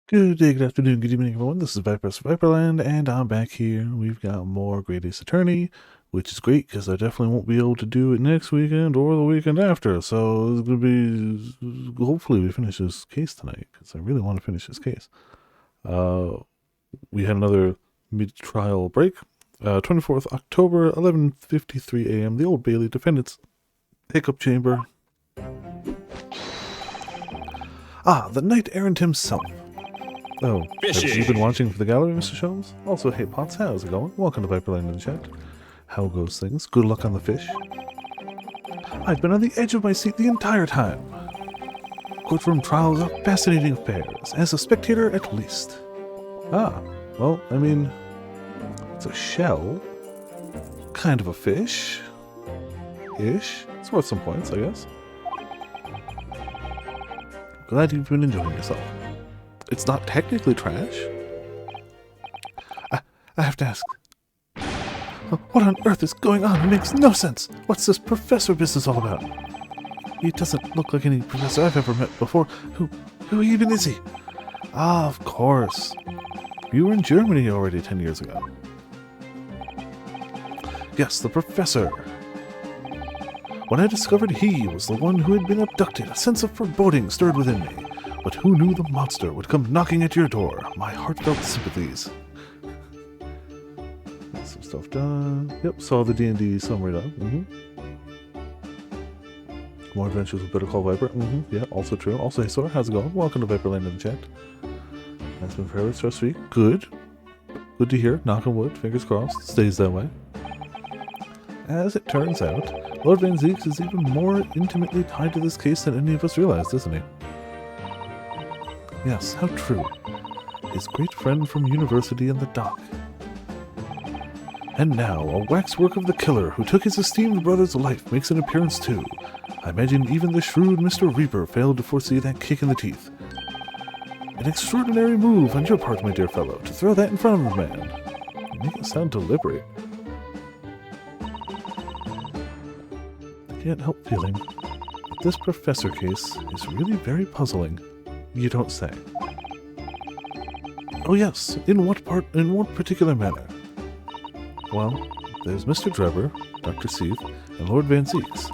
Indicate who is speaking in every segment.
Speaker 1: Good day, good afternoon, good evening, everyone. This is Viper's Viperland, and I'm back here. We've got more Great Ace Attorney, which is great because I definitely won't be able to do it next weekend or the weekend after. So it's going to be, hopefully, we finish this case tonight because I really want to finish this case. Uh, we had another mid-trial break. 24th October, 11:53 a.m. The Old Bailey Defendant's Hiccup Chamber. Ah, the Knight Errant himself. Oh, have you been watching for the gallery, Mr. Sholmes? Also, hey, Potts, how's it going? Welcome to Viperland in the chat. How goes things? Good luck on the fish. I've been on the edge of my seat the entire time. Courtroom trials are fascinating affairs, as a spectator at least. Ah, well, I mean, it's a shell. Kind of a fish. Ish. It's worth some points, I guess. Glad you've been enjoying yourself. It's not technically trash. I have to ask. What on earth is going on? It makes no sense. What's this professor business all about? He doesn't look like any professor I've ever met before. Who even is he? Ah, of course. You were in Germany already 10 years ago. Yes, the professor. When I discovered he was the one who had been abducted, a sense of foreboding stirred within me. But who knew the monster would come knocking at your door? My heartfelt sympathies. Got some stuff done. Yep, saw the D&D summary done. More adventures with Better Call Viper. Yeah, also true. Also, hey, Sora, how's it going? Welcome to Viperland in the chat. That's been fairly stress-free. Good. Good to hear. Knock on wood. Fingers crossed. Stays that way. As it turns out, Lord Van Zeeks is even more intimately tied to this case than any of us realized, isn't he? Yes, how true. His great friend from university in the dock. And now, a waxwork of the killer who took his esteemed brother's life makes an appearance too. I imagine even the shrewd Mr. Reaper failed to foresee that kick in the teeth. An extraordinary move on your part, my dear fellow, to throw that in front of a man. You make it sound deliberate. I can't help feeling that this professor case is really very puzzling. You don't say. Oh yes, in what particular manner? Well, there's Mr. Drebber, Dr. Seath, and Lord Van Zeeks.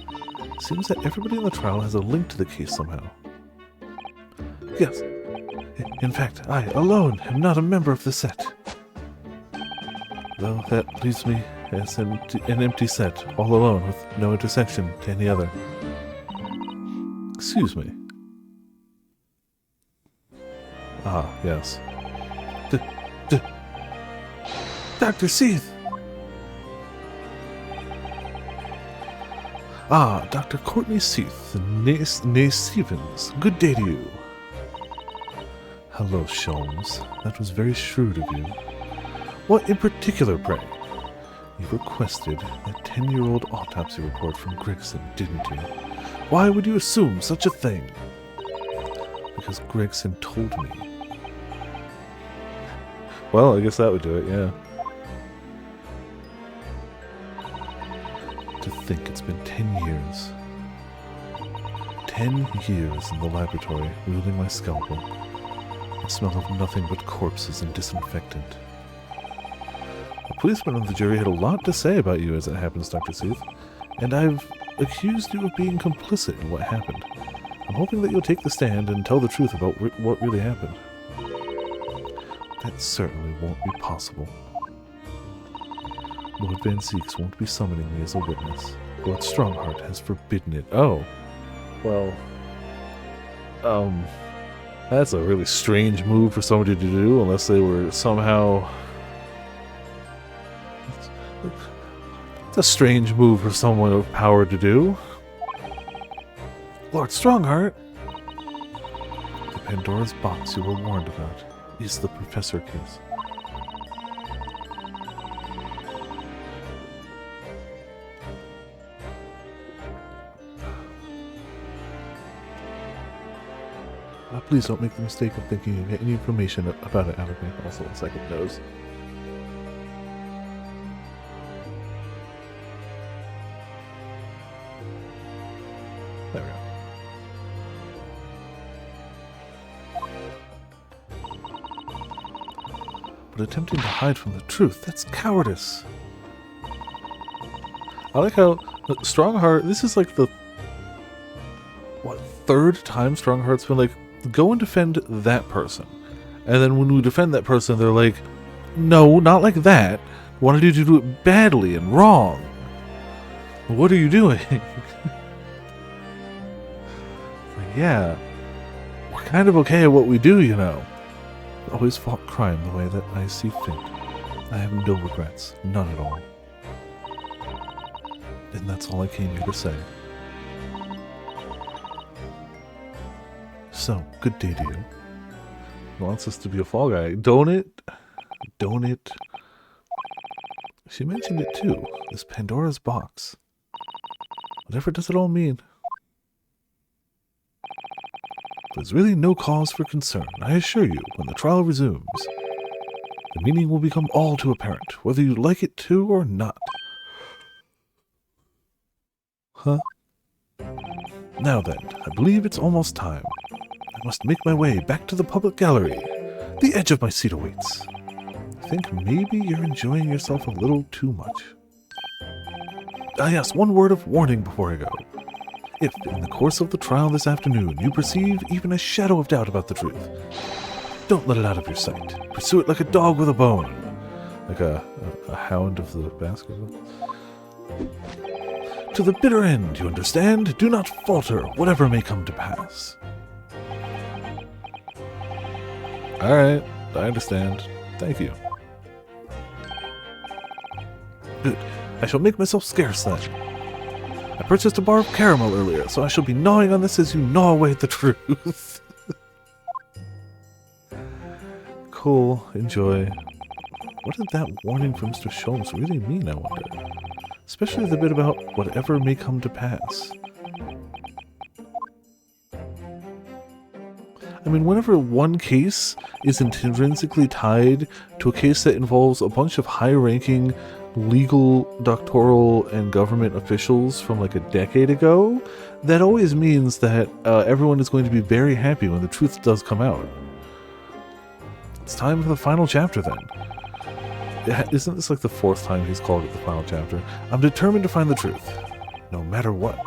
Speaker 1: Seems that everybody in the trial has a link to the case somehow. Yes. In fact, I alone am not a member of the set. Though that leaves me as an empty set, all alone, with no intersection to any other. Excuse me. Ah, yes. Dr. Seath! Ah, Dr. Courtney Seath, née Stevens. Good day to you. Hello, Sholmes. That was very shrewd of you. What in particular, pray? You requested that 10-year-old autopsy report from Gregson, didn't you? Why would you assume such a thing? Because Gregson told me. Well, I guess that would do it, yeah. To think it's been 10 years. 10 years in the laboratory, wielding my scalpel. I smell of nothing but corpses and disinfectant. The policeman and the jury had a lot to say about you as it happens, Dr. Seath, and I've accused you of being complicit in what happened. I'm hoping that you'll take the stand and tell the truth about what really happened. That certainly won't be possible. Lord Van Zeeks won't be summoning me as a witness. Lord Strongheart has forbidden it. Oh. Well. That's a really strange move for somebody to do, unless they were somehow... It's a strange move for someone of power to do. Lord Strongheart! The Pandora's box you were warned about is the professor case. Please don't make the mistake of thinking you get any information about it out of me. Also, a second nose. There we go. but attempting to hide from the truth. That's cowardice. I like how Strongheart, this is like the, what, third time Strongheart's been like, go and defend that person. And then when we defend that person, they're like, no, not like that. Wanted you to do it badly and wrong. What are you doing? Like, yeah, we're kind of okay at what we do, you know. Always fought crime the way that I see fit. I have no regrets, none at all. And that's all I came here to say. So, good day to you. He wants us to be a fall guy. Don't it? Don't it? She mentioned it too. This Pandora's box. Whatever does it all mean? There's really no cause for concern. I assure you, when the trial resumes, the meaning will become all too apparent, whether you like it to or not. Huh? Now then, I believe it's almost time. I must make my way back to the public gallery. The edge of my seat awaits. I think maybe you're enjoying yourself a little too much. Ah yes, one word of warning before I go. If, in the course of the trial this afternoon, you perceive even a shadow of doubt about the truth, don't let it out of your sight. Pursue it like a dog with a bone. Like a hound of the basket. To the bitter end, you understand? Do not falter, whatever may come to pass. Alright, I understand. Thank you. Good. I shall make myself scarce then. I purchased a bar of caramel earlier, so I shall be gnawing on this as you gnaw away at the truth. Cool. Enjoy. What did that warning from Mr. Sholmes really mean, I wonder? Especially the bit about whatever may come to pass. I mean, whenever one case is intrinsically tied to a case that involves a bunch of high-ranking legal, doctoral, and government officials from like a decade ago, that always means that everyone is going to be very happy when the truth does come out. It's time for the final chapter then. Isn't this like the fourth time he's called it the final chapter? I'm determined to find the truth, no matter what.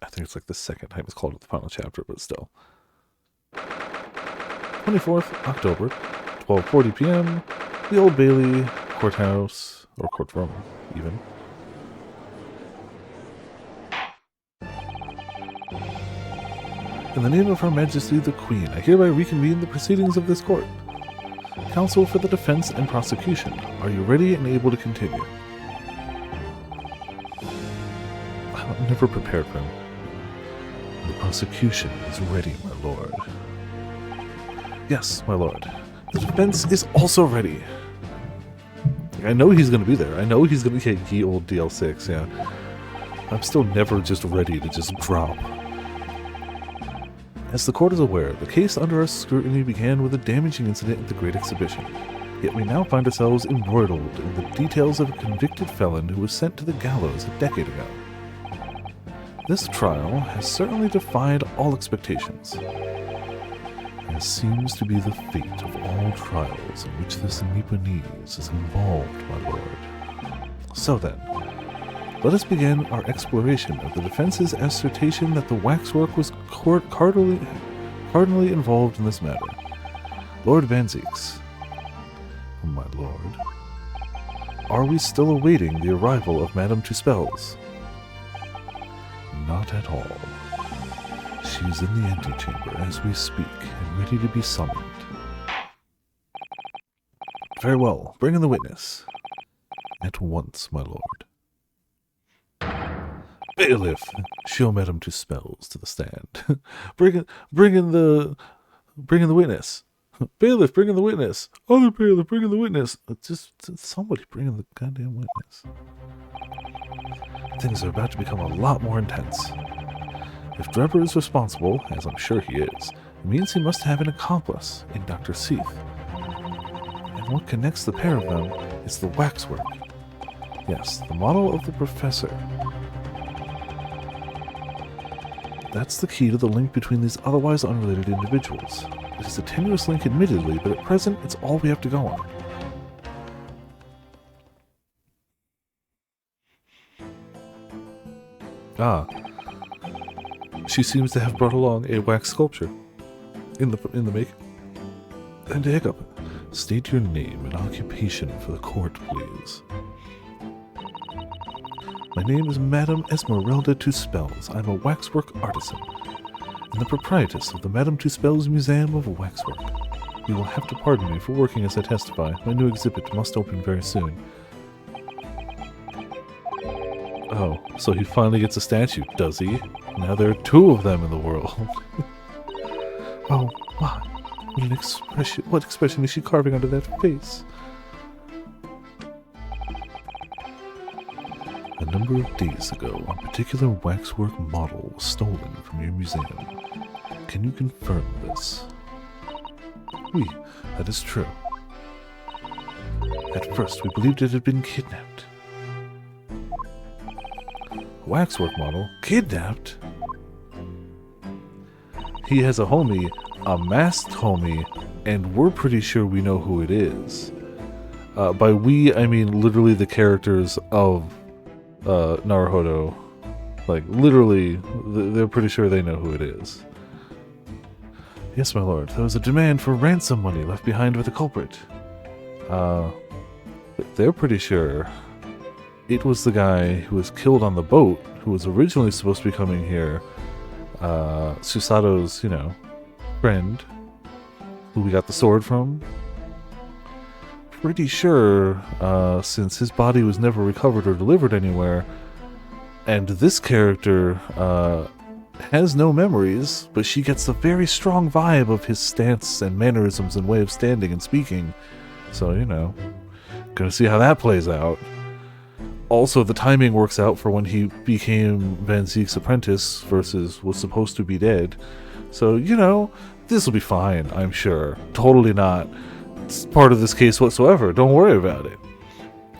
Speaker 1: I think it's like the second time he's called it the final chapter, but still. 24th October, 12:40 p.m., the Old Bailey Courthouse, or courtroom, even. In the name of Her Majesty the Queen, I hereby reconvene the proceedings of this court. Counsel for the defense and prosecution, are you ready and able to continue? I'm never prepared for him. The prosecution is ready, my lord. Yes, my lord. The defense is also ready. I know he's going to be there. I know he's going to get ye old DL6, yeah. I'm still never just ready to just drop. As the court is aware, the case under our scrutiny began with a damaging incident at the Great Exhibition. Yet we now find ourselves embroiled in the details of a convicted felon who was sent to the gallows a decade ago. This trial has certainly defied all expectations, as seems to be the fate of all trials in which this Nipponese is involved, my lord. So then, let us begin our exploration of the defense's assertion that the waxwork was cardinally involved in this matter. Lord Van Zieks, my lord, are we still awaiting the arrival of Madame Tuspels? Not at all. She is in the antechamber as we speak, and ready to be summoned. Very well, bring in the witness. At once, my lord. Bailiff, show Madame Tuspels to the stand. bring in the witness. Bailiff, bring in the witness. Other bailiff, bring in the witness. Just somebody bring in the goddamn witness. Things are about to become a lot more intense. If Drebber is responsible, as I'm sure he is, it means he must have an accomplice in Dr. Seath. And what connects the pair of them is the waxwork. Yes, the model of the professor. That's the key to the link between these otherwise unrelated individuals. It is a tenuous link admittedly, but at present it's all we have to go on. Ah. She seems to have brought along a wax sculpture. In the make. And a hiccup. State your name and occupation for the court, please. My name is Madame Esmeralda Tuspels. I'm a waxwork artisan, and the proprietress of the Madame Tuspels Museum of Waxwork. You will have to pardon me for working as I testify. My new exhibit must open very soon. Oh, so he finally gets a statue, does he? Now there are 2 of them in the world. Oh, my. What an expression. What expression is she carving under that face? A number of days ago, a particular waxwork model was stolen from your museum. Can you confirm this? Oui, that is true. At first, we believed it had been kidnapped. Waxwork model? Kidnapped? He has a homie, a masked homie, and we're pretty sure we know who it is. By we, I mean literally the characters of Naruhodo. Like, literally, they're pretty sure they know who it is. Yes, my lord, there was a demand for ransom money left behind with the culprit. They're pretty sure it was the guy who was killed on the boat, who was originally supposed to be coming here, Susato's, friend, who we got the sword from. Pretty sure, since his body was never recovered or delivered anywhere, and this character, has no memories, but she gets a very strong vibe of his stance and mannerisms and way of standing and speaking. So, gonna see how that plays out. Also, the timing works out for when he became Van Ziek's apprentice versus was supposed to be dead. So, this will be fine, I'm sure. Totally not part of this case whatsoever. Don't worry about it.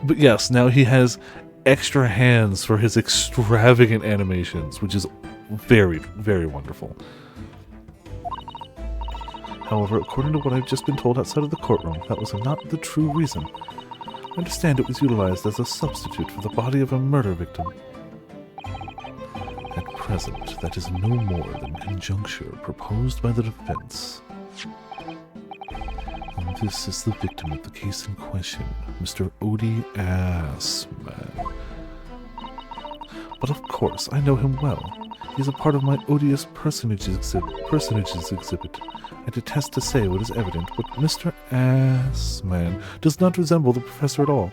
Speaker 1: But yes, now he has extra hands for his extravagant animations, which is very, very wonderful. However, according to what I've just been told outside of the courtroom, that was not the true reason. I understand it was utilized as a substitute for the body of a murder victim. At present, that is no more than conjecture proposed by the defense. And this is the victim of the case in question, Mr. Odie Assman. But of course, I know him well. He is a part of my odious personages exhibit. I detest to say what is evident, but Mr. Assman does not resemble the professor at all.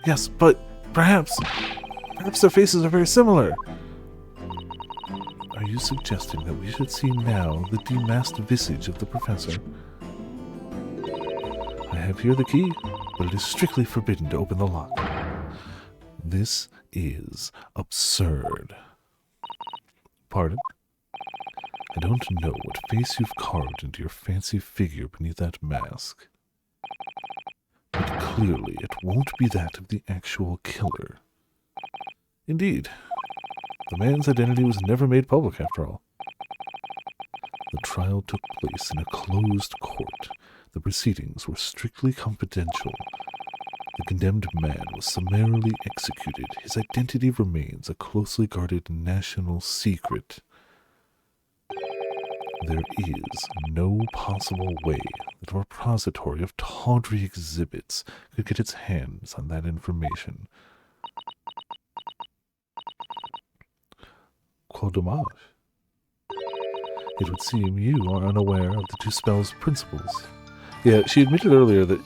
Speaker 1: Yes, but perhaps their faces are very similar. Are you suggesting that we should see now the demasked visage of the professor? I have here the key, but it is strictly forbidden to open the lock. This is absurd. Pardon? I don't know what face you've carved into your fancy figure beneath that mask. But clearly it won't be that of the actual killer. Indeed, the man's identity was never made public after all. The trial took place in a closed court. The proceedings were strictly confidential. The condemned man was summarily executed. His identity remains a closely guarded national secret. There is no possible way that a repository of tawdry exhibits could get its hands on that information. Quel dommage. It would seem you are unaware of the Tuspels' principles. Yeah, she admitted earlier that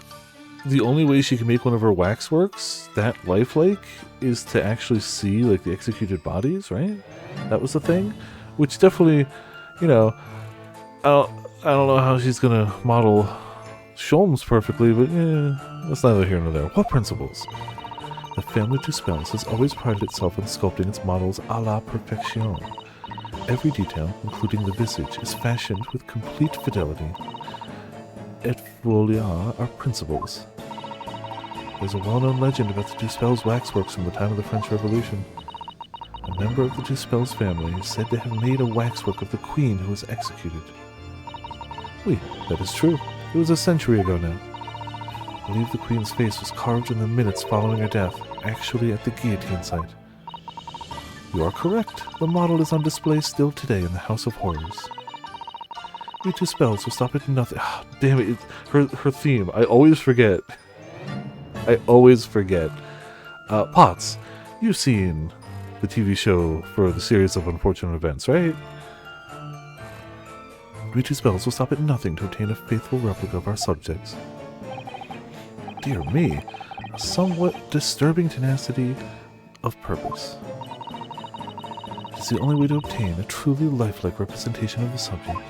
Speaker 1: the only way she can make one of her waxworks that lifelike is to actually see, like, the executed bodies, right? That was the thing? Which definitely, I don't know how she's gonna model Sholmes perfectly, but that's neither here nor there. What principles? The family Tuspels has always prided itself on sculpting its models a la perfection. Every detail, including the visage, is fashioned with complete fidelity. Et voilà our principles. There's a well-known legend about the Tuspels waxworks from the time of the French Revolution. A member of the Two Spells family is said to have made a waxwork of the queen who was executed. Oui, that is true. It was a century ago now. I believe the queen's face was carved in the minutes following her death, actually at the guillotine site. You are correct. The model is on display still today in the House of Horrors. We Two Spells will stop at nothing. Oh, damn it, her theme. I always forget. Potts, you've seen the TV show for the series of unfortunate events, right? We Two Spells will stop at nothing to obtain a faithful replica of our subjects. Dear me, a somewhat disturbing tenacity of purpose. It's the only way to obtain a truly lifelike representation of the subject.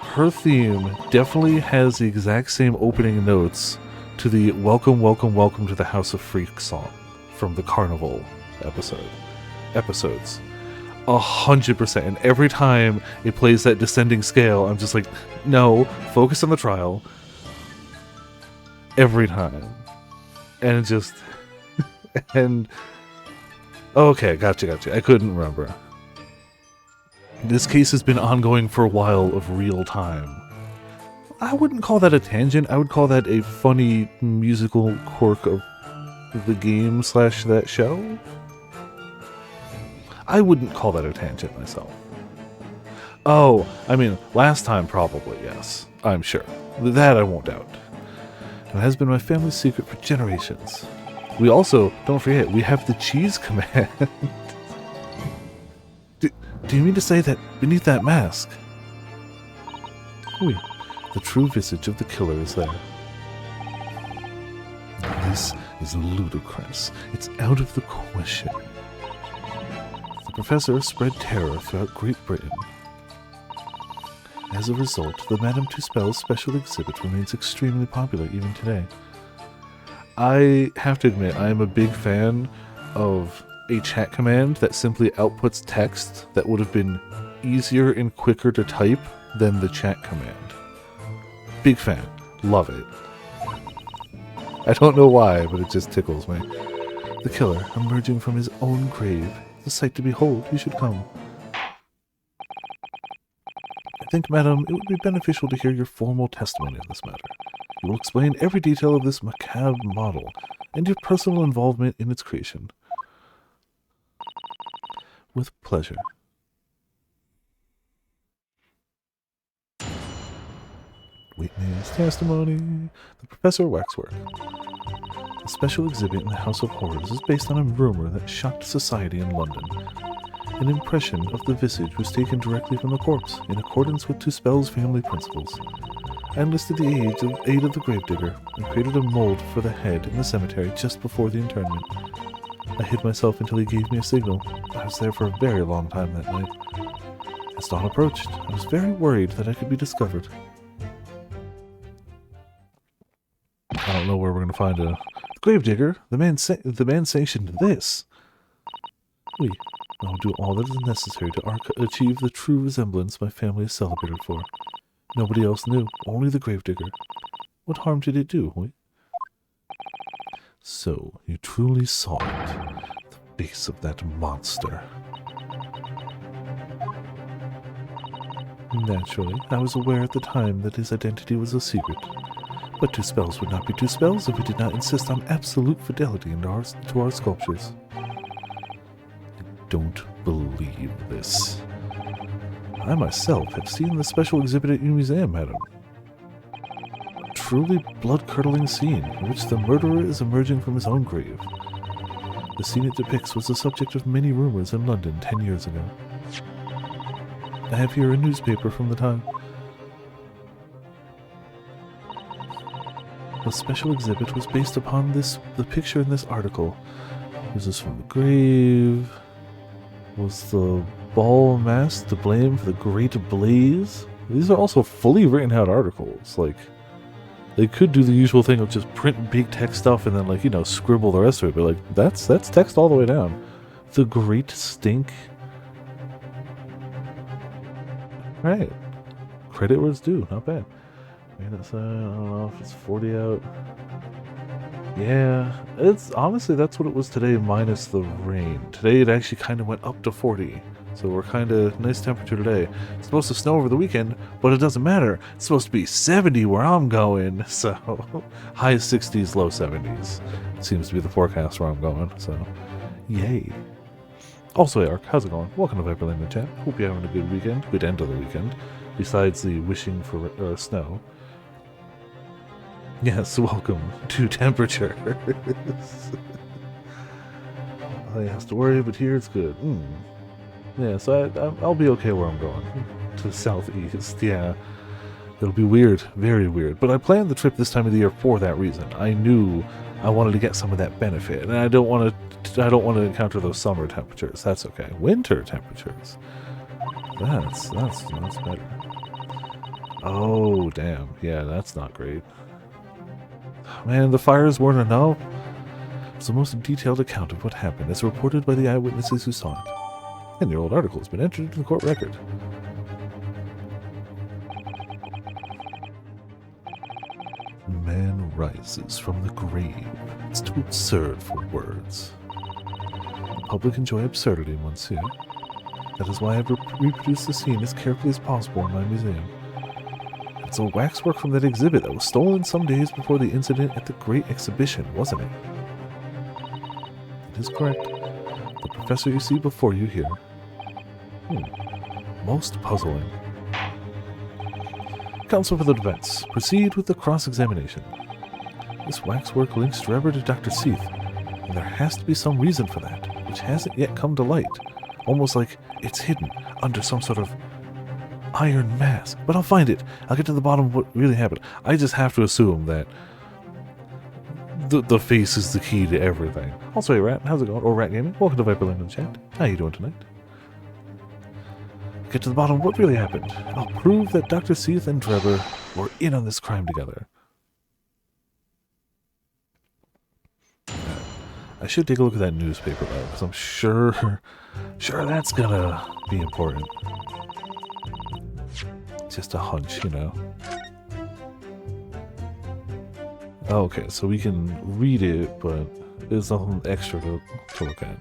Speaker 1: Her theme definitely has the exact same opening notes to the Welcome, Welcome, Welcome to the House of Freaks song from the Carnival episodes. 100%. And every time it plays that descending scale, I'm just like, no, focus on the trial. Every time. And it just... and... okay, gotcha. I couldn't remember. This case has been ongoing for a while of real time. I wouldn't call that a tangent. I would call that a funny musical quirk of the game / that show. I wouldn't call that a tangent myself. Oh, I mean, last time probably, yes. I'm sure. That I won't doubt. It has been my family's secret for generations. We also, don't forget, we have the cheese command. Do you mean to say that beneath that mask? Oui, the true visage of the killer is there. This is ludicrous. It's out of the question. The professor spread terror throughout Great Britain. As a result, the Madame Two Spells special exhibit remains extremely popular even today. I have to admit, I am a big fan of a chat command that simply outputs text that would have been easier and quicker to type than the chat command. Big fan. Love it. I don't know why, but it just tickles me. The killer emerging from his own grave. The sight to behold. You should come. I think, madam, it would be beneficial to hear your formal testimony on this matter. You will explain every detail of this macabre model and your personal involvement in its creation. With pleasure. Witness testimony. The Professor Waxwork. The special exhibit in the House of Horrors is based on a rumor that shocked society in London. An impression of the visage was taken directly from the corpse, in accordance with Two Spells family principles. I enlisted the aid of the gravedigger, and created a mold for the head in the cemetery just before the interment. I hid myself until he gave me a signal. I was there for a very long time that night. As dawn approached, I was very worried that I could be discovered. I don't know where we're going to find a gravedigger. The man sanctioned this. Oui, I will do all that is necessary to achieve the true resemblance my family is celebrated for. Nobody else knew, only the gravedigger. What harm did it do, oui? So, you truly saw it. The face of that monster. Naturally, I was aware at the time that his identity was a secret. But Two Spells would not be Two Spells if we did not insist on absolute fidelity to our sculptures. I don't believe this. I myself have seen the special exhibit at your museum, madam. A truly blood-curdling scene in which the murderer is emerging from his own grave. The scene it depicts was the subject of many rumors in London 10 years ago. I have here a newspaper from the time. The special exhibit was based upon the picture in this article. Is this from the grave? Was the ball mask to blame for the great blaze? These are also fully written out articles. Like, they could do the usual thing of just print big text stuff and then, like, you know, scribble the rest of it, but like, that's text all the way down. The great stink. Right. Credit where it's due, not bad. I mean, I don't know if it's 40 out. Yeah, it's honestly that's what it was today minus the rain. Today it actually kind of went up to 40. So we're kind of nice temperature today. It's supposed to snow over the weekend, but it doesn't matter. It's supposed to be 70 where I'm going. So high 60s, low 70s. Seems to be the forecast where I'm going. So yay. Also, Eric, how's it going? Welcome to Viperland in chat. Hope you're having a good weekend. Good end of the weekend. Besides the wishing for snow. Yes, welcome to temperature. I have to worry, but here it's good. Yeah, so I'll be okay where I'm going. To the southeast, yeah. It'll be weird, very weird. But I planned the trip this time of the year for that reason. I knew I wanted to get some of that benefit, and I don't want to encounter those summer temperatures. That's okay. Winter temperatures. That's better. Oh, damn. Yeah, that's not great. Man, the fires weren't enough. It's the most detailed account of what happened, as reported by the eyewitnesses who saw it. And the old article has been entered into the court record. Man rises from the grave. It's too absurd for words. The public enjoy absurdity, monsieur. That is why I have reproduced the scene as carefully as possible in my museum. It's a waxwork from that exhibit that was stolen some days before the incident at the Great Exhibition, wasn't it? It is correct. The professor you see before you here. Most puzzling. Counsel for the defense. Proceed with the cross-examination. This waxwork links Drebber to Dr. Seath, and there has to be some reason for that, which hasn't yet come to light. Almost like it's hidden under some sort of iron mask. But I'll find it. I'll get to the bottom of what really happened. I just have to assume that the face is the key to everything. Also, hey Rat, how's it going? Or Rat Gaming, welcome to Viperland in chat. How you doing tonight? Get to the bottom of what really happened. I'll prove that Dr. Seath and Drebber were in on this crime together. I should take a look at that newspaper though, because I'm sure that's gonna be important. Just a hunch, you know. Okay, so we can read it, but there's nothing extra to look at.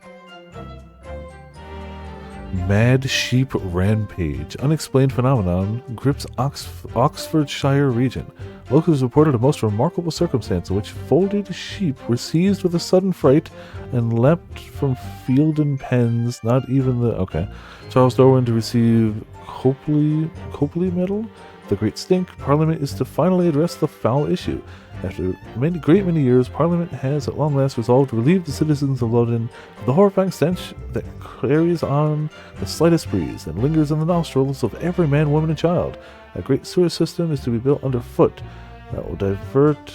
Speaker 1: Mad sheep rampage. Unexplained phenomenon grips Oxfordshire region. Locals reported a most remarkable circumstance in which folded sheep were seized with a sudden fright and leapt from field and pens. Not even the... Okay. Charles Darwin to receive Copley Medal. The Great Stink. Parliament is to finally address the foul issue. After many years, Parliament has at long last resolved to relieve the citizens of London of the horrifying stench that carries on the slightest breeze and lingers in the nostrils of every man, woman, and child. A great sewer system is to be built underfoot that will divert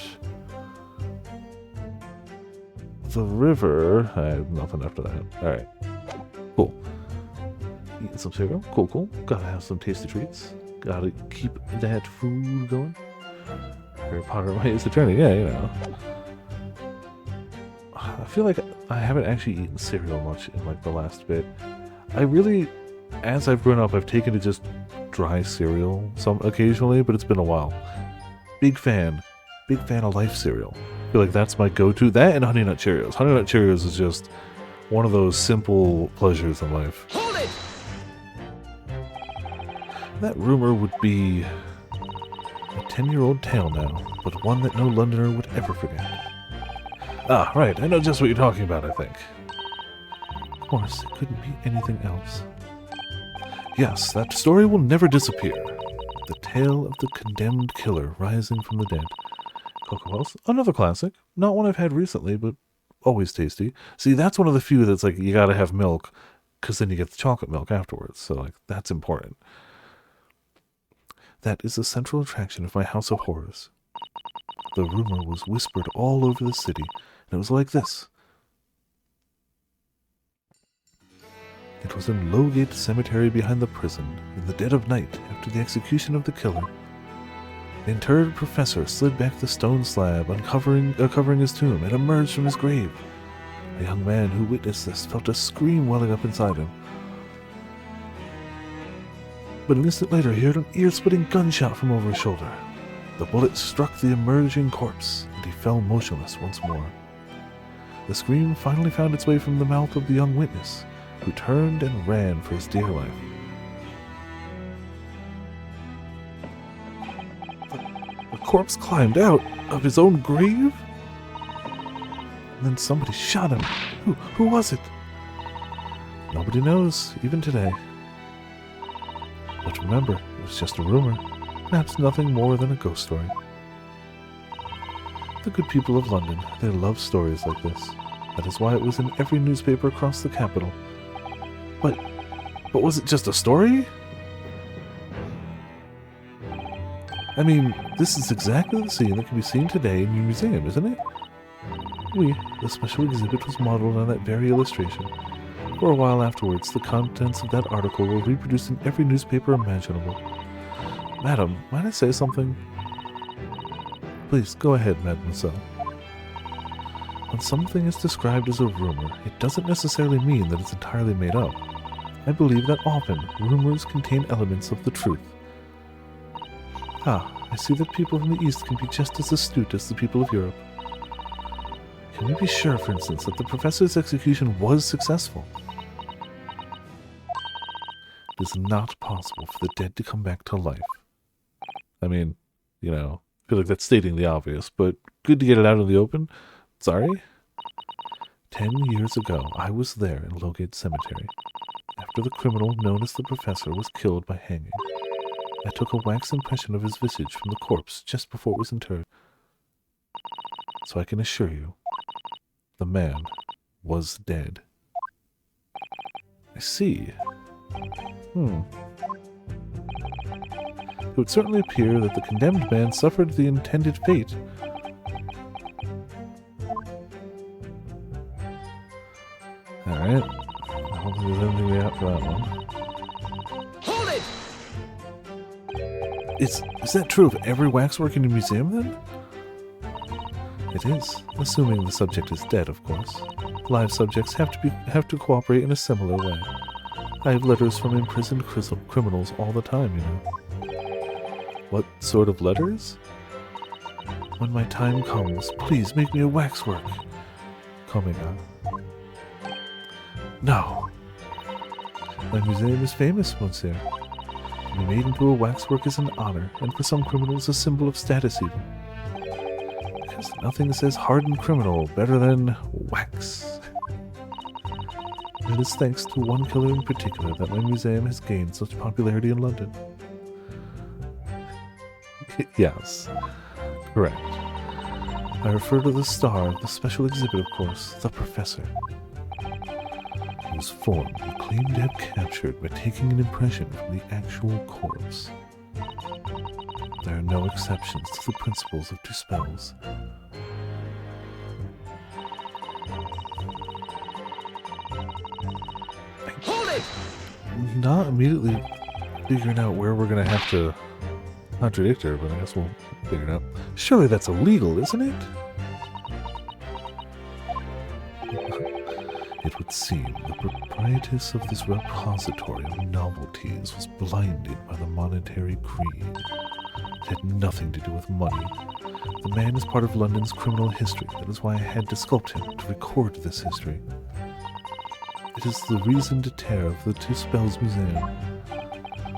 Speaker 1: the river. I have nothing after that. Alright. Cool. Eating some cereal. Cool. Gotta have some tasty treats. Gotta keep that food going. Harry Potter Ways of Journey, yeah, you know. I feel like I haven't actually eaten cereal much in like the last bit. I really, as I've grown up, I've taken to just dry cereal some occasionally, but it's been a while. Big fan of Life cereal. I feel like that's my go-to. That and Honey Nut Cheerios. Honey Nut Cheerios is just one of those simple pleasures in life. Hold it! That rumor would be a 10-year-old tale now, but one that no Londoner would ever forget. Ah, right, I know just what you're talking about, I think. Of course, it couldn't be anything else. Yes, that story will never disappear. The tale of the condemned killer rising from the dead. Cocoa Wells, another classic. Not one I've had recently, but always tasty. See, that's one of the few that's like, you gotta have milk, because then you get the chocolate milk afterwards, so like, that's important. That is the central attraction of my House of Horrors. The rumor was whispered all over the city, and it was like this. It was in Lowgate Cemetery behind the prison, in the dead of night, after the execution of the killer. The interred professor slid back the stone slab, covering his tomb, and emerged from his grave. A young man who witnessed this felt a scream welling up inside him. But an instant later, he heard an ear-splitting gunshot from over his shoulder. The bullet struck the emerging corpse, and he fell motionless once more. The scream finally found its way from the mouth of the young witness, who turned and ran for his dear life. The corpse climbed out of his own grave? And then somebody shot him. Who was it? Nobody knows, even today. But remember, it was just a rumor, perhaps nothing more than a ghost story. The good people of London, they love stories like this. That is why it was in every newspaper across the capital. But was it just a story? I mean, this is exactly the scene that can be seen today in your museum, isn't it? The special exhibit was modeled on that very illustration. For a while afterwards, the contents of that article were reproduced in every newspaper imaginable. Madam, might I say something? Please, go ahead, mademoiselle. When something is described as a rumor, it doesn't necessarily mean that it's entirely made up. I believe that often, rumors contain elements of the truth. I see that people from the East can be just as astute as the people of Europe. Can we be sure, for instance, that the professor's execution was successful? It is not possible for the dead to come back to life. I mean, I feel like that's stating the obvious, but good to get it out in the open. Sorry? 10 years ago, I was there in Lowgate Cemetery, after the criminal known as the Professor was killed by hanging. I took a wax impression of his visage from the corpse just before it was interred. So I can assure you, the man was dead. I see. It would certainly appear that the condemned man suffered the intended fate. Alright. I don't think there's anything we have for that one.
Speaker 2: Hold it!
Speaker 1: Is that true of every waxwork in your museum, then? It is, assuming the subject is dead, of course. Live subjects have to cooperate in a similar way. I have letters from imprisoned criminals all the time, What sort of letters? When my time comes, please make me a waxwork. Coming. No. My museum is famous, monsieur. To be made into a waxwork is an honor, and for some criminals a symbol of status even. Because nothing says hardened criminal better than wax. It is thanks to one killer in particular that my museum has gained such popularity in London. Yes, correct. I refer to the star of the special exhibit, of course, the Professor, whose form you claim to have captured by taking an impression from the actual corpse. There are no exceptions to the principles of two spells.
Speaker 2: Hold it!
Speaker 1: Not immediately figuring out where we're going to have to contradict her, but I guess we'll figure it out. Surely that's illegal, isn't it? It would seem the proprietress of this repository of novelties was blinded by the monetary greed. It had nothing to do with money. The man is part of London's criminal history. That is why I had to sculpt him to record this history. It is the reason to tear of the Two Spells Museum.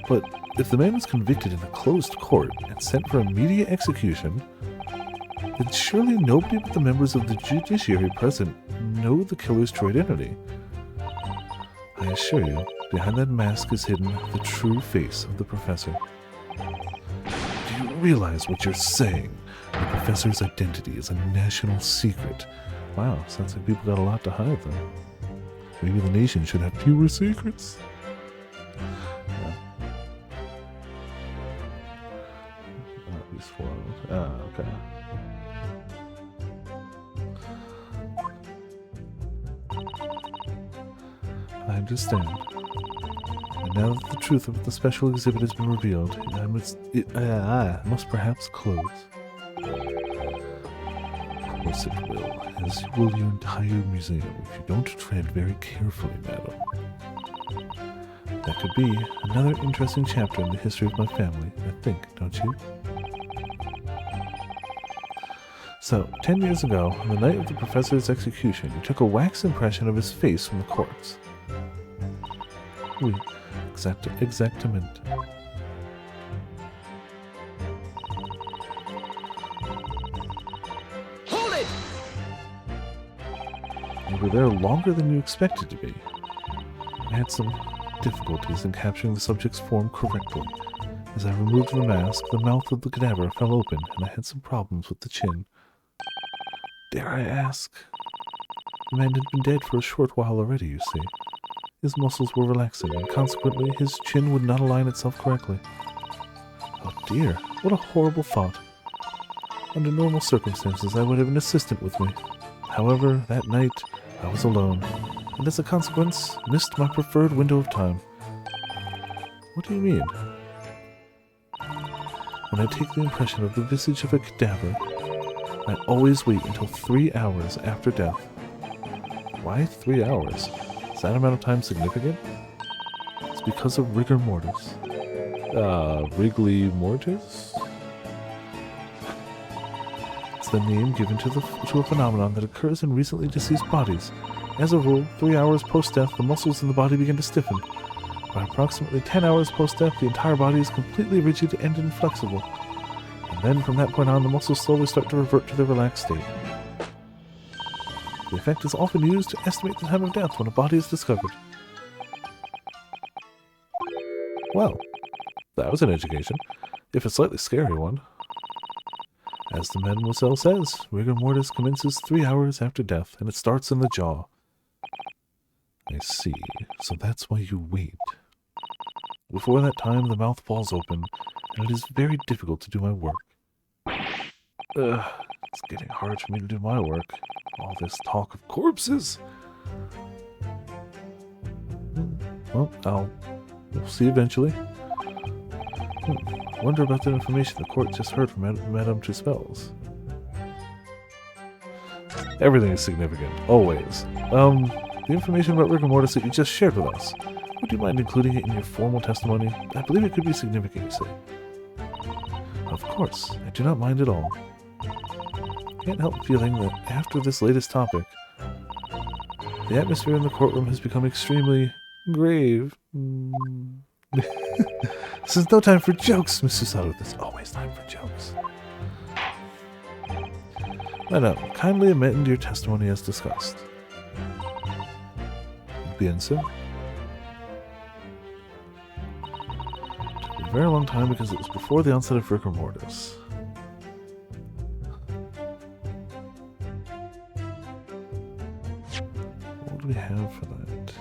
Speaker 1: But if the man was convicted in a closed court and sent for immediate execution, then surely nobody but the members of the judiciary present know the killer's true identity. I assure you, behind that mask is hidden the true face of the Professor. Do you realize what you're saying? The Professor's identity is a national secret. Wow, sounds like people got a lot to hide, though. Maybe the nation should have fewer secrets. Okay. I understand. And now that the truth of the special exhibit has been revealed, I must perhaps close. Of course it will, as will your entire museum if you don't tread very carefully, madam. That could be another interesting chapter in the history of my family, I think, don't you? So, 10 years ago, on the night of the professor's execution, you took a wax impression of his face from the corpse. Oui, exactement.
Speaker 2: Hold it!
Speaker 1: You were there longer than you expected to be. I had some difficulties in capturing the subject's form correctly. As I removed the mask, the mouth of the cadaver fell open, and I had some problems with the chin. Dare I ask? The man had been dead for a short while already, you see. His muscles were relaxing, and consequently his chin would not align itself correctly. Oh dear, what a horrible thought. Under normal circumstances, I would have an assistant with me. However, that night, I was alone, and as a consequence, missed my preferred window of time. What do you mean? When I take the impression of the visage of a cadaver, I always wait until 3 hours after death. Why 3 hours? Is that amount of time significant? It's because of rigor mortis. Wriggly mortis? It's the name given to a phenomenon that occurs in recently deceased bodies. As a rule, 3 hours post-death, the muscles in the body begin to stiffen. By approximately 10 hours post-death, the entire body is completely rigid and inflexible. And then from that point on, the muscles slowly start to revert to their relaxed state. The effect is often used to estimate the time of death when a body is discovered. Well, that was an education, if a slightly scary one. As the Mademoiselle says, rigor mortis commences 3 hours after death, and it starts in the jaw. I see. So that's why you wait. Before that time, the mouth falls open, and it is very difficult to do my work. It's getting hard for me to do my work. All this talk of corpses. Well, we'll see eventually. Wonder about the information the court just heard from Madame Tuspels. Everything is significant, always. The information about rigor mortis that you just shared with us. Would you mind including it in your formal testimony? I believe it could be significant, you say. Of course, I do not mind at all. Can't help feeling that after this latest topic, the atmosphere in the courtroom has become extremely grave. This is no time for jokes, Mr. Sutter. There's always time for jokes. Madam, kindly amend your testimony as discussed. Bien, sir. Took a very long time because it was before the onset of rigor mortis. What do we have for that?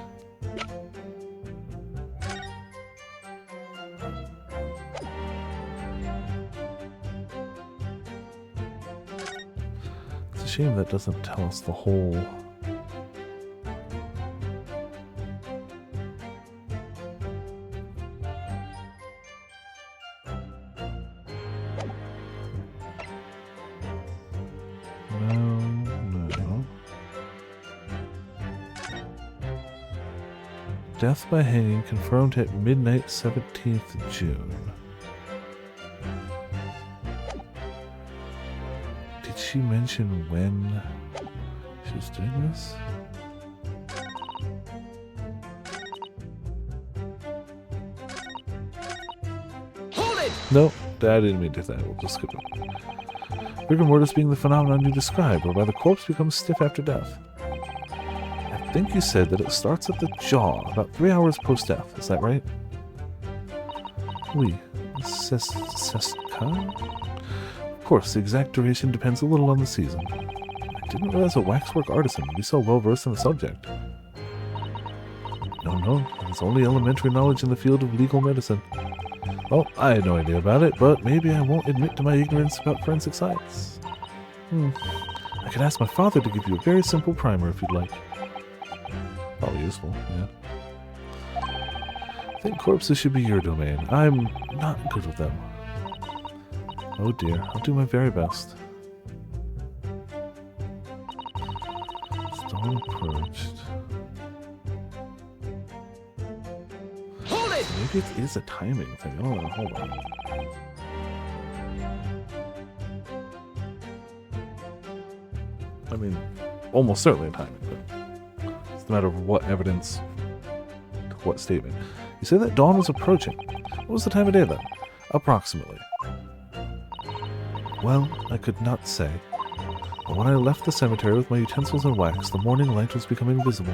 Speaker 1: It's a shame that doesn't tell us the whole... No. Death by hanging confirmed at midnight 17th June. Did she mention when she was doing this?
Speaker 2: Hold it!
Speaker 1: No, I didn't mean to do that. We'll just skip it. Rigor mortis being the phenomenon you described, whereby the corpse becomes stiff after death. I think you said that it starts at the jaw, about 3 hours post-death. Is that right? Oui. Of course, the exact duration depends a little on the season. I didn't realize a waxwork artisan would be so well-versed in the subject. No, there's only elementary knowledge in the field of legal medicine. Well, I had no idea about it, but maybe I won't admit to my ignorance about forensic science. I could ask my father to give you a very simple primer if you'd like. Probably useful, yeah. I think corpses should be your domain. I'm not good with them. Oh dear, I'll do my very best. Stone approached.
Speaker 2: Hold it!
Speaker 1: Maybe it is a timing thing. I don't know. Hold on. I mean, almost certainly a timing, but it's a matter of what evidence to what statement. You say that dawn was approaching. What was the time of day then? Approximately. Well, I could not say. But when I left the cemetery with my utensils and wax, the morning light was becoming visible.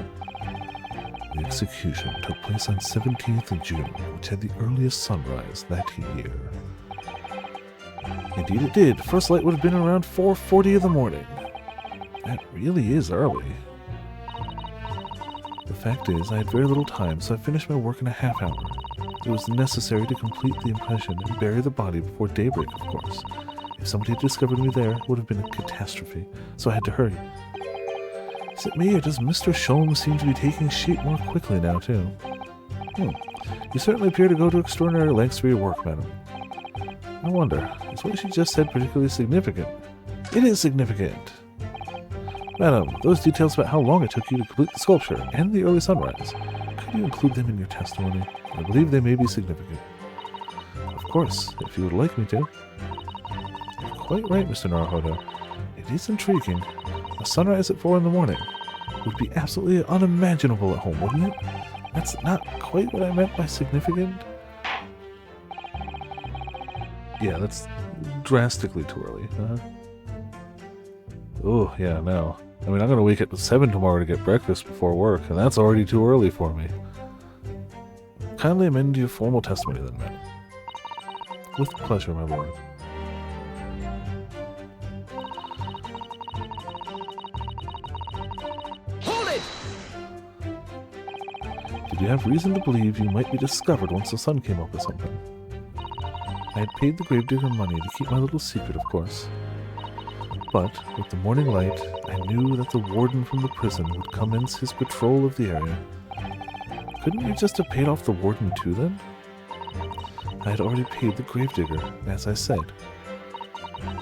Speaker 1: The execution took place on 17th of June, which had the earliest sunrise that year. Indeed it did. First light would have been around 4:40 in the morning. That really is early. The fact is, I had very little time, so I finished my work in a half hour. It was necessary to complete the impression and bury the body before daybreak, of course. If somebody had discovered me there, it would have been a catastrophe, so I had to hurry. Is it me, or does Mr. Sholmes seem to be taking shape more quickly now, too? You certainly appear to go to extraordinary lengths for your work, madam. I wonder, is what she just said particularly significant? It is significant! Madam, those details about how long it took you to complete the sculpture and the early sunrise, could you include them in your testimony? I believe they may be significant. Of course, if you would like me to. You're quite right, Mr. Naruhodo. It is intriguing. A sunrise at 4 in the morning would be absolutely unimaginable at home, wouldn't it? That's not quite what I meant by significant. Yeah, that's drastically too early. Oh, yeah, no. I mean, I'm going to wake up at 7 tomorrow to get breakfast before work, and that's already too early for me. Kindly amend your formal testimony then, madam. With pleasure, my lord.
Speaker 2: Hold it!
Speaker 1: Did you have reason to believe you might be discovered once the sun came up or something? I had paid the gravedigger money to keep my little secret, of course. But, with the morning light, I knew that the warden from the prison would commence his patrol of the area. Couldn't you just have paid off the warden too, then? I had already paid the gravedigger, as I said.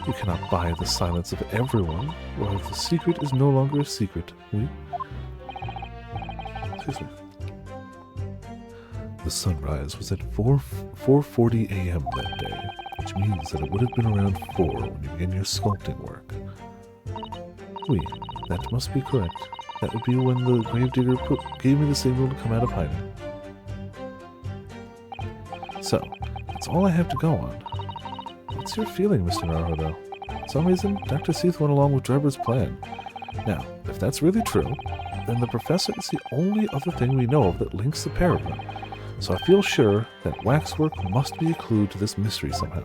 Speaker 1: You cannot buy the silence of everyone, or the secret is no longer a secret, oui? Excuse me. The sunrise was at 4:40 a.m. that day, which means that it would have been around 4 when you began your sculpting work. Oui, that must be correct. That would be when the gravedigger gave me the signal to come out of hiding. So, that's all I have to go on. What's your feeling, Mr. Naruhodo? For some reason, Dr. Seath went along with Drebber's plan. Now, if that's really true, then the professor is the only other thing we know of that links the pair of them. So I feel sure that waxwork must be a clue to this mystery somehow.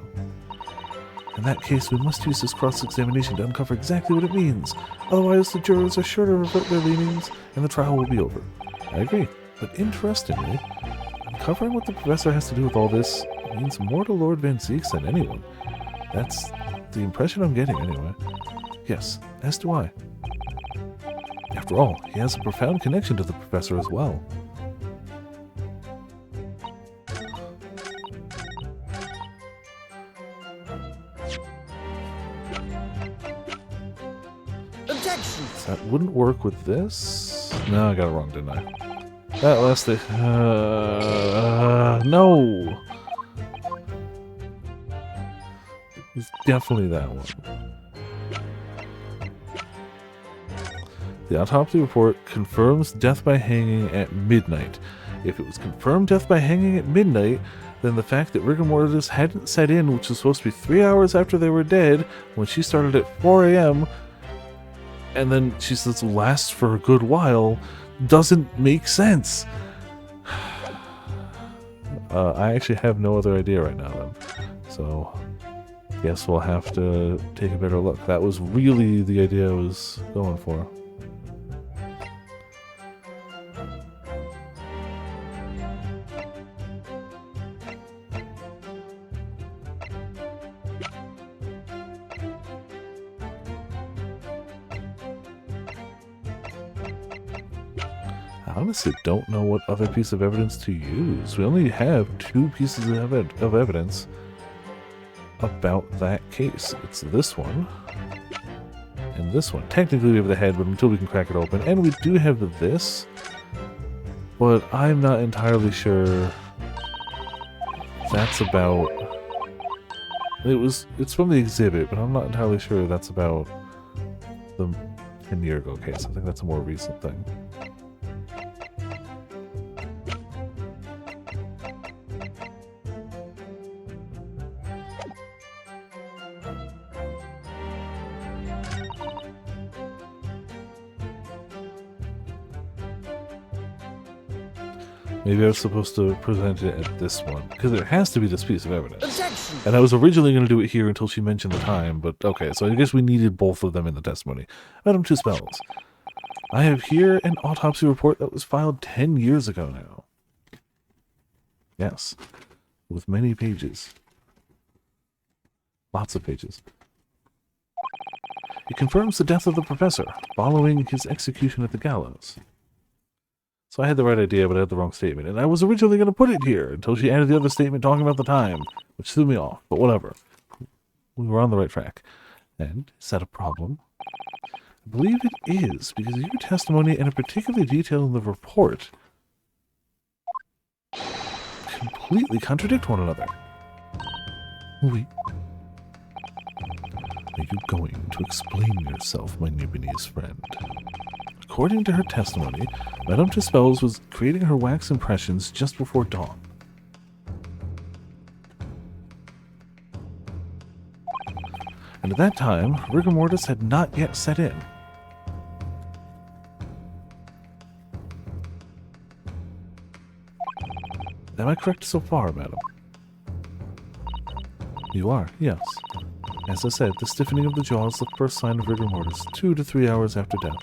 Speaker 1: In that case, we must use this cross-examination to uncover exactly what it means. Otherwise, the jurors are sure to revert their leanings, and the trial will be over. I agree, but interestingly, uncovering what the professor has to do with all this means more to Lord Van Zieks than anyone. That's the impression I'm getting, anyway. Yes, as do I. After all, he has a profound connection to the professor as well. That wouldn't work with this. No, I got it wrong, didn't I? That last thing. No! It's definitely that one. The autopsy report confirms death by hanging at midnight. If it was confirmed death by hanging at midnight, then the fact that rigor mortis hadn't set in, which was supposed to be 3 hours after they were dead, when she started at 4 a.m., and then she says lasts for a good while, doesn't make sense. I actually have no other idea right now then. So, guess we'll have to take a better look. That was really the idea I was going for. I honestly don't know what other piece of evidence to use. We only have 2 pieces of evidence about that case. It's this one and this one. Technically we have the head, but until we can crack it open. And we do have this, but I'm not entirely sure that's about... It's from the exhibit, but I'm not entirely sure that's about the 10-year ago case. I think that's a more recent thing. Maybe I was supposed to present it at this one, because it has to be this piece of evidence.
Speaker 2: Objection!
Speaker 1: And I was originally going to do it here until she mentioned the time, but okay, so I guess we needed both of them in the testimony. Madam Two Spells, I have here an autopsy report that was filed 10 years ago now. Yes, with many pages. Lots of pages. It confirms the death of the professor, following his execution at the gallows. So I had the right idea, but I had the wrong statement. And I was originally going to put it here until she added the other statement talking about the time, which threw me off. But whatever. We were on the right track. And is that a problem? I believe it is, because your testimony and a particular detail in the report completely contradict one another. Wait. Are you going to explain yourself, my Nibonese friend? According to her testimony, Madame Tuspels was creating her wax impressions just before dawn. And at that time, rigor mortis had not yet set in. Am I correct so far, madam? You are, yes. As I said, the stiffening of the jaw is the first sign of rigor mortis, 2 to 3 hours after death.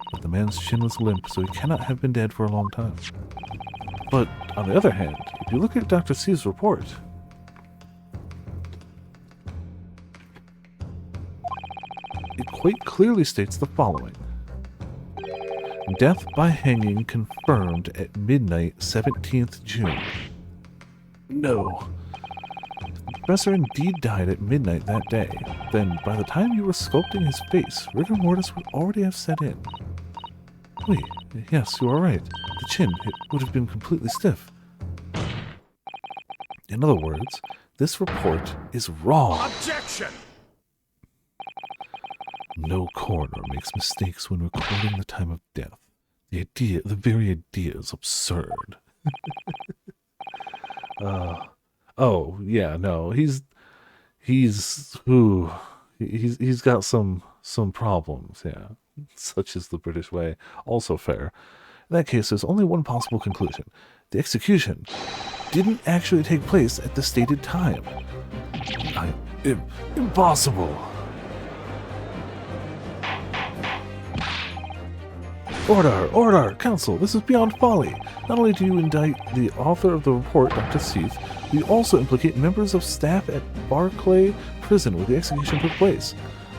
Speaker 1: But the man's chin was limp, so he cannot have been dead for a long time. But, on the other hand, if you look at Dr. C's report, it quite clearly states the following. Death by hanging confirmed at midnight, 17th June. No. The professor indeed died at midnight that day. Then, by the time you were sculpting his face, rigor mortis would already have set in. Wait, yes, you are right. The chin, it would have been completely stiff. In other words, this report is wrong.
Speaker 2: Objection!
Speaker 1: No coroner makes mistakes when recording the time of death. The very idea is absurd. Oh, yeah, no, he's got some problems, yeah. Such is the British way. Also fair. In that case, there's only one possible conclusion. The execution didn't actually take place at the stated time. Impossible. Order! Counsel, this is beyond folly. Not only do you indict the author of the report, Dr. Seath, you also implicate members of staff at Barclay Prison where the execution took place.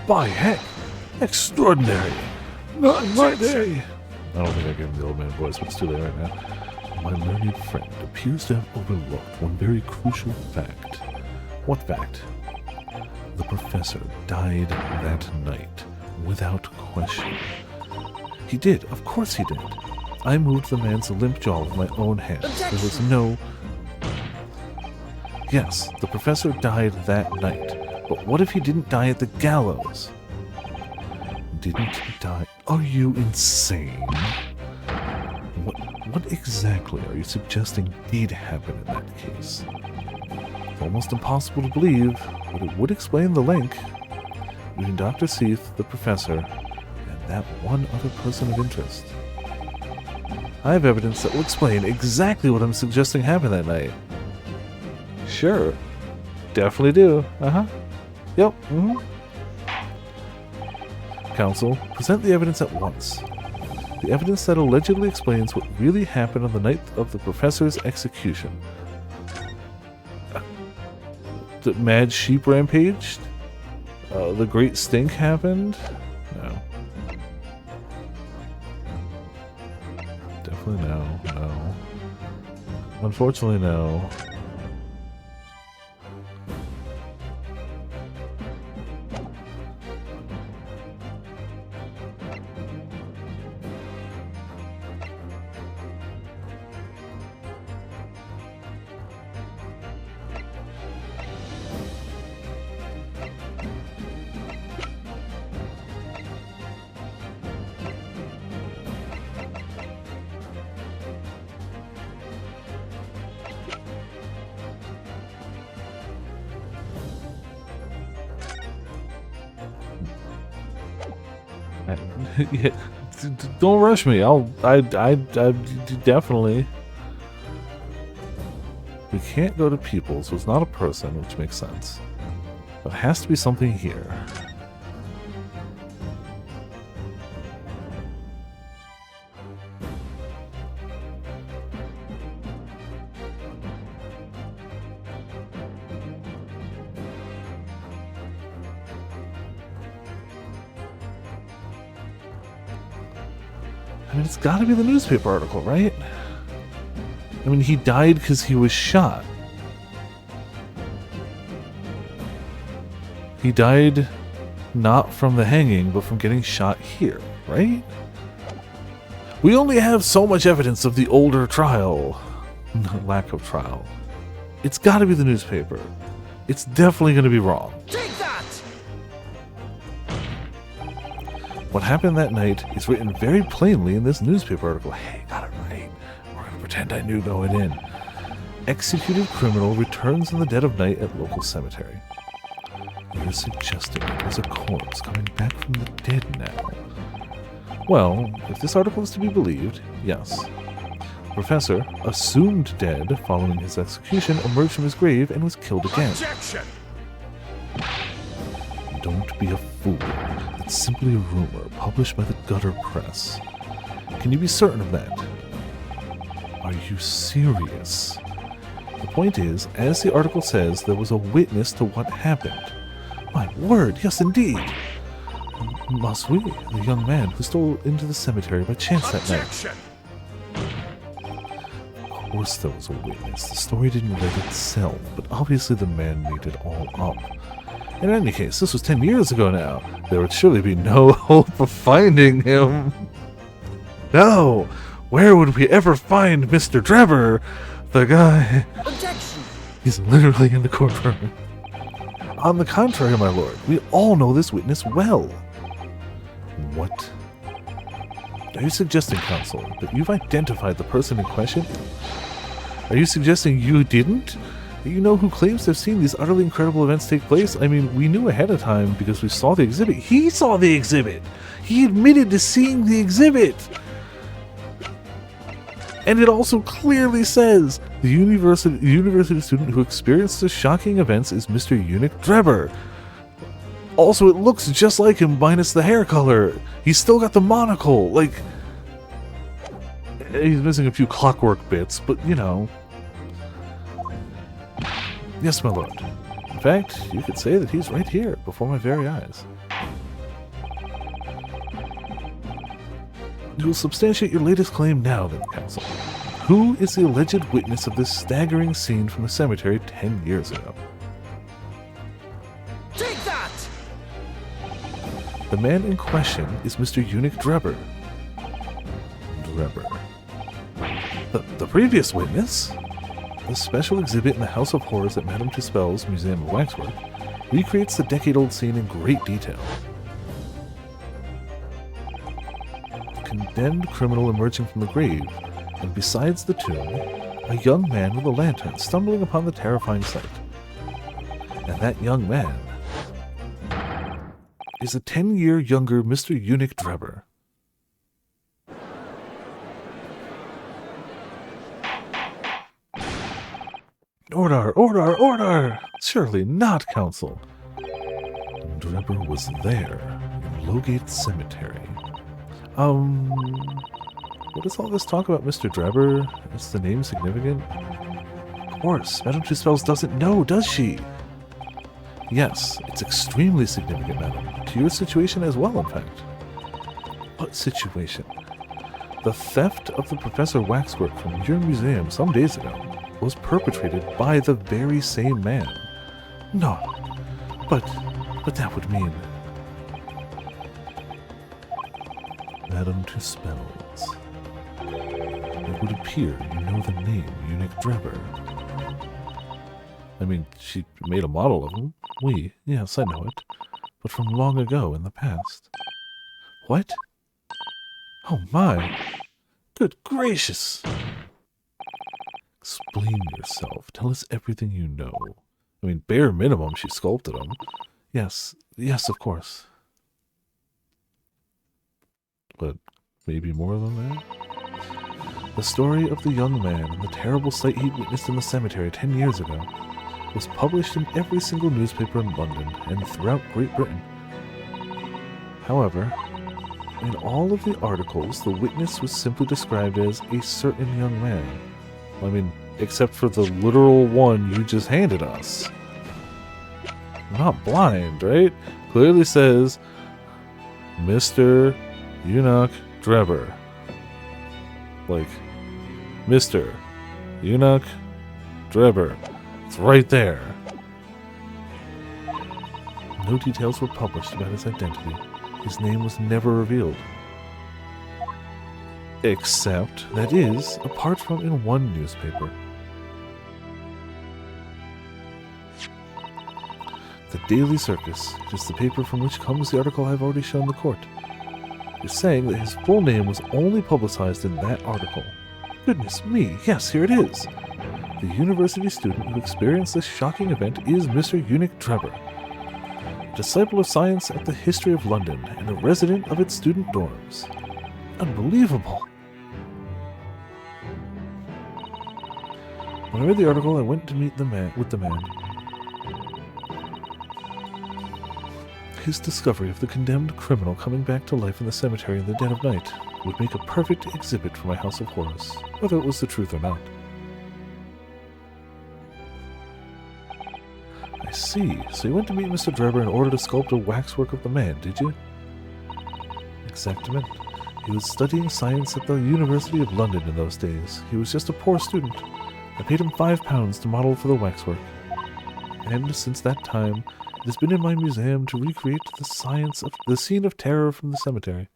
Speaker 1: By heck! Extraordinary! Not in my day! I don't think I gave him the old man voice, but it's too late right now. My learned friend appears to have overlooked one very crucial fact. What fact? The professor died that night, without question. He did, of course he did. I moved the man's limp jaw with my own hands. There was no... Yes, the professor died that night. But what if he didn't die at the gallows? Didn't die? Are you insane? What exactly are you suggesting did happen in that case? It's almost impossible to believe, but it would explain the link between Dr. Seath, the professor, and that one other person of interest. I have evidence that will explain exactly what I'm suggesting happened that night. Sure. Definitely do. Yep. Counsel, present the evidence at once. The evidence that allegedly explains what really happened on the night of the professor's execution. The mad sheep rampaged? The great stink happened? No. Definitely no. Unfortunately, no. Yeah, don't rush me. I definitely. We can't go to people, so it's not a person, which makes sense. But it has to be something here. I mean, it's got to be the newspaper article, right? I mean, he died because he was shot. He died not from the hanging, but from getting shot here, right? We only have so much evidence of the older trial. Lack of trial. It's got to be the newspaper. It's definitely going to be wrong.
Speaker 2: Take that!
Speaker 1: What happened that night is written very plainly in this newspaper article. Hey, got it right. We're going to pretend I knew going in. Executed criminal returns in the dead of night at local cemetery. You're suggesting there's a corpse coming back from the dead now. Well, if this article is to be believed, yes. The professor, assumed dead following his execution, emerged from his grave and was killed again.
Speaker 2: Objection!
Speaker 1: Don't be a fool. It's simply a rumor published by the gutter press. Can you be certain of that? Are you serious? The point is, as the article says, there was a witness to what happened. My word, yes indeed. Must we, the young man who stole into the cemetery by chance that night?
Speaker 2: Objection!
Speaker 1: Of course there was a witness. The story didn't write itself, but obviously the man made it all up. In any case, this was 10 years ago now. There would surely be no hope of finding him. No! Where would we ever find Mr. Drebber? The guy...
Speaker 2: Objection!
Speaker 1: He's literally in the courtroom. On the contrary, my lord, we all know this witness well. What? Are you suggesting, counsel, that you've identified the person in question? Are you suggesting you didn't? You know who claims to have seen these utterly incredible events take place? I mean, we knew ahead of time because we saw the exhibit. He saw the exhibit! He admitted to seeing the exhibit! And it also clearly says the university student who experienced the shocking events is Mr. Eunuch Drebber. Also, it looks just like him minus the hair color. He's still got the monocle. Like, he's missing a few clockwork bits, but you know. Yes, my lord. In fact, you could say that he's right here before my very eyes. You will substantiate your latest claim now, then, counsel. Who is the alleged witness of this staggering scene from the cemetery 10 years ago?
Speaker 2: Take that!
Speaker 1: The man in question is Mr. Eunuch Drebber. The previous witness? The special exhibit in the House of Horrors at Madame Tussauds Museum of Waxwork recreates the decade-old scene in great detail. Condemned criminal emerging from the grave, and besides the tomb, a young man with a lantern stumbling upon the terrifying sight. And that young man is a 10-year younger Mr. Eunuch Drebber. Order! Surely not, counsel. Drebber was there, in Lowgate Cemetery. What is all this talk about Mr. Drebber? Is the name significant? Of course, Madame Tussauds doesn't know, does she? Yes, it's extremely significant, madam. To your situation as well, in fact. What situation? The theft of the Professor Waxwork from your museum some days ago was perpetrated by the very same man. No, but that would mean... Madame Tussauds. It would appear you know the name Eunuch Drebber. I mean, she made a model of him. Yes, I know it. But from long ago in the past. What? Oh my! Good gracious! Explain yourself. Tell us everything you know. I mean, bare minimum, she sculpted him. Yes, of course. but maybe more than that. The story of the young man and the terrible sight he witnessed in the cemetery 10 years ago was published in every single newspaper in London and throughout Great Britain. However, in all of the articles, the witness was simply described as a certain young man. I mean, except for the literal one you just handed us. I'm not blind, right? Clearly says, Mr. Enoch Drebber. Like, Mr. Enoch Drebber. It's right there. No details were published about his identity. His name was never revealed. Except, that is, apart from in one newspaper. The Daily Circus. It is the paper from which comes the article I have already shown the court. It is saying that his full name was only publicized in that article. Goodness me, yes, here it is. The university student who experienced this shocking event is Mr. Enoch Drebber, disciple of science at the History of London and a resident of its student dorms. Unbelievable. When I read the article, I went to meet the man. His discovery of the condemned criminal coming back to life in the cemetery in the dead of night would make a perfect exhibit for my House of Horrors, whether it was the truth or not. I see. So you went to meet Mr. Drebber in order to sculpt a waxwork of the man, did you? Exactament. He was studying science at the University of London in those days. He was just a poor student. I paid him £5 to model for the waxwork. And since that time, it has been in my museum to recreate the scene of terror from the cemetery.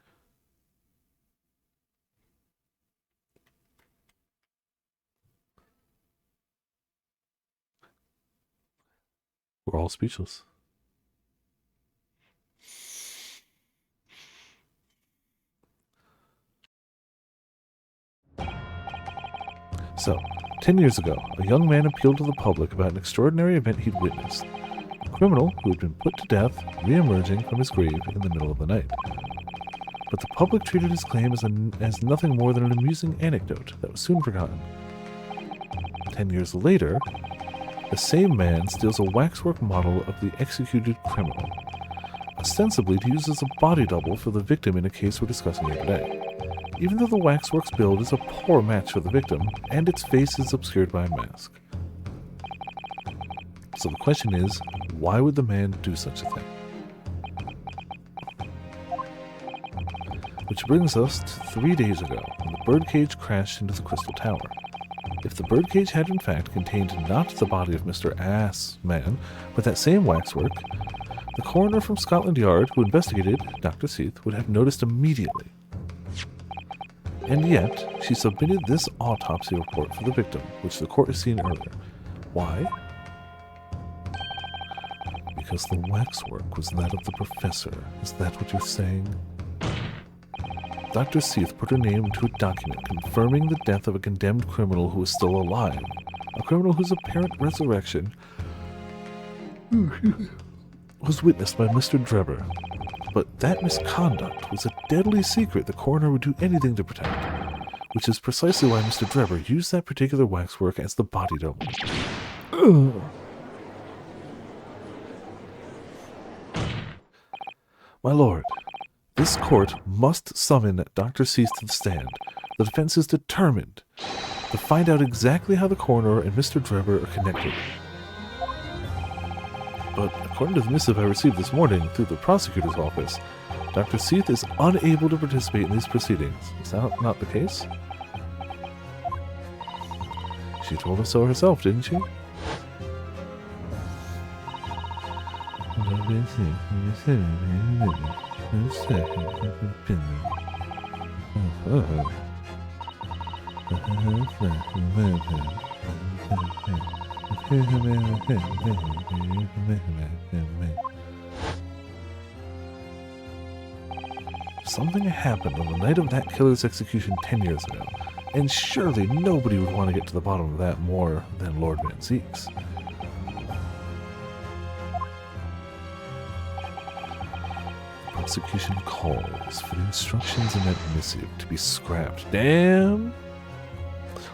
Speaker 1: We're all speechless. So, 10 years ago, a young man appealed to the public about an extraordinary event he'd witnessed. A criminal who had been put to death re-emerging from his grave in the middle of the night. But the public treated his claim as nothing more than an amusing anecdote that was soon forgotten. 10 years later, the same man steals a waxwork model of the executed criminal, ostensibly to use as a body double for the victim in a case we're discussing here today. Even though the waxwork's build is a poor match for the victim, and its face is obscured by a mask. So the question is, why would the man do such a thing? Which brings us to 3 days ago, when the birdcage crashed into the Crystal Tower. If the birdcage had in fact contained not the body of Mr. Ass Man, but that same waxwork, the coroner from Scotland Yard who investigated Dr. Seath would have noticed immediately. And yet, she submitted this autopsy report for the victim, which the court has seen earlier. Why? Because the waxwork was that of the professor. Is that what you're saying? Dr. Seath put her name into a document confirming the death of a condemned criminal who is still alive. A criminal whose apparent resurrection was witnessed by Mr. Drebber. But that misconduct was a deadly secret the coroner would do anything to protect, which is precisely why Mr. Drebber used that particular waxwork as the body double. My lord, this court must summon Dr. Seath to the stand. The defense is determined to find out exactly how the coroner and Mr. Drebber are connected. But according to the missive I received this morning through the prosecutor's office, Dr. Seath is unable to participate in these proceedings. Is that not the case? She told us so herself, didn't she? Something happened on the night of that killer's execution 10 years ago, and surely nobody would want to get to the bottom of that more than Lord Van Zeeks. The Execution calls for the instructions in that missive to be scrapped. Damn!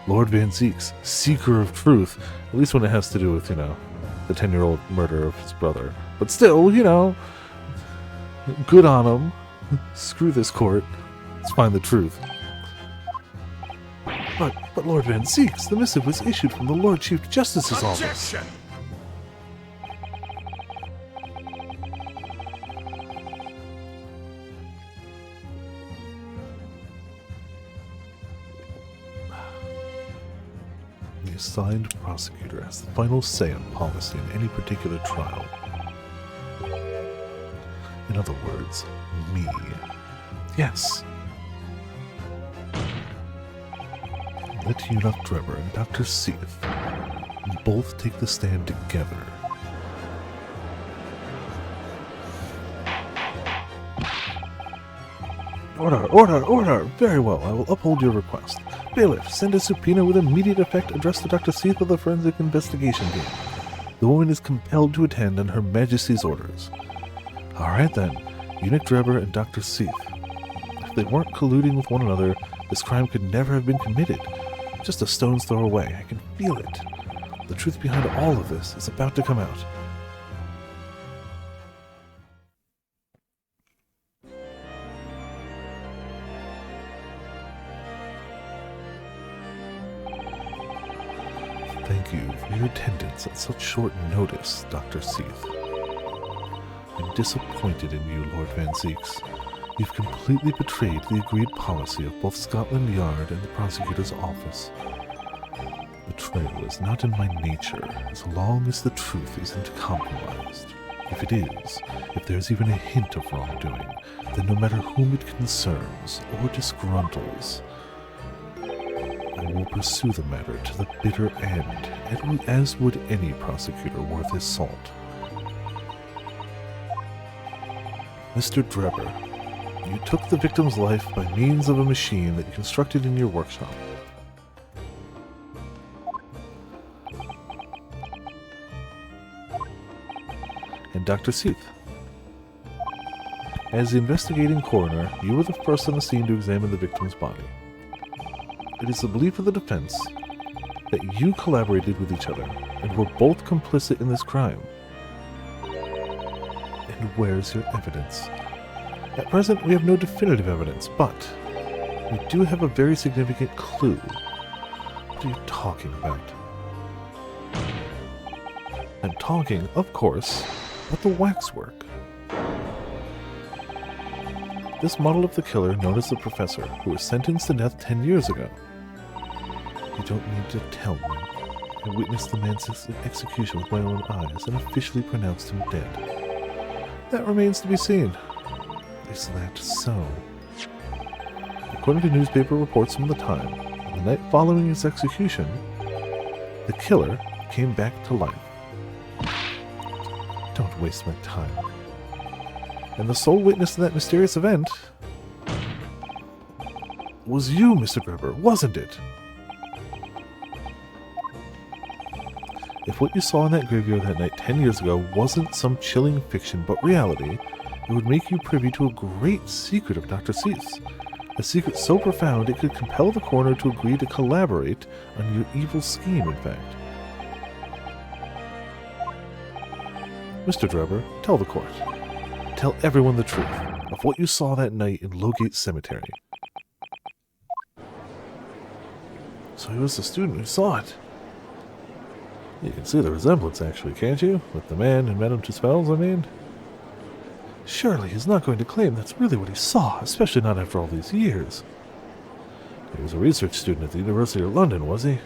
Speaker 1: Lord Van Zeeks, seeker of truth, at least when it has to do with, the 10-year-old murder of his brother. But still, good on him. Screw this court. Let's find the truth. But Lord Van Zeeks, the missive was issued from the Lord Chief Justice's office.
Speaker 3: Objection!
Speaker 1: The assigned prosecutor has the final say on policy in any particular trial. In other words, me. Yes. Let Eunuch Drebber and Dr. Seath both take the stand together. Order, order, order! Very well, I will uphold your request. Bailiff, send a subpoena with immediate effect addressed to Dr. Seath of the Forensic Investigation Team. The woman is compelled to attend on Her Majesty's orders. Alright then, Eunuch Drebber and Dr. Seath. If they weren't colluding with one another, this crime could never have been committed. Just a stone's throw away, I can feel it. The truth behind all of this is about to come out. Thank you for your attendance at such short notice, Dr. Seath. I'm disappointed in you, Lord Van Zeeks. You've completely betrayed the agreed policy of both Scotland Yard and the prosecutor's office. Betrayal is not in my nature, as long as the truth isn't compromised. If it is, if there's even a hint of wrongdoing, then no matter whom it concerns or disgruntles, I will pursue the matter to the bitter end, as would any prosecutor worth his salt. Mr. Drebber, you took the victim's life by means of a machine that you constructed in your workshop. And Dr. Seath, as the investigating coroner, you were the first on the scene to examine the victim's body. It is the belief of the defense that you collaborated with each other and were both complicit in this crime. And where's your evidence? At present, we have no definitive evidence, but we do have a very significant clue. What are you talking about? I'm talking, of course, about the waxwork. This model of the killer, known as the Professor, who was sentenced to death 10 years ago. You don't need to tell me. I witnessed the man's execution with my own eyes and officially pronounced him dead. That remains to be seen. Is that so? According to newspaper reports from the time, on the night following his execution, the killer came back to life. Don't waste my time. And the sole witness to that mysterious event was you, Mr. Drebber, wasn't it? If what you saw in that graveyard that night 10 years ago wasn't some chilling fiction but reality, it would make you privy to a great secret of Dr. Seath's. A secret so profound it could compel the coroner to agree to collaborate on your evil scheme, in fact. Mr. Drebber, tell the court. Tell everyone the truth of what you saw that night in Lowgate Cemetery. So he was the student who saw it. You can see the resemblance, actually, can't you? With the man and Madame Tussauds, I mean. Surely he's not going to claim that's really what he saw, especially not after all these years. He was a research student at the University of London, was he?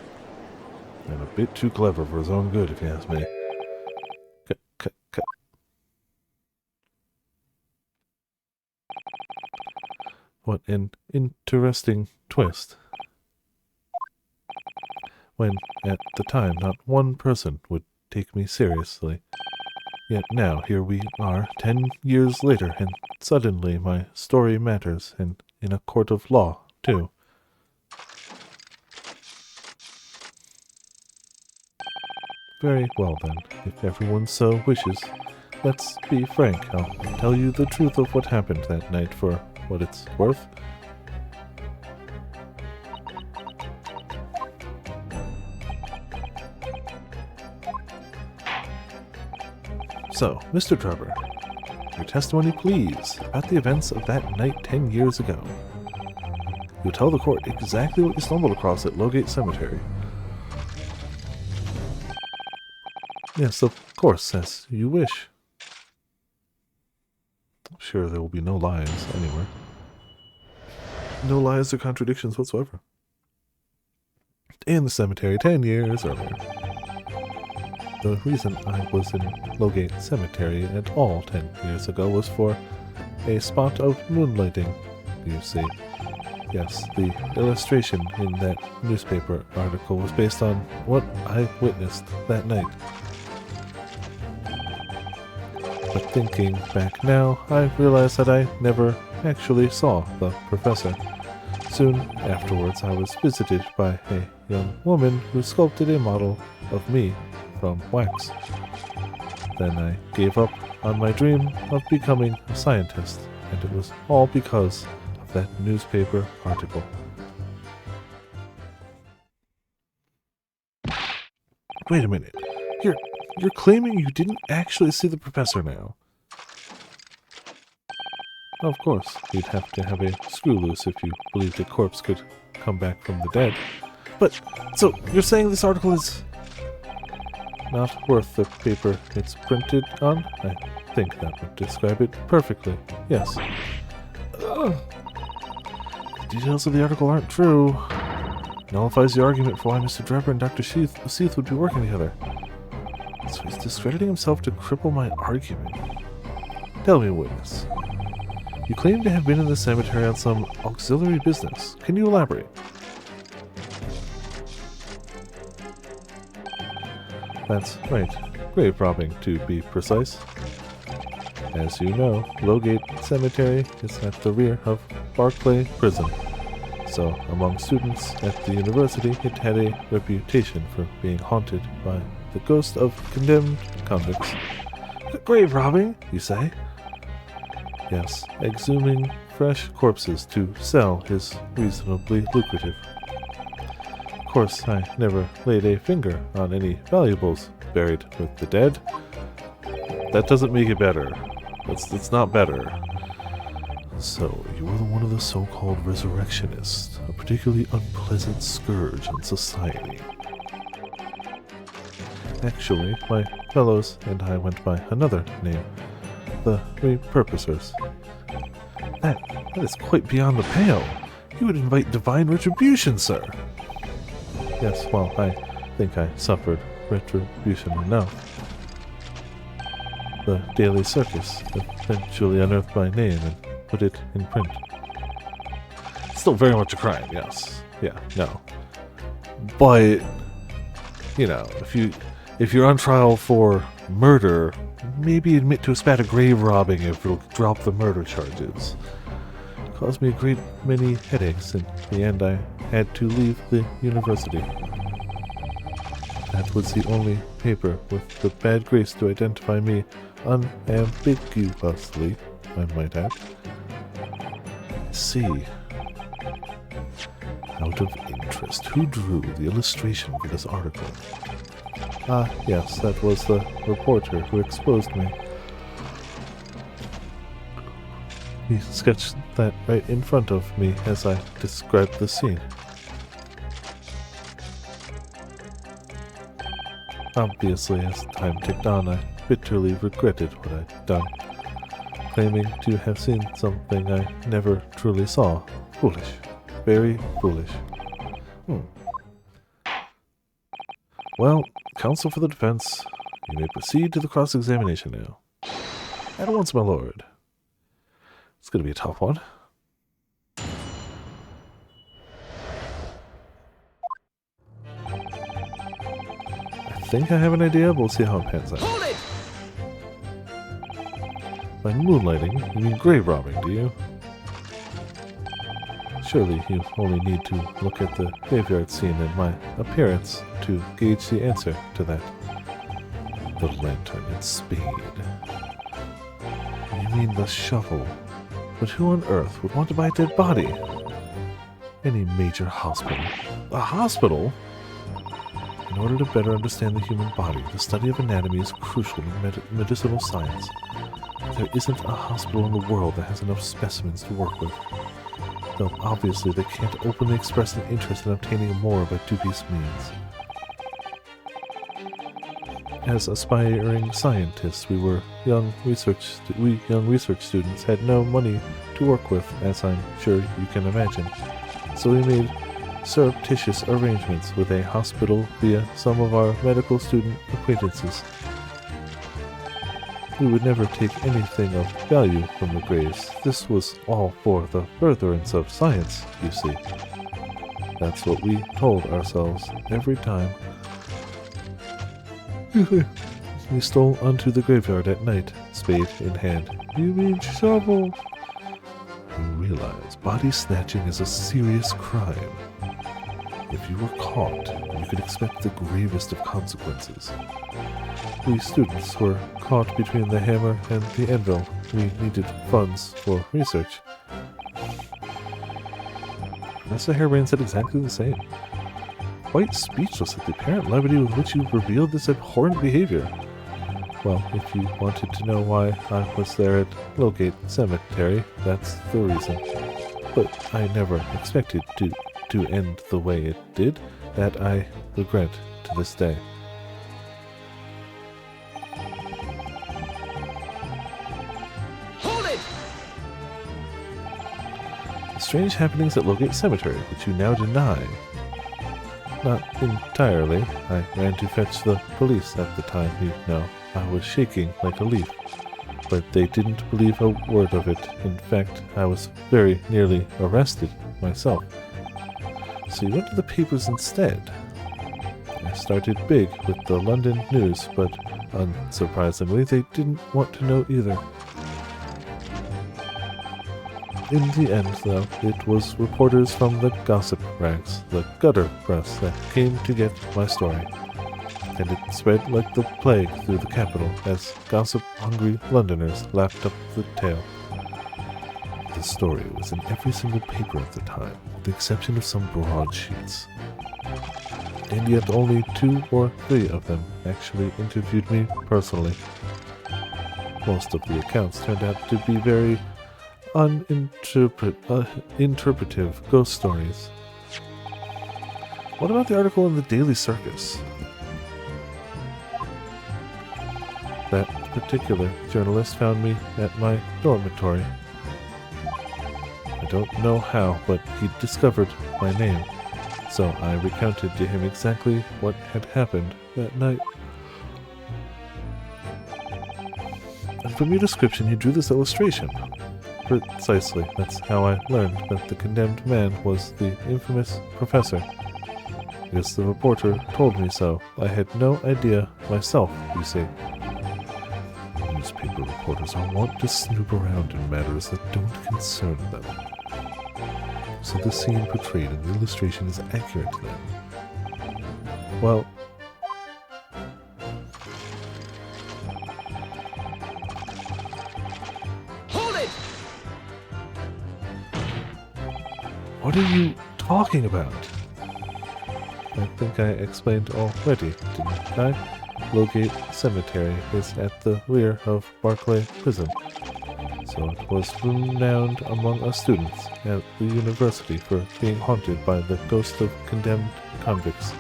Speaker 1: And a bit too clever for his own good, if you ask me. What an interesting twist. When, at the time, not one person would take me seriously. Yet now, here we are, 10 years later, and suddenly my story matters, and in a court of law, too. Very well then, if everyone so wishes, let's be frank. I'll tell you the truth of what happened that night for what it's worth. So, Mr. Trevor, your testimony, please, about the events of that night 10 years ago. You'll tell the court exactly what you stumbled across at Lowgate Cemetery. Yes, of course, as you wish. I'm sure there will be no lies anywhere. No lies or contradictions whatsoever. In the cemetery 10 years earlier. The reason I was in Lowgate Cemetery at all 10 years ago was for a spot of moonlighting, you see. Yes, the illustration in that newspaper article was based on what I witnessed that night. But thinking back now, I realized that I never actually saw the professor. Soon afterwards, I was visited by a young woman who sculpted a model of me from wax. Then I gave up on my dream of becoming a scientist, and it was all because of that newspaper article. Wait a minute. You're claiming you didn't actually see the professor now? Of course, you'd have to have a screw loose if you believed a corpse could come back from the dead. But, so, you're saying this article is not worth the paper it's printed on? I think that would describe it perfectly. Yes. The details of the article aren't true. Nullifies the argument for why Mr. Trevor and Dr. Seath would be working together. So he's discrediting himself to cripple my argument. Tell me, witness. You claim to have been in the cemetery on some auxiliary business. Can you elaborate? That's right. Grave robbing, to be precise. As you know, Lowgate Cemetery is at the rear of Barclay Prison. So, among students at the university, it had a reputation for being haunted by the ghost of condemned convicts. Grave robbing, you say? Yes, exhuming fresh corpses to sell is reasonably lucrative. Of course, I never laid a finger on any valuables buried with the dead. That doesn't make it better. It's not better. So, you were one of the so-called resurrectionists, a particularly unpleasant scourge on society. Actually, my fellows and I went by another name, the Repurposers. That is quite beyond the pale. You would invite divine retribution, sir. Yes, well, I think I suffered retribution enough. The Daily Circus eventually unearthed my name and put it in print. Still very much a crime, yes. Yeah, no. But, you know, if you're on trial for murder, maybe admit to a spat of grave robbing if it'll drop the murder charges. It caused me a great many headaches. In the end, I had to leave the university. That was the only paper with the bad grace to identify me unambiguously, I might add. I see. Out of interest, who drew the illustration for this article? Ah, yes, that was the reporter who exposed me. He sketched that right in front of me as I described the scene. Obviously, as time ticked on, I bitterly regretted what I'd done, claiming to have seen something I never truly saw. Foolish. Very foolish. Well, counsel for the defense, you may proceed to the cross-examination now. At once, my lord. It's going to be a tough one. I think I have an idea, but we'll see how it pans out.
Speaker 2: Hold it!
Speaker 1: By moonlighting, you mean grave robbing, do you? Surely you only need to look at the graveyard scene and my appearance to gauge the answer to that. The lantern and spade. You mean the shovel? But who on earth would want to buy a dead body? Any major hospital. A hospital? In order to better understand the human body, the study of anatomy is crucial in medicinal science. There isn't a hospital in the world that has enough specimens to work with. Though obviously they can't openly express an interest in obtaining more by dubious means. As aspiring scientists, we young research students had no money to work with, as I'm sure you can imagine. So we made surreptitious arrangements with a hospital via some of our medical student acquaintances. We would never take anything of value from the graves. This was all for the furtherance of science, you see. That's what we told ourselves every time we stole onto the graveyard at night, spade in hand. You mean shovel? You realize body snatching is a serious crime. If you were caught, you could expect the gravest of consequences. We students were caught between the hammer and the anvil. We needed funds for research. Professor Harebrayne said exactly the same. Quite speechless at the apparent levity with which you revealed this abhorrent behavior. Well, if you wanted to know why I was there at Lowgate Cemetery, that's the reason. But I never expected to end the way it did. That I regret to this day.
Speaker 2: Hold it!
Speaker 1: The strange happenings at Lowgate Cemetery, which you now deny. Not entirely. I ran to fetch the police at the time, you know. I was shaking like a leaf. But they didn't believe a word of it. In fact, I was very nearly arrested myself. So you went to the papers instead. I started big with the London News, but unsurprisingly, they didn't want to know either. In the end, though, it was reporters from the gossip rags, the gutter press, that came to get my story. And it spread like the plague through the capital as gossip-hungry Londoners lapped up the tale. The story was in every single paper at the time, with the exception of some broadsheets. And yet only 2 or 3 of them actually interviewed me personally. Most of the accounts turned out to be very interpretive ghost stories. What about the article in the Daily Circus? That particular journalist found me at my dormitory. I don't know how, but he discovered my name, so I recounted to him exactly what had happened that night. And from your description, he drew this illustration. Precisely, that's how I learned that the condemned man was the infamous professor. Because the reporter told me so. I had no idea myself, you see. Newspaper reporters are wont to snoop around in matters that don't concern them. So the scene portrayed in the illustration is accurate then. Well,
Speaker 2: Hold it!
Speaker 1: what are you talking about? I think I explained already, didn't I? Lowgate Cemetery is at the rear of Barclay Prison, so it was renowned among us students at the university for being haunted by the ghost of condemned convicts.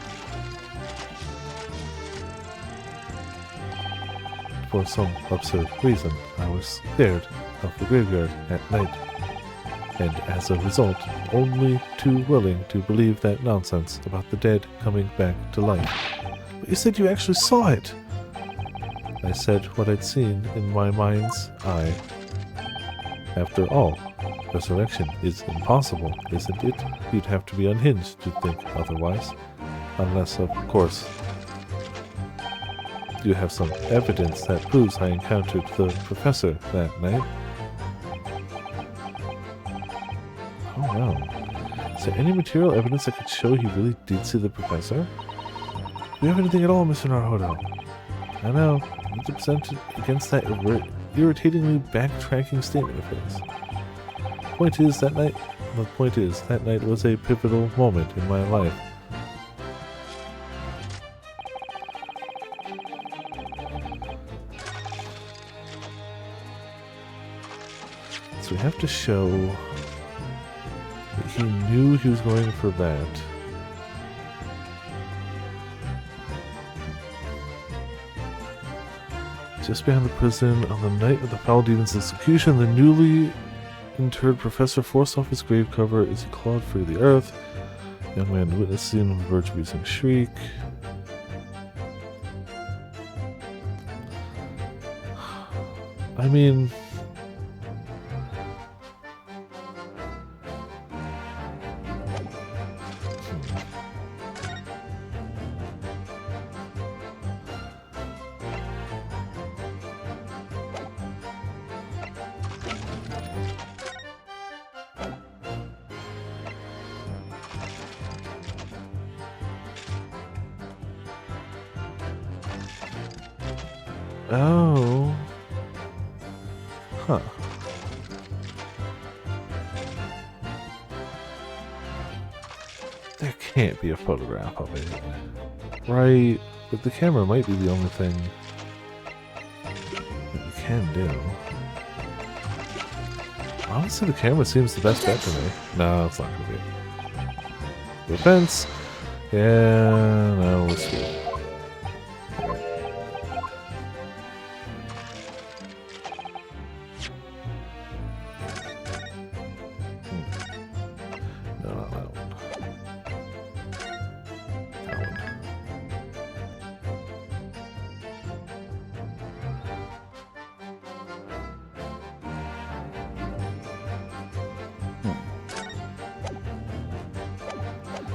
Speaker 1: For some absurd reason, I was scared of the graveyard at night, and as a result, only too willing to believe that nonsense about the dead coming back to life. But you said you actually saw it! I said what I'd seen in my mind's eye. After all, resurrection is impossible, isn't it? You'd have to be unhinged to think otherwise. Unless, of course, you have some evidence that proves I encountered the professor that night. Oh no. Is there any material evidence that could show he really did see the professor? Do you have anything at all, Mr. Naruhodo? I know, you need to present it against that irritatingly backtracking statement of his. The point is, that night was a pivotal moment in my life. So we have to show that he knew he was going for that. Just behind the prison, on the night of the Foul Demon's execution, the newly interred professor forced off his grave cover as he clawed free of the earth. Young man witnessed the scene on the verge of using shriek. I mean... Oh. Huh. There can't be a photograph of it. Right? But the camera might be the only thing that you can do. Honestly, the camera seems the best bet to me. No, it's not going to be. Defense. Yeah, no, let's do it.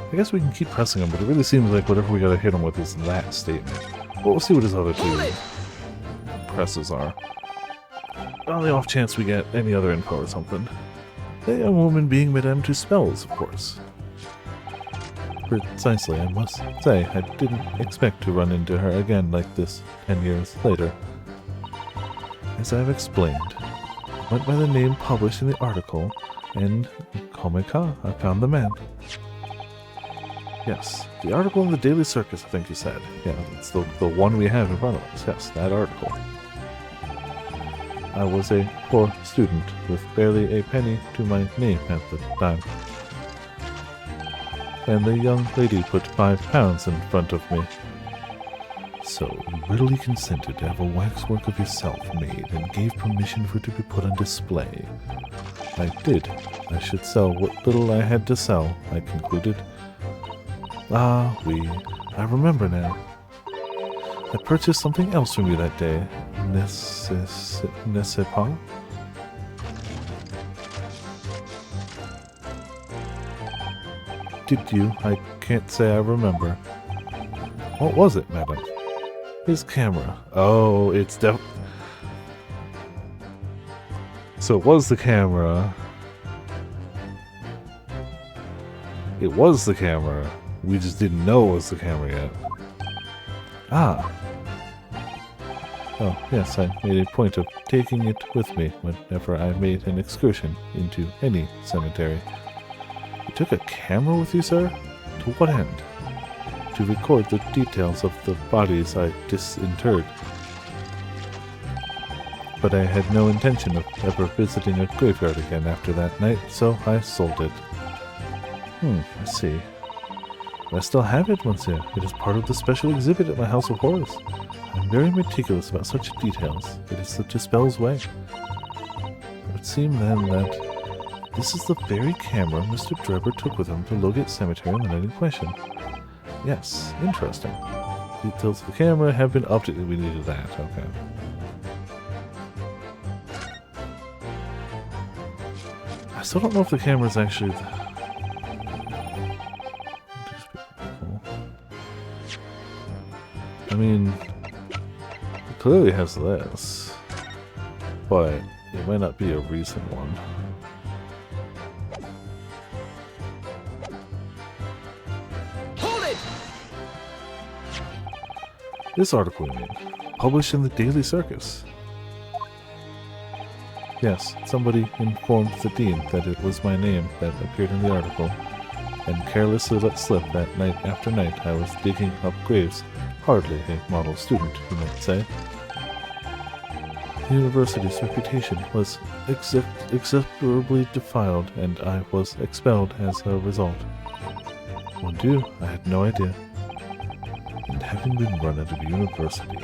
Speaker 1: I guess we can keep pressing him, but it really seems like whatever we gotta hit him with is that statement. But we'll see what his other two presses are. On the off chance we get any other info or something. A young woman being Madame Tuspel's, of course. Precisely, I must say, I didn't expect to run into her again like this 10 years later. As I've explained, I went by the name published in the article, and Komeka, I found the man. Yes, the article in the Daily Circus, I think you said. Yeah, it's the one we have in front of us. Yes, that article. I was a poor student with barely a penny to my name at the time. And the young lady put £5 in front of me. So, you readily consented to have a waxwork of yourself made and gave permission for it to be put on display. I did. I should sell what little I had to sell, I concluded. Ah, I remember now. I purchased something else from you that day. N'est-ce pas? Did you? I can't say I remember. What was it, madam? His camera. Oh, it's So it was the camera. It was the camera. We just didn't know it was the camera yet. Ah. Oh, yes, I made a point of taking it with me whenever I made an excursion into any cemetery. You took a camera with you, sir? To what end? To record the details of the bodies I disinterred. But I had no intention of ever visiting a graveyard again after that night, so I sold it. I see. I still have it, monsieur. It is part of the special exhibit at my House of Horrors. I'm very meticulous about such details. It is the Tuspel's way. It would seem then that this is the very camera Mr. Drebber took with him to Logate Cemetery on the night in question. Yes, interesting. Details of the camera have been updated. We needed that, okay. I still don't know if the camera is actually I mean, it clearly has this, but it might not be a recent one.
Speaker 2: Hold it!
Speaker 1: This article, I mean, published in the Daily Circus. Yes, somebody informed the dean that it was my name that appeared in the article, and carelessly let slip that night after night I was digging up graves. Hardly a model student, you might say. The university's reputation was execrably defiled, and I was expelled as a result. Mon Dieu, I had no idea. And having been run out of university,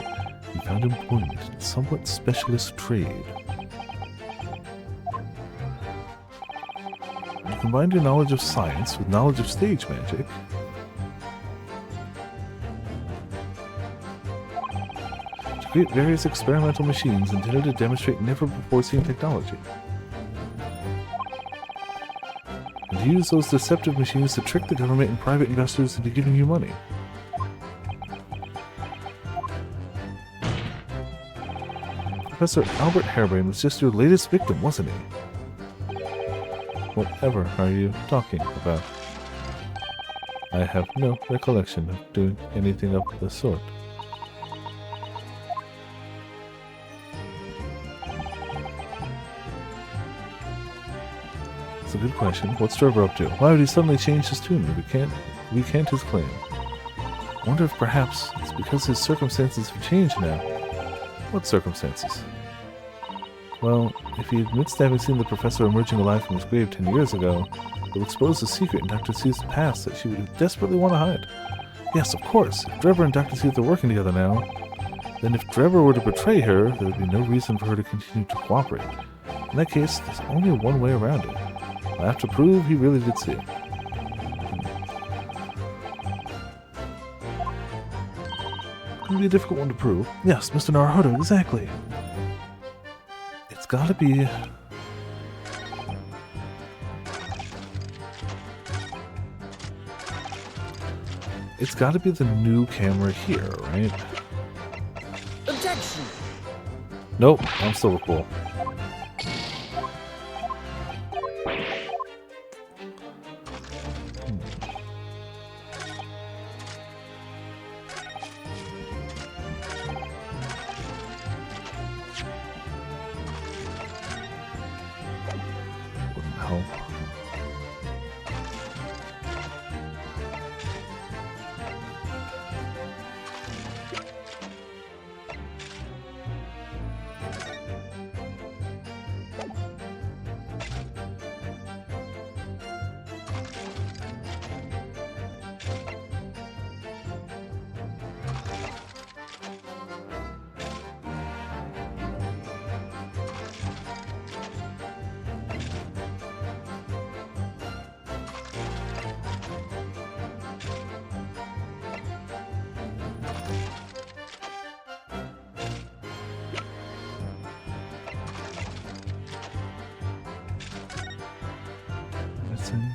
Speaker 1: he found employment in a somewhat specialist trade. You combined your knowledge of science with knowledge of stage magic. To create various experimental machines intended to demonstrate never-before-seen technology. And use those deceptive machines to trick the government and private investors into giving you money. Professor Albert Harebrained was just your latest victim, wasn't he? Whatever are you talking about? I have no recollection of doing anything of the sort. It's a good question. What's Trevor up to? Why would he suddenly change his tune and recant his claim? I wonder if perhaps it's because his circumstances have changed now. What circumstances? Well, if he admits to having seen the professor emerging alive from his grave 10 years ago, it will expose a secret in Dr. C's past that she would desperately want to hide. Yes, of course. If Drebber and Dr. Seuss are working together now, then if Drebber were to betray her, there would be no reason for her to continue to cooperate. In that case, there's only one way around it. I'll have to prove he really did see it. It's going to be a difficult one to prove. Yes, Mr. Naruhodo, exactly. It's gotta be... It's gotta be the new camera here, right?
Speaker 2: Objection!
Speaker 1: Nope, I'm still with Bull. Wouldn't help. Medicine.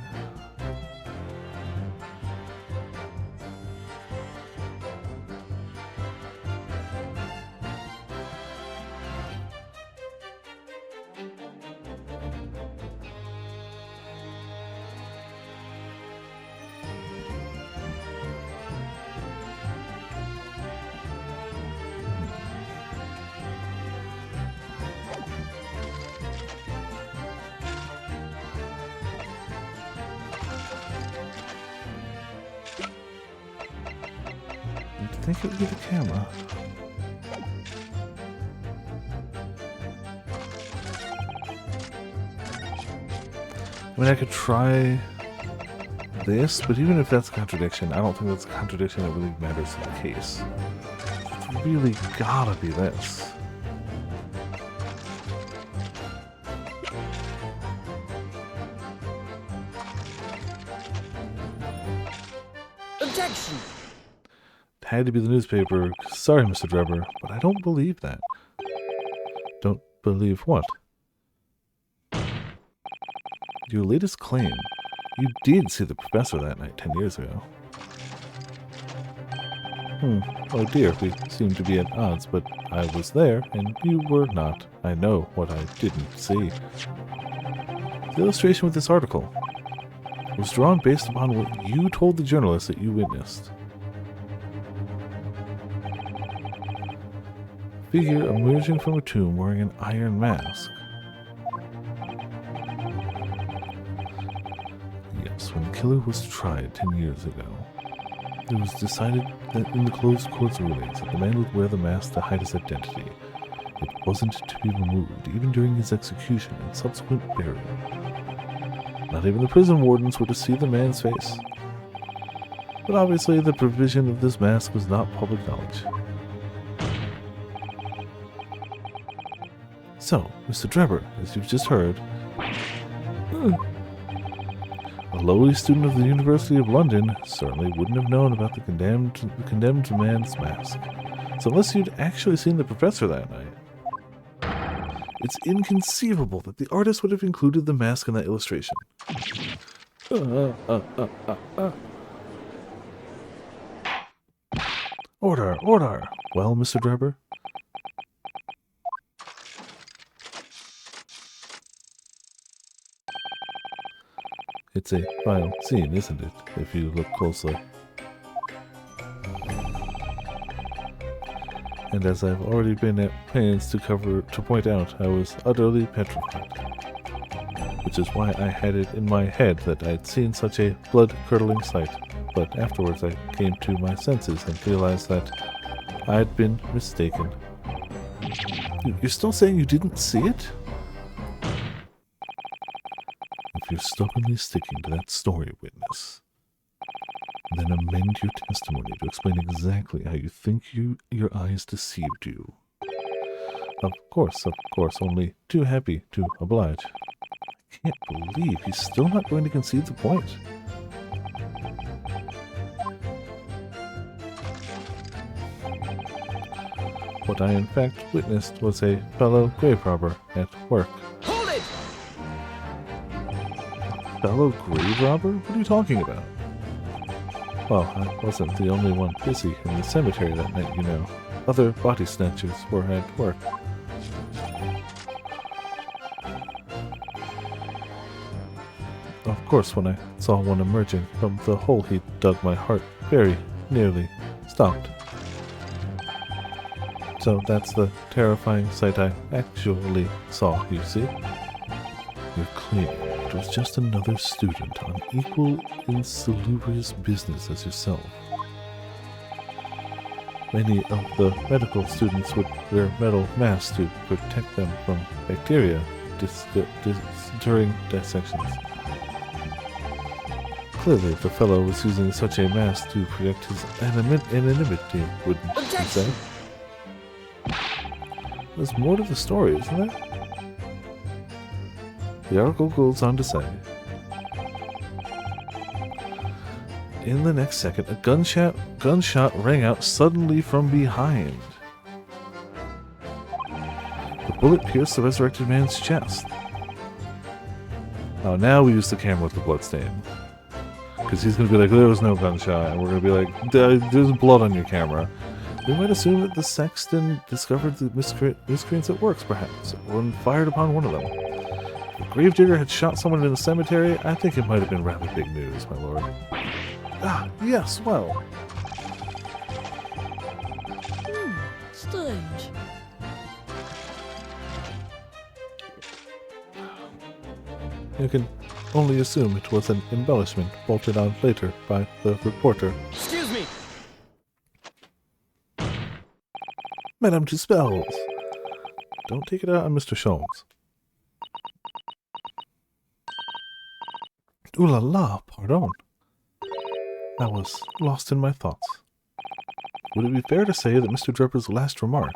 Speaker 1: I think it would be the camera. I mean, I could try this, but even if that's a contradiction, I don't think that's a contradiction that really matters in the case. It's really gotta be this.
Speaker 2: Objection!
Speaker 1: Had to be the newspaper. Sorry, Mr. Drebber, but I don't believe that. Don't believe what? Your latest claim. You did see the professor that night 10 years ago. Oh dear, we seem to be at odds, but I was there, and you were not. I know what I didn't see. The illustration with this article was drawn based upon what you told the journalist that you witnessed. Figure emerging from a tomb wearing an iron mask. case, when the killer was tried 10 years ago, it was decided that in the closed courts rulings that the man would wear the mask to hide his identity. It wasn't to be removed, even during his execution and subsequent burial. Not even the prison wardens were to see the man's face. But obviously, the provision of this mask was not public knowledge. So, Mr. Drebber, as you've just heard, a lowly student of the University of London certainly wouldn't have known about the condemned man's mask. So unless you'd actually seen the professor that night, it's inconceivable that the artist would have included the mask in that illustration. Order, order! Well, Mr. Drebber? It's a vile scene, isn't it, if you look closely? And as I've already been at pains to point out, I was utterly petrified. Which is why I had it in my head that I'd seen such a blood-curdling sight. But afterwards I came to my senses and realized that I'd been mistaken. You're still saying you didn't see it? If you're stubbornly sticking to that story, witness, then amend your testimony to explain exactly how you think your eyes deceived you. Of course, only too happy to oblige. I can't believe he's still not going to concede the point. What I in fact witnessed was a fellow grave robber at work.
Speaker 2: Hold it!
Speaker 1: Fellow grave robber? What are you talking about? Well, I wasn't the only one busy in the cemetery that night, you know. Other body snatchers were at work. Of course, when I saw one emerging from the hole he dug, my heart very nearly stopped. So that's the terrifying sight I actually saw, you see. You're claiming it was just another student on equal insalubrious business as yourself. Many of the medical students would wear metal masks to protect them from bacteria during dissections. Clearly, the fellow was using such a mask to protect his anonymity, wouldn't you say? There's more to the story, isn't there? The article goes on to say, in the next second, a gunshot rang out suddenly from behind. The bullet pierced the resurrected man's chest. Oh, now we use the camera with the bloodstain. Because he's going to be like, there was no gunshot, and we're going to be like, there's blood on your camera. We might assume that the sexton discovered the miscreants at works, perhaps, and fired upon one of them. If the gravedigger had shot someone in a cemetery, I think it might have been rather big news, my lord. Ah, yes, well.
Speaker 3: Strange.
Speaker 1: You can only assume it was an embellishment bolted on later by the reporter.
Speaker 2: Excuse me!
Speaker 1: Madame Tuspels! Don't take it out on Mr. Sholmes. Ooh la la, pardon. I was lost in my thoughts. Would it be fair to say that Mr. Drebber's last remark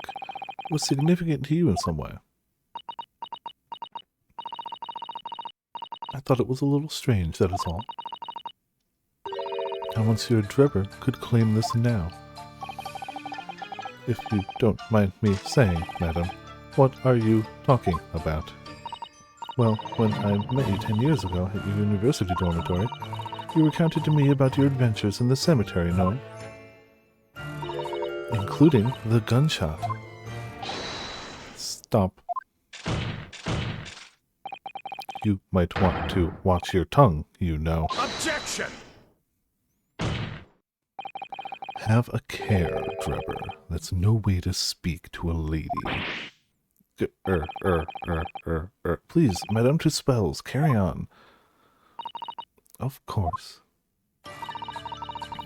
Speaker 1: was significant to you in some way? I thought it was a little strange, that is all. How Monsieur Drebber could claim this now. If you don't mind me saying, madam, what are you talking about? Well, when I met you 10 years ago at your university dormitory, you recounted to me about your adventures in the cemetery, no? Including the gunshot. Stop. You might want to watch your tongue, you know.
Speaker 2: Objection!
Speaker 1: Have a care, Drebber. That's no way to speak to a lady. Please, Madame Tuspels, carry on. of course.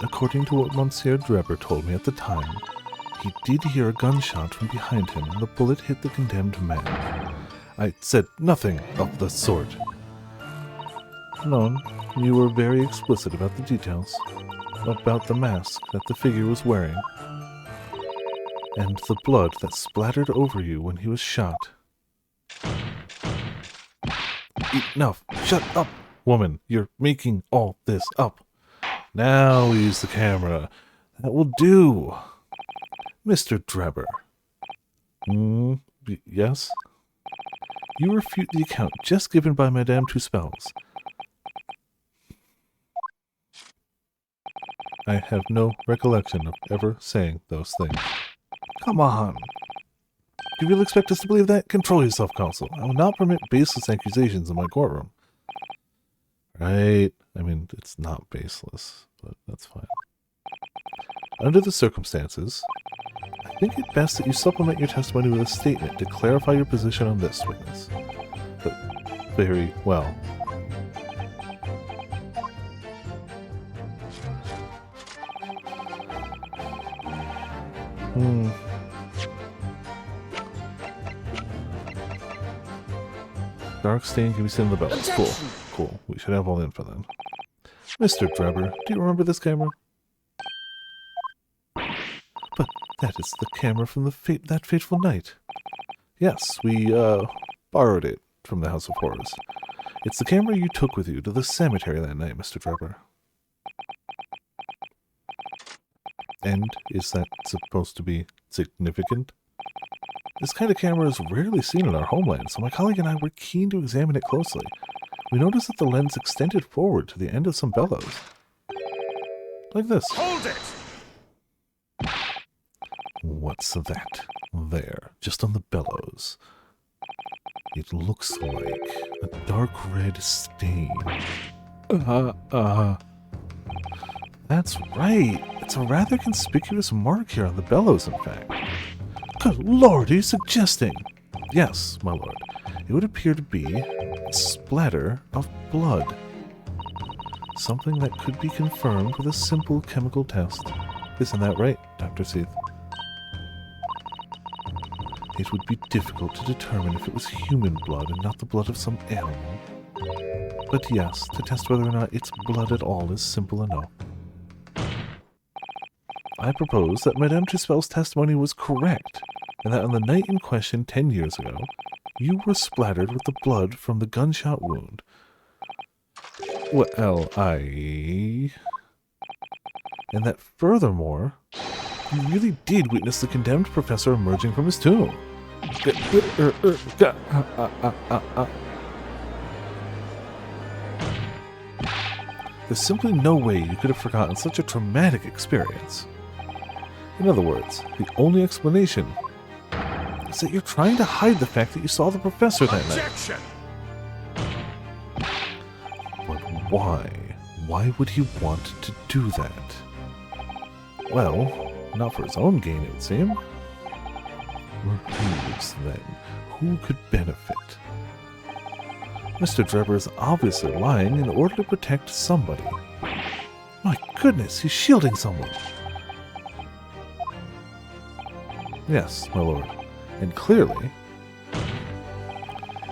Speaker 1: According to what Monsieur Drebber told me at the time, he did hear a gunshot from behind him and the bullet hit the condemned man. I said nothing of the sort. No, you were very explicit about the details. About the mask that the figure was wearing. And the blood that splattered over you when he was shot. Enough! Shut up! Woman, you're making all this up. Now use the camera. That will do. Mr. Drebber. Yes? You refute the account just given by Madame Tuspels. I have no recollection of ever saying those things. Come on. Do you really expect us to believe that? Control yourself, Counsel. I will not permit baseless accusations in my courtroom. Right. I mean, it's not baseless, but that's fine. Under the circumstances, I think it best that you supplement your testimony with a statement to clarify your position on this witness. But very well. Dark stain can be seen in the bellows. Cool. Cool. We should have all the info then. Mr. Drebber, do you remember this camera? But that is the camera from that fateful night. Yes, we, borrowed it from the House of Horrors. It's the camera you took with you to the cemetery that night, Mr. Drebber. And is that supposed to be significant? This kind of camera is rarely seen in our homeland, so my colleague and I were keen to examine it closely. We noticed that the lens extended forward to the end of some bellows. Like this.
Speaker 2: Hold it!
Speaker 1: What's that? There, just on the bellows. It looks like a dark red stain. That's right. It's a rather conspicuous mark here on the bellows, in fact. Good lord, are you suggesting? Yes, my lord. It would appear to be a splatter of blood. Something that could be confirmed with a simple chemical test. Isn't that right, Dr. Seath? It would be difficult to determine if it was human blood and not the blood of some animal. But yes, to test whether or not it's blood at all is simple enough. I propose that Madame Tuspel's testimony was correct, and that on the night in question 10 years ago, you were splattered with the blood from the gunshot wound. Well, and that furthermore, you really did witness the condemned professor emerging from his tomb. There's simply no way you could have forgotten such a traumatic experience. In other words, the only explanation is that you're trying to hide the fact that you saw the professor that
Speaker 2: Objection!
Speaker 1: night. But why? Why would he want to do that? Well, not for his own gain, it would seem. Whose, then? Who could benefit? Mr. Drebber is obviously lying in order to protect somebody. My goodness, he's shielding someone. Yes, my lord. And clearly,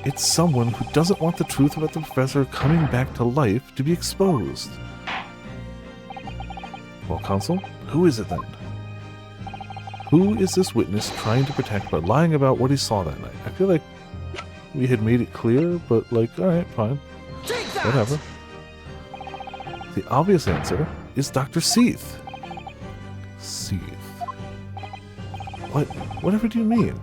Speaker 1: it's someone who doesn't want the truth about the professor coming back to life to be exposed. Well, Counsel, who is it then? Who is this witness trying to protect by lying about what he saw that night? I feel like we had made it clear, but like, alright, fine.
Speaker 2: Take that!
Speaker 1: Whatever. The obvious answer is Dr. Seath. Seath. What? Whatever do you mean?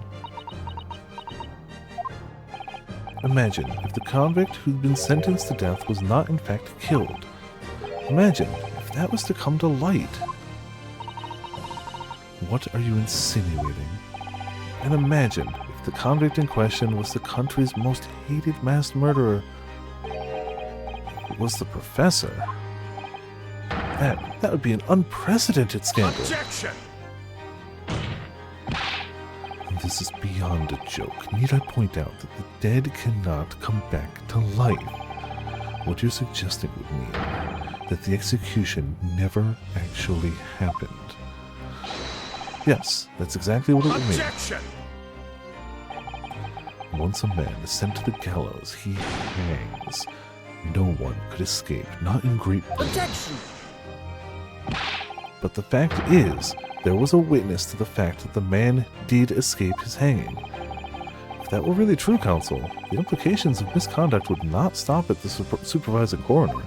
Speaker 1: Imagine if the convict who'd been sentenced to death was not in fact killed. Imagine if that was to come to light. What are you insinuating? And imagine if the convict in question was the country's most hated mass murderer. It was the professor. That would be an unprecedented scandal.
Speaker 2: Objection!
Speaker 1: This is beyond a joke. Need I point out that the dead cannot come back to life? what you're suggesting would mean that the execution never actually happened. Yes, that's exactly what it would mean.
Speaker 2: Objection!
Speaker 1: Once a man is sent to the gallows, he hangs. No one could escape, not in Great Britain.
Speaker 2: Objection!
Speaker 1: But the fact is, there was a witness to the fact that the man did escape his hanging. If that were really true, counsel, the implications of misconduct would not stop at the supervising coroner.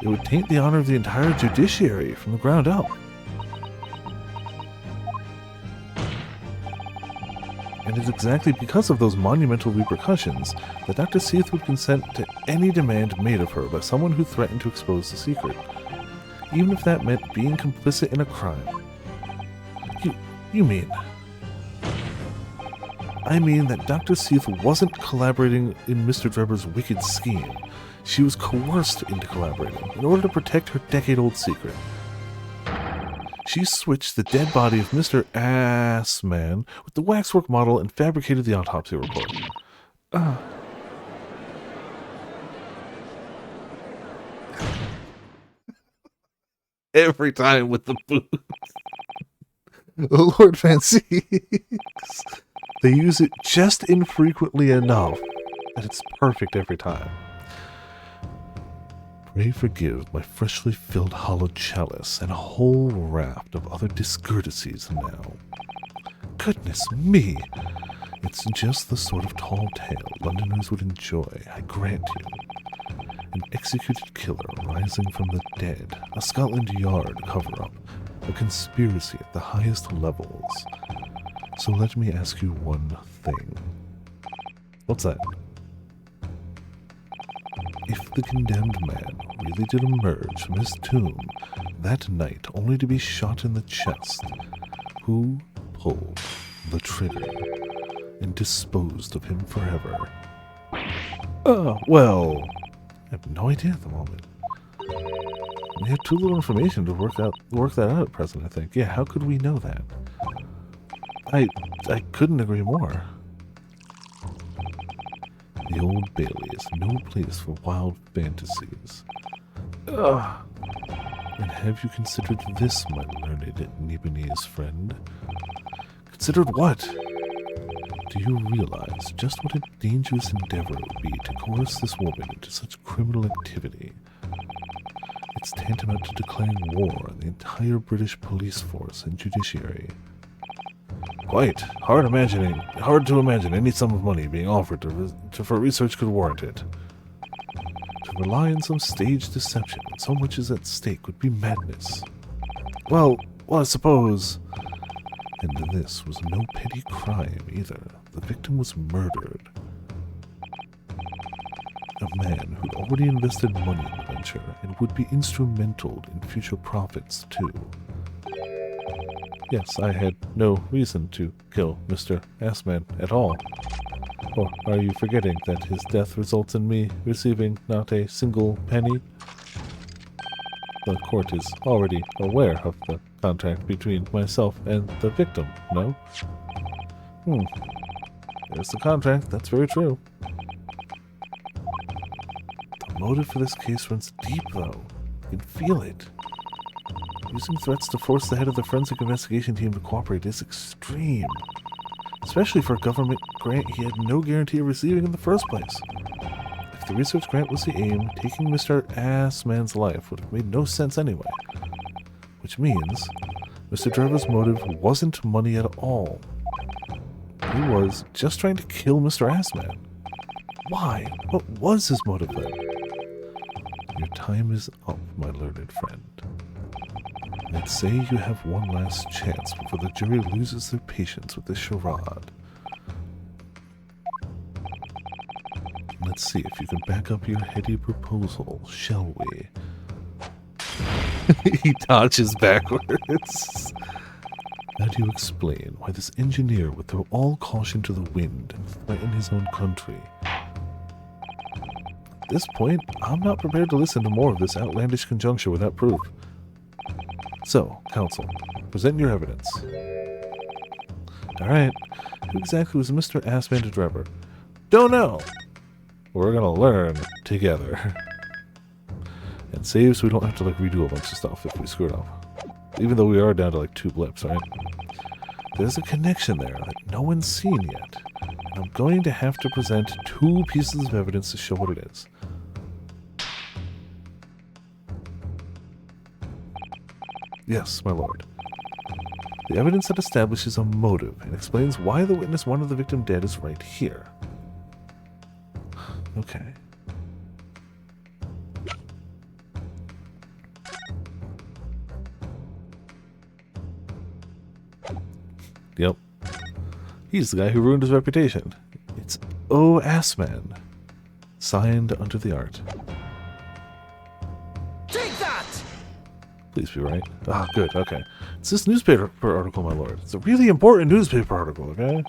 Speaker 1: It would taint the honor of the entire judiciary from the ground up. And it's exactly because of those monumental repercussions that Dr. Seath would consent to any demand made of her by someone who threatened to expose the secret, even if that meant being complicit in a crime. You mean... I mean that Dr. Seath wasn't collaborating in Mr. Drebber's wicked scheme. She was coerced into collaborating in order to protect her decade-old secret. She switched the dead body of Mr. Assman with the waxwork model and fabricated the autopsy report. Every time with the boots. Lord Fancies. They use it just infrequently enough that it's perfect every time. Pray forgive my freshly filled hollow chalice and a whole raft of other discourtesies now. Goodness me! It's just the sort of tall tale Londoners would enjoy, I grant you. An executed killer rising from the dead, a Scotland Yard cover-up, a conspiracy at the highest levels. So let me ask you one thing. What's that? If the condemned man really did emerge from his tomb that night only to be shot in the chest, who pulled the trigger and disposed of him forever? Well, I have no idea at the moment. We have too little information to work that out at present, I think. Yeah, how could we know that? I couldn't agree more. The Old Bailey is no place for wild fantasies. And have you considered this, my learned Nibonese friend? Considered what? Do you realize just what a dangerous endeavor it would be to coerce this woman into such criminal activity? It's tantamount to declaring war on the entire British police force and judiciary. Quite. Hard to imagine any sum of money being offered for research could warrant it. To rely on some staged deception when so much is at stake would be madness. Well, I suppose... And this was no petty crime, either. The victim was murdered. A man who'd already invested money in the venture and would be instrumental in future profits, too. Yes, I had no reason to kill Mr. Assman at all. Or are you forgetting that his death results in me receiving not a single penny? The court is already aware of the contract between myself and the victim, no? There's the contract, that's very true. The motive for this case runs deep, though. You can feel it. Using threats to force the head of the forensic investigation team to cooperate is extreme. Especially for a government grant he had no guarantee of receiving in the first place. If the research grant was the aim, taking Mr. Assman's life would have made no sense anyway. Which means, Mr. Drebber's motive wasn't money at all. He was just trying to kill Mr. Assman. Why? What was his motive then? Your time is up, my learned friend. I'd say you have one last chance before the jury loses their patience with this charade. Let's see if you can back up your heady proposal, shall we? He dodges backwards. How do you explain why this engineer would throw all caution to the wind and threaten his own country? At this point, I'm not prepared to listen to more of this outlandish conjuncture without proof. So, counsel, present your evidence. Alright, who exactly was Mr. Assman Drebber? Don't know! We're gonna learn together. And save so we don't have to like redo a bunch of stuff if we screw it up. Even though we are down to like 2 blips, right? There's a connection there that no one's seen yet. And I'm going to have to present 2 pieces of evidence to show what it is. Yes, my lord. The evidence that establishes a motive and explains why the witness wanted the victim dead is right here. Okay. Yep. He's the guy who ruined his reputation. It's O. Assman. Signed under the art.
Speaker 2: Take that!
Speaker 1: Please be right. Ah, good, okay. It's this newspaper article, my lord. It's a really important newspaper article, okay?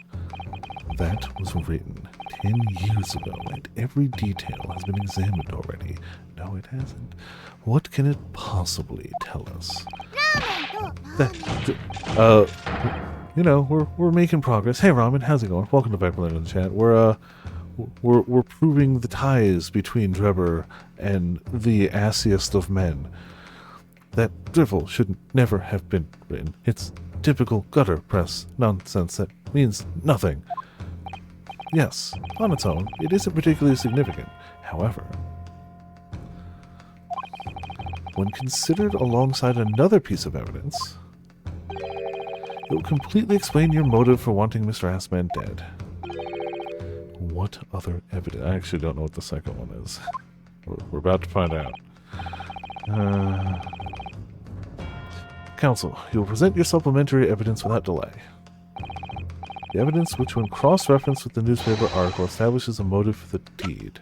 Speaker 1: That was written 10 years ago, and every detail has been examined already. No, it hasn't. What can it possibly tell us? You know, we're making progress. Hey, Ramen, how's it going? Welcome to Viperland in the chat. We're proving the ties between Drebber and the assiest of men. That drivel should never have been written. It's typical gutter press nonsense that means nothing. Yes, on its own, it isn't particularly significant. However, when considered alongside another piece of evidence, it will completely explain your motive for wanting Mr. Assman dead. What other evidence? I actually don't know what the second one is. We're about to find out. Counsel, you will present your supplementary evidence without delay. The evidence which, when cross-referenced with the newspaper article, establishes a motive for the deed.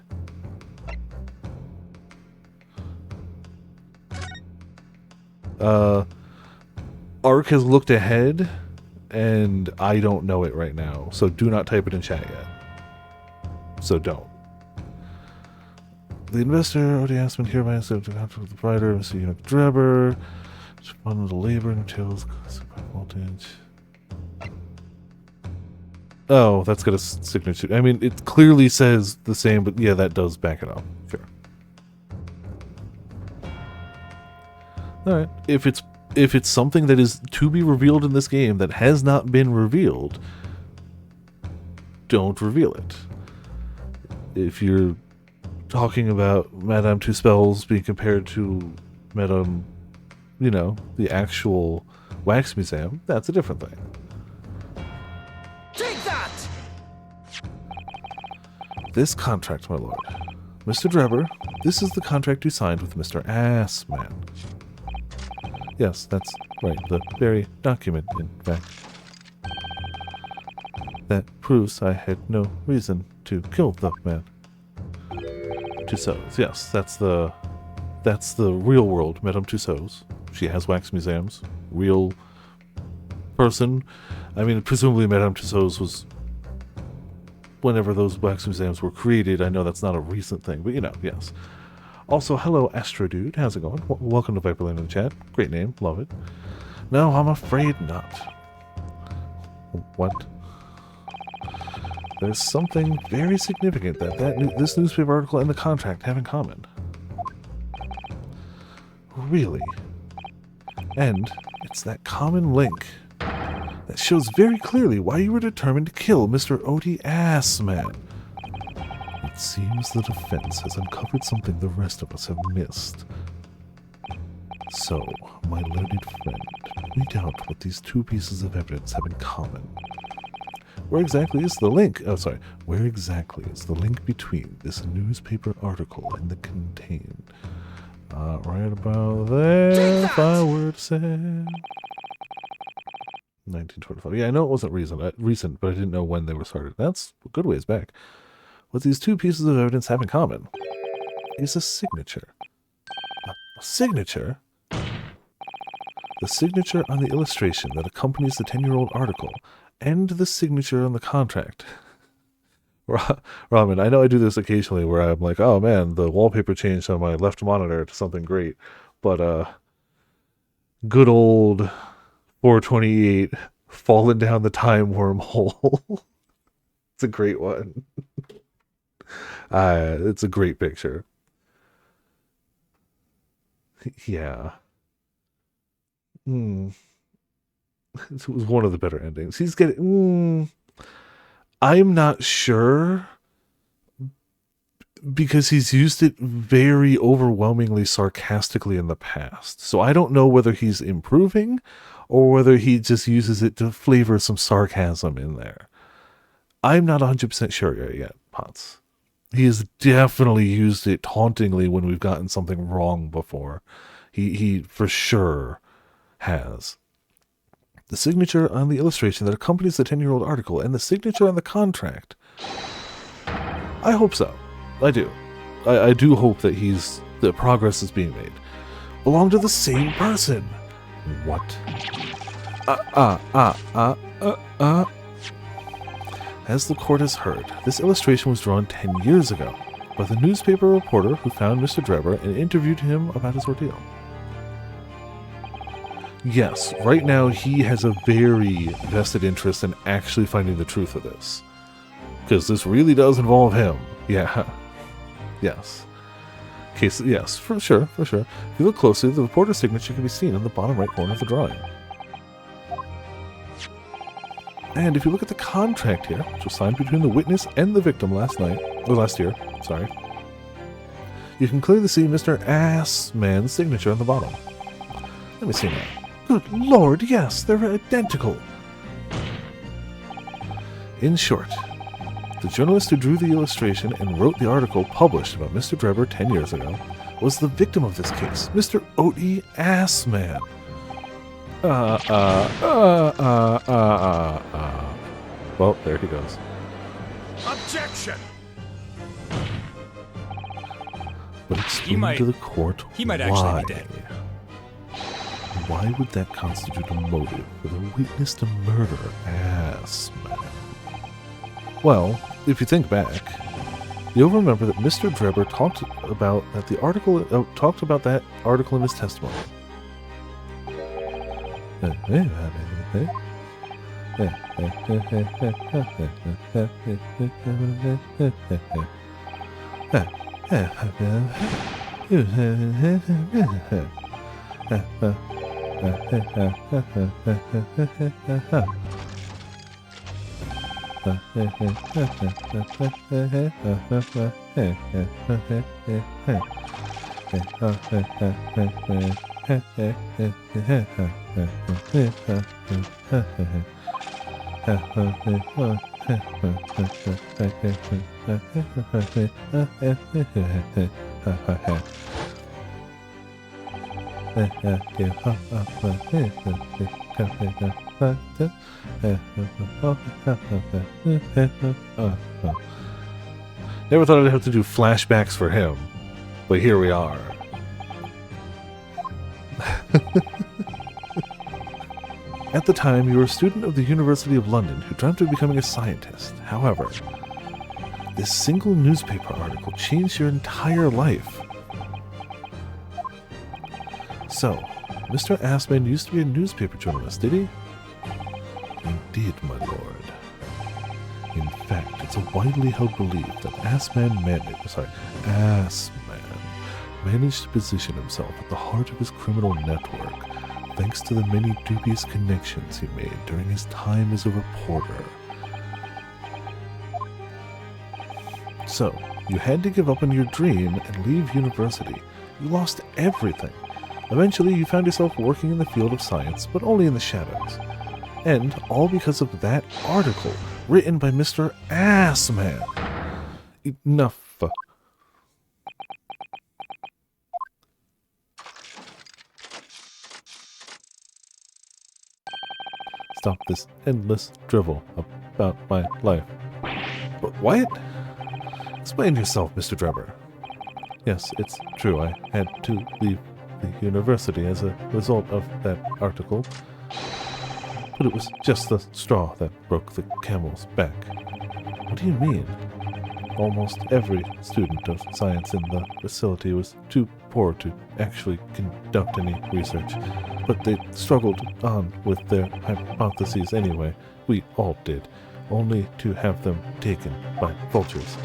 Speaker 1: Ark has looked ahead, and I don't know it right now, so do not type it in chat yet. So don't. The investor, O.D. Assman, hereby accepts the contract with the provider, Mr. Enoch Drebber, to fund the labor and materials by voltage. Oh, that's got a signature. I mean, it clearly says the same, but yeah, that does back it up. Sure. Alright. If it's something that is to be revealed in this game that has not been revealed, don't reveal it. If you're talking about Madame Two Spells being compared to Madame, you know, the actual Wax Museum, that's a different thing.
Speaker 2: Take that!
Speaker 1: This contract, my lord. Mr. Drebber, this is the contract you signed with Mr. Assman. Yes, that's right, the very document, in fact. That proves I had no reason to kill the man. Tussauds, yes, that's the real world Madame Tussauds. She has wax museums. Real person. I mean, presumably Madame Tussauds was whenever those wax museums were created. I know that's not a recent thing, but you know, yes. Also, hello, Astro Dude. How's it going? Welcome to Viperland in the chat. Great name. Love it. No, I'm afraid not. What? There's something very significant that this newspaper article and the contract have in common. Really? And it's that common link that shows very clearly why you were determined to kill Mr. O.D. Assman. It seems the defense has uncovered something the rest of us have missed. So, my learned friend, read out what these 2 pieces of evidence have in common. Where exactly is the link? Oh, sorry. Where exactly is the link between this newspaper article and the contained? Right about there, if I were to say. 1925. Yeah, I know it wasn't recent, but I didn't know when they were started. That's a good ways back. What these 2 pieces of evidence have in common is a signature. A signature? The signature on the illustration that accompanies the 10-year-old article, and the signature on the contract. Ramen, I know I do this occasionally where I'm like, oh man, the wallpaper changed on my left monitor to something great. But, good old 428 falling down the time wormhole. It's a great one. It's a great picture. Yeah. It was one of the better endings. He's getting... I'm not sure, because he's used it very overwhelmingly sarcastically in the past. So I don't know whether he's improving or whether he just uses it to flavor some sarcasm in there. I'm not 100% sure yet, Potts. He has definitely used it tauntingly when we've gotten something wrong before. He for sure has. The signature on the illustration that accompanies the 10-year-old article and the signature on the contract. I hope so. I do. I do hope that the progress is being made. Belong to the same person. What? As the court has heard, this illustration was drawn 10 years ago by the newspaper reporter who found Mr. Drebber and interviewed him about his ordeal. Yes, right now he has a very vested interest in actually finding the truth of this. Because this really does involve him. Yeah. Yes. Yes, for sure. If you look closely, the reporter's signature can be seen in the bottom right corner of the drawing. And if you look at the contract here, which was signed between the witness and the victim last year, you can clearly see Mr. Assman's signature on the bottom. Let me see now. Good Lord, yes, they're identical. In short, the journalist who drew the illustration and wrote the article published about Mr. Drebber 10 years ago was the victim of this case, Mr. Oti Assman. Well, there he goes.
Speaker 2: Objection!
Speaker 1: But explain to the court
Speaker 3: he might actually be dead.
Speaker 1: Why would that constitute a motive for the witness to murder Assman? Well, if you think back, you'll remember that Mr. Drebber talked about that article in his testimony. Never thought I'd have to do flashbacks for him, but here we are. At the time, you were a student of the University of London who dreamt of becoming a scientist. However, this single newspaper article changed your entire life. So, Mr. Assman used to be a newspaper journalist, did he? He did, my lord. In fact, it's a widely held belief that Assman managed to position himself at the heart of his criminal network, thanks to the many dubious connections he made during his time as a reporter. So, you had to give up on your dream and leave university. You lost everything. Eventually, you found yourself working in the field of science, but only in the shadows. And all because of that article written by Mr. Assman. Enough. Stop this endless drivel about my life. But what? Explain yourself, Mr. Drebber. Yes, it's true. I had to leave the university as a result of that article. But it was just the straw that broke the camel's back. What do you mean? Almost every student of science in the facility was too poor to actually conduct any research, but they struggled on with their hypotheses anyway. We all did, only to have them taken by vultures.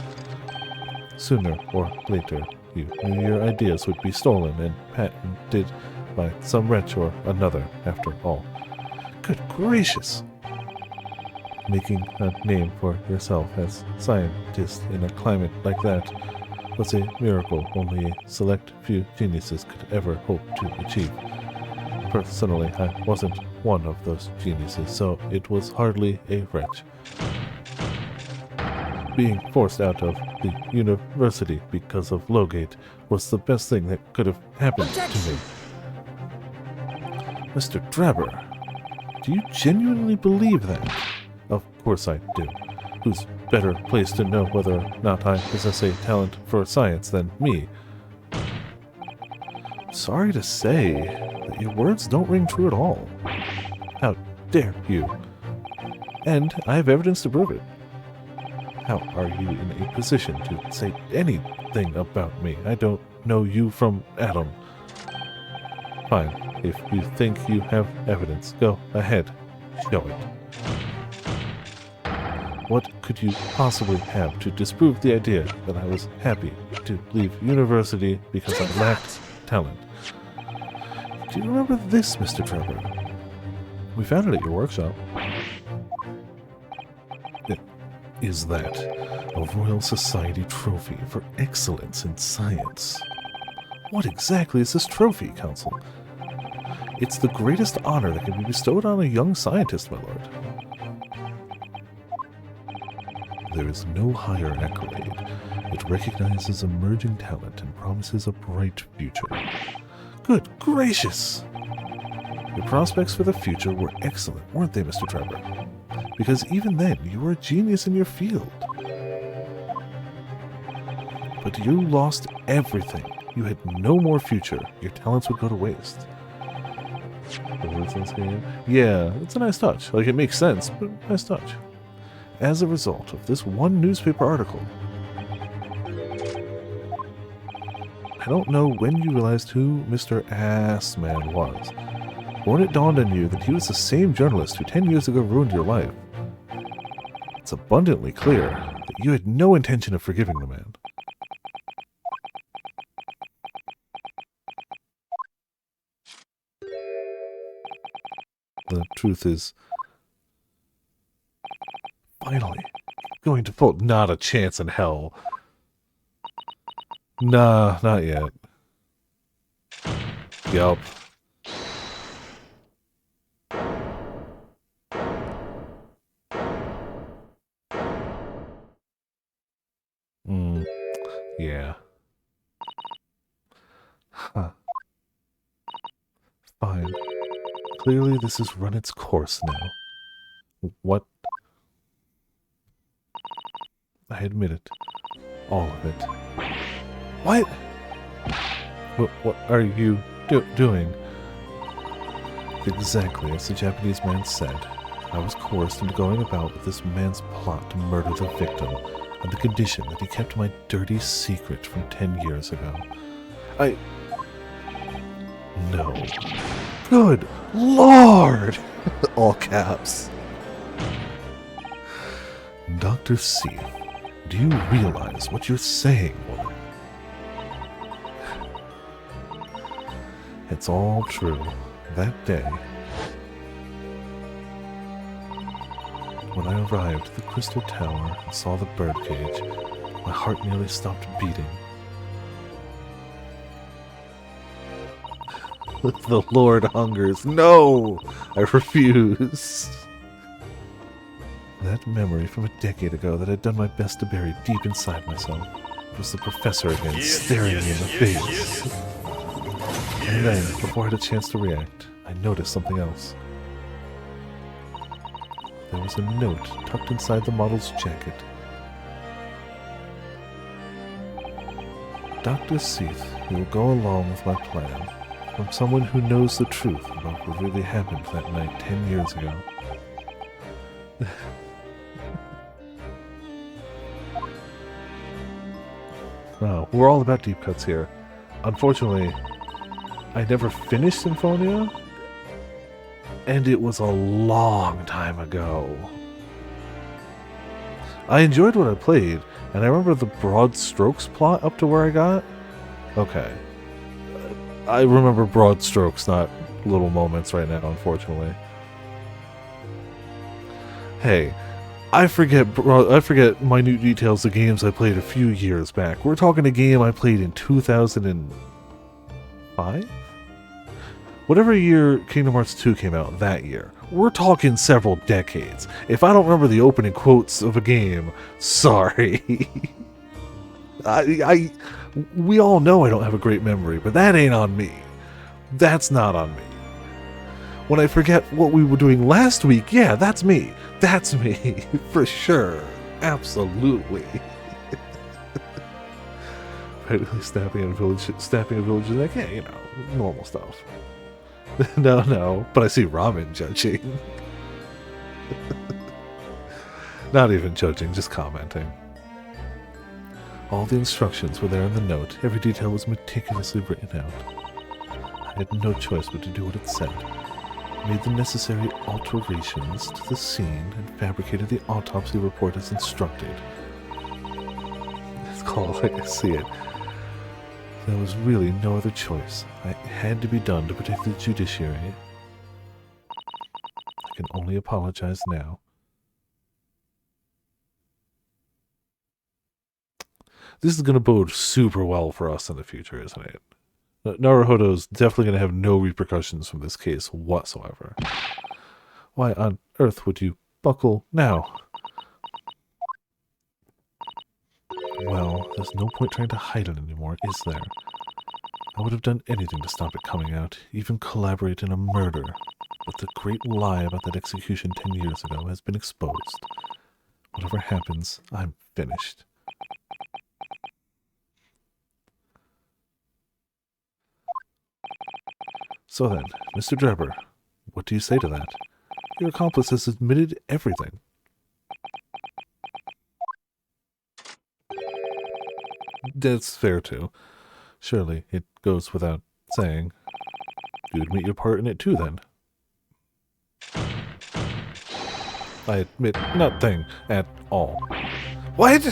Speaker 1: Sooner or later, you knew your ideas would be stolen and patented by some wretch or another, after all. Good gracious! Making a name for yourself as scientist in a climate like that was a miracle only a select few geniuses could ever hope to achieve. Personally, I wasn't one of those geniuses, so it was hardly a wretch. Being forced out of the university because of Lowgate was the best thing that could have happened to me. Mr. Drebber, do you genuinely believe that? Of course I do. Who's better placed to know whether or not I possess a talent for science than me? Sorry to say that your words don't ring true at all. How dare you? And I have evidence to prove it. How are you in a position to say anything about me? I don't know you from Adam. Fine. If you think you have evidence, go ahead. Show it. What could you possibly have to disprove the idea that I was happy to leave university because I lacked talent? Do you remember this, Mr. Trevor? We found it at your workshop. Is that a Royal Society trophy for excellence in science? What exactly is this trophy, Council? It's the greatest honor that can be bestowed on a young scientist, my lord. There is no higher accolade. It recognizes emerging talent and promises a bright future. Good gracious! Your prospects for the future were excellent, weren't they, Mr. Trevor? Because even then, you were a genius in your field. But you lost everything. You had no more future. Your talents would go to waste. Yeah, it's a nice touch. Like, it makes sense, but nice touch. As a result of this one newspaper article, I don't know when you realized who Mr. Assman was, or when it dawned on you that he was the same journalist who 10 years ago ruined your life. It's abundantly clear that you had no intention of forgiving the man. The truth is, finally, going to pull. Not a chance in hell. Nah, not yet. Yup. Yeah. Huh. Fine. Clearly this has run its course now. What? I admit it. All of it. What? What are you doing? Exactly as the Japanese man said. I was coerced into going about with this man's plot to murder the victim, on the condition that he kept my dirty secret from 10 years ago. No. Good Lord! All caps. Dr. Seath, do you realize what you're saying, woman? It's all true. That day, when I arrived at the Crystal Tower and saw the birdcage, my heart nearly stopped beating. The Lord hungers. No! I refuse. That memory from a decade ago that I'd done my best to bury deep inside myself was the professor again, staring me in the face. And then, before I had a chance to react, I noticed something else. There was a note tucked inside the model's jacket. Dr. Seath, you will go along with my plan, from someone who knows the truth about what really happened that night 10 years ago. Wow, we're all about deep cuts here. Unfortunately, I never finished Symphonia, and it was a long time ago. I enjoyed what I played, And I remember the broad strokes plot up to where I got. Okay. I remember broad strokes, not little moments right now, unfortunately. Hey, I forget minute details of games I played a few years back. We're talking a game I played in 2005? Whatever year Kingdom Hearts 2 came out, that year. We're talking several decades. If I don't remember the opening quotes of a game, sorry. We all know I don't have a great memory, but that ain't on me. That's not on me. When I forget what we were doing last week, yeah, that's me. That's me, for sure. Absolutely. Practically snapping a village's neck, yeah, you know, normal stuff. No, but I see Ramen judging. Not even judging, just commenting. All the instructions were there in the note. Every detail was meticulously written out. I had no choice but to do what it said. Made the necessary alterations to the scene and fabricated the autopsy report as instructed. It's called like I see it. There was really no other choice. It had to be done to protect the judiciary. I can only apologize now. This is going to bode super well for us in the future, isn't it? Naruhodo's definitely going to have no repercussions from this case whatsoever. Why on earth would you buckle now? Well, there's no point trying to hide it anymore, is there? I would have done anything to stop it coming out, even collaborate in a murder. But the great lie about that execution 10 years ago has been exposed. Whatever happens, I'm finished. So then, Mr. Drebber, what do you say to that? Your accomplice has admitted everything. That's fair, too. Surely, it goes without saying. You admit your part in it, too, then. I admit nothing at all. What?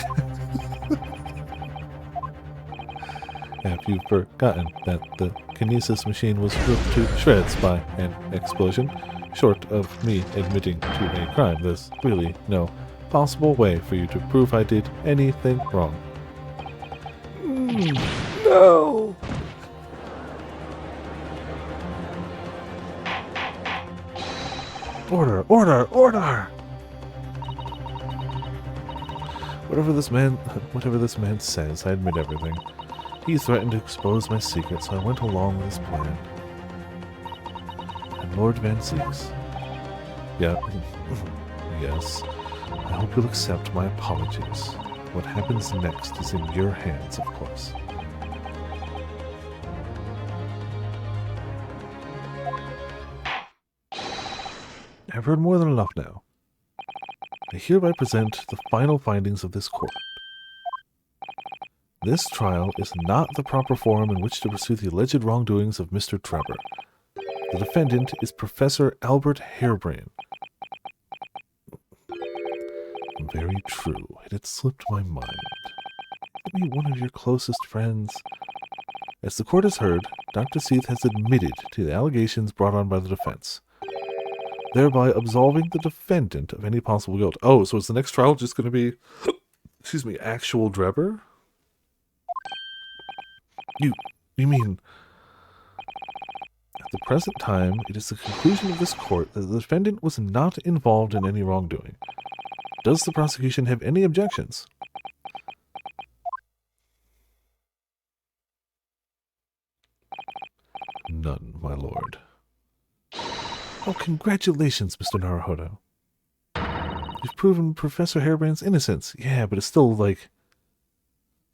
Speaker 1: Have you forgotten that the kinesis machine was ripped to shreds by an explosion? Short of me admitting to a crime, there's really no possible way for you to prove I did anything wrong. No! Order! Order! Order! Whatever this man says, I admit everything. He threatened to expose my secret, so I went along with his plan. And Lord Van Zieks. Yeah, yes. I hope you'll accept my apologies. What happens next is in your hands, of course. I've heard more than enough now. I hereby present the final findings of this court. This trial is not the proper forum in which to pursue the alleged wrongdoings of Mr. Drebber. The defendant is Professor Albert Harebrayne. Very true. It had slipped my mind. Maybe one of your closest friends. As the court has heard, Dr. Seath has admitted to the allegations brought on by the defense, thereby absolving the defendant of any possible guilt. Oh, so is the next trial just going to be, excuse me, actual Drebber? You mean... At the present time, it is the conclusion of this court that the defendant was not involved in any wrongdoing. Does the prosecution have any objections? None, my lord. Oh, congratulations, Mr. Naruhodo. You've proven Professor Harebrayne's innocence. Yeah, but it's still like...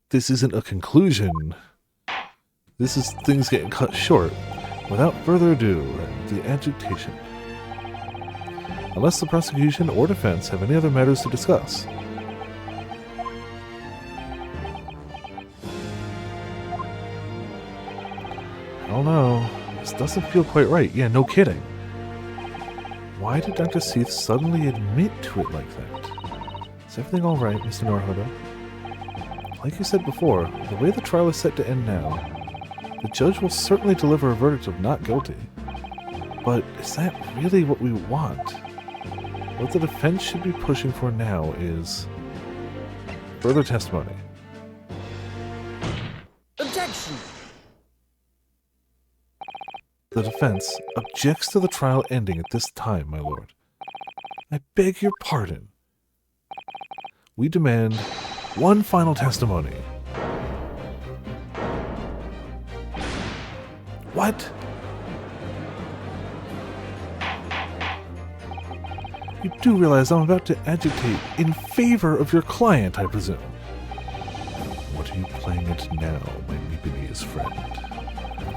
Speaker 1: This isn't a conclusion. This is things getting cut short. Without further ado, the adjudication. Unless the prosecution or defense have any other matters to discuss. I don't know. This doesn't feel quite right. Yeah, no kidding. Why did Dr. Seath suddenly admit to it like that? Is everything alright, Mr. Naruhodo? like you said before, the way the trial is set to end now, the judge will certainly deliver a verdict of not guilty. But is that really what we want? What the defense should be pushing for now is further testimony.
Speaker 3: Objection!
Speaker 1: The defense objects to the trial ending at this time, my lord. I beg your pardon. We demand one final testimony. What? You do realize I'm about to agitate in favor of your client, I presume? What are you playing at now, my Lebanese friend?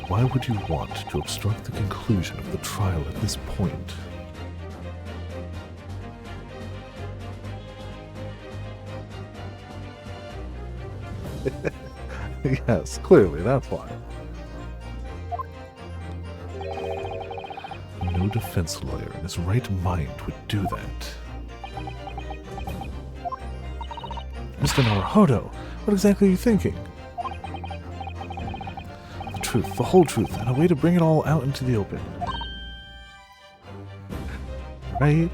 Speaker 1: Why would you want to obstruct the conclusion of the trial at this point? Yes, clearly, that's why. No defense lawyer in his right mind would do that. Mr. Naruhodo, what exactly are you thinking? The truth, the whole truth, and a way to bring it all out into the open. Right?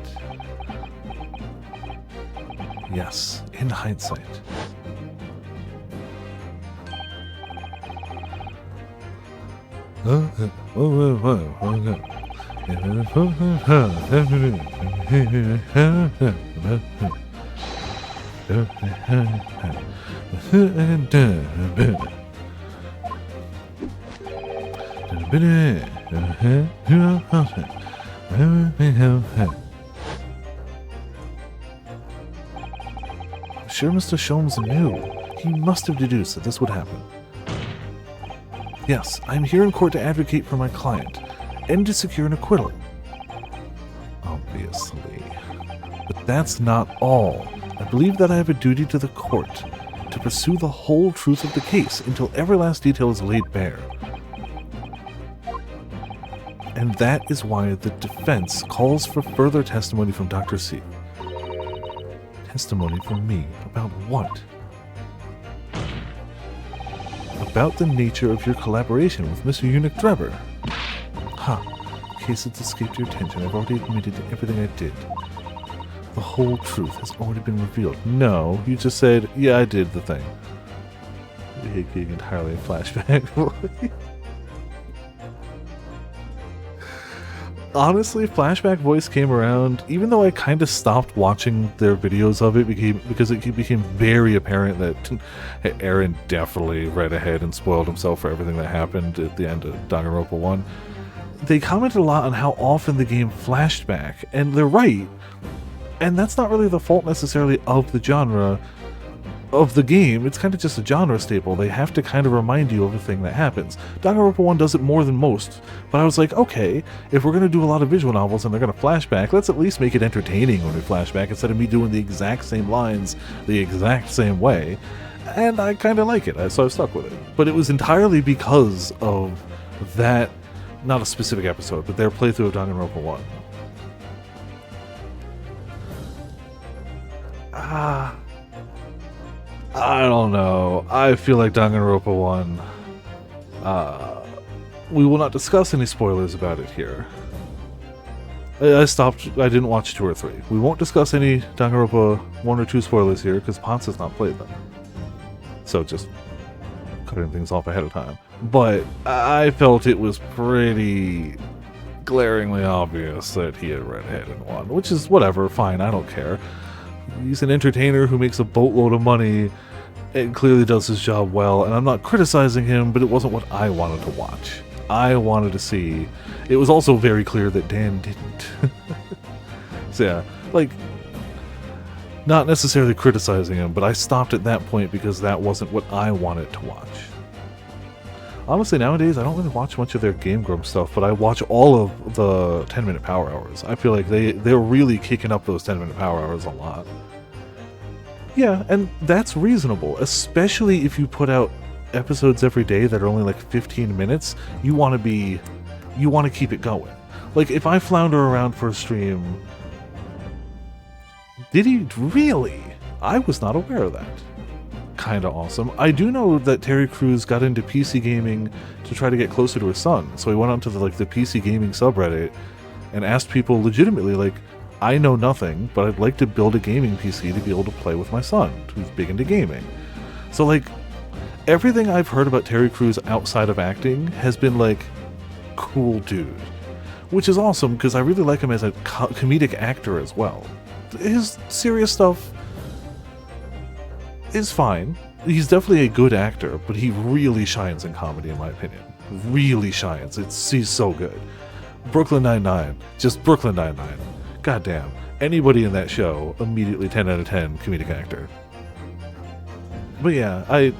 Speaker 1: Yes, in hindsight. I'm sure Mr. Sholmes knew. He must have deduced that this would happen. Yes, I'm here in court to advocate for my client, and to secure an acquittal. Obviously. But that's not all. I believe that I have a duty to the court to pursue the whole truth of the case until every last detail is laid bare. And that is why the defense calls for further testimony from Dr. C. Testimony from me about what? About the nature of your collaboration with Mr. Eunuch Drebber. Ha, in case it's escaped your attention, I've already admitted to everything I did. The whole truth has already been revealed. No, you just said, yeah, I did the thing. Making entirely a flashback. Honestly, Flashback Voice came around, even though I kind of stopped watching their videos of it because it became very apparent that Aaron definitely read ahead and spoiled himself for everything that happened at the end of Danganronpa 1. They commented a lot on how often the game flashed back, and they're right. And that's not really the fault necessarily of the genre of the game. It's kind of just a genre staple. They have to kind of remind you of a thing that happens. Danganronpa 1 does it more than most, but I was like, okay, if we're going to do a lot of visual novels and they're going to flashback, let's at least make it entertaining when we flashback instead of me doing the exact same lines the exact same way. And I kind of like it, so I've stuck with it. But it was entirely because of that, not a specific episode, but their playthrough of Danganronpa 1. I don't know. I feel like Danganronpa 1. We will not discuss any spoilers about it here. I didn't watch 2 or 3. We won't discuss any Danganronpa 1 or 2 spoilers here because Ponce has not played them. So just cutting things off ahead of time. But I felt it was pretty glaringly obvious that he had read ahead in 1, which is whatever, fine, I don't care. He's an entertainer who makes a boatload of money and clearly does his job well, and I'm not criticizing him, but it wasn't what I wanted to watch. I wanted to see... It was also very clear that Dan didn't. So yeah, like, not necessarily criticizing him, but I stopped at that point because that wasn't what I wanted to watch. Honestly, nowadays, I don't really watch much of their Game Grumps stuff, but I watch all of the 10-minute Power Hours. I feel like they're really kicking up those 10-minute Power Hours a lot. Yeah, and that's reasonable, especially if you put out episodes every day that are only like 15 minutes. You want to keep it going. Like, if I flounder around for a stream... Did he really? I was not aware of that. kind of awesome. I do know that Terry Crews got into PC gaming to try to get closer to his son. So he went onto the PC gaming subreddit and asked people legitimately, like, I know nothing, but I'd like to build a gaming PC to be able to play with my son, who's big into gaming. So, like, everything I've heard about Terry Crews outside of acting has been, like, cool dude. Which is awesome, because I really like him as a comedic actor as well. His serious stuff is fine. He's definitely a good actor, but he really shines in comedy, in my opinion. Really shines. He's so good. Brooklyn Nine-Nine. Just Brooklyn Nine-Nine. Goddamn. Anybody in that show, immediately 10 out of 10 comedic actor. But yeah,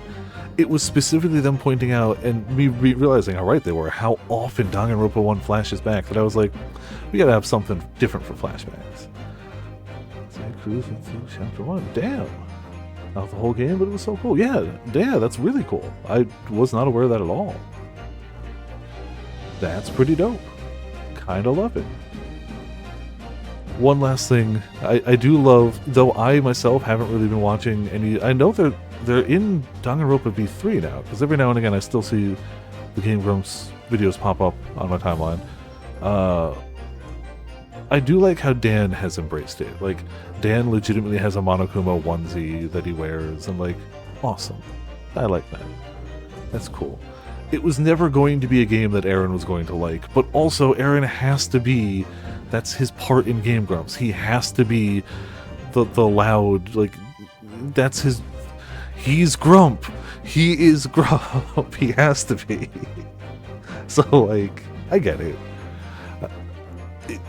Speaker 1: it was specifically them pointing out, and me realizing how right they were, how often Danganronpa 1 flashes back, that I was like, we gotta have something different for flashbacks. Cruising through chapter 1. Damn. Not the whole game, but it was so cool. Yeah, that's really cool. I was not aware of that at all. That's pretty dope. Kinda love it. One last thing, I do love, though I myself haven't really been watching any, I know they're in Danganronpa V3 now, because every now and again I still see the Game Grumps videos pop up on my timeline. I do like how Dan has embraced it. Like, Dan legitimately has a Monokuma onesie that he wears, and like, awesome. I like that. That's cool. It was never going to be a game that Aaron was going to like, but also Aaron has to be, that's his part in Game Grumps. He has to be the loud, like, that's his, he's Grump. He is Grump. He has to be. So, like, I get it.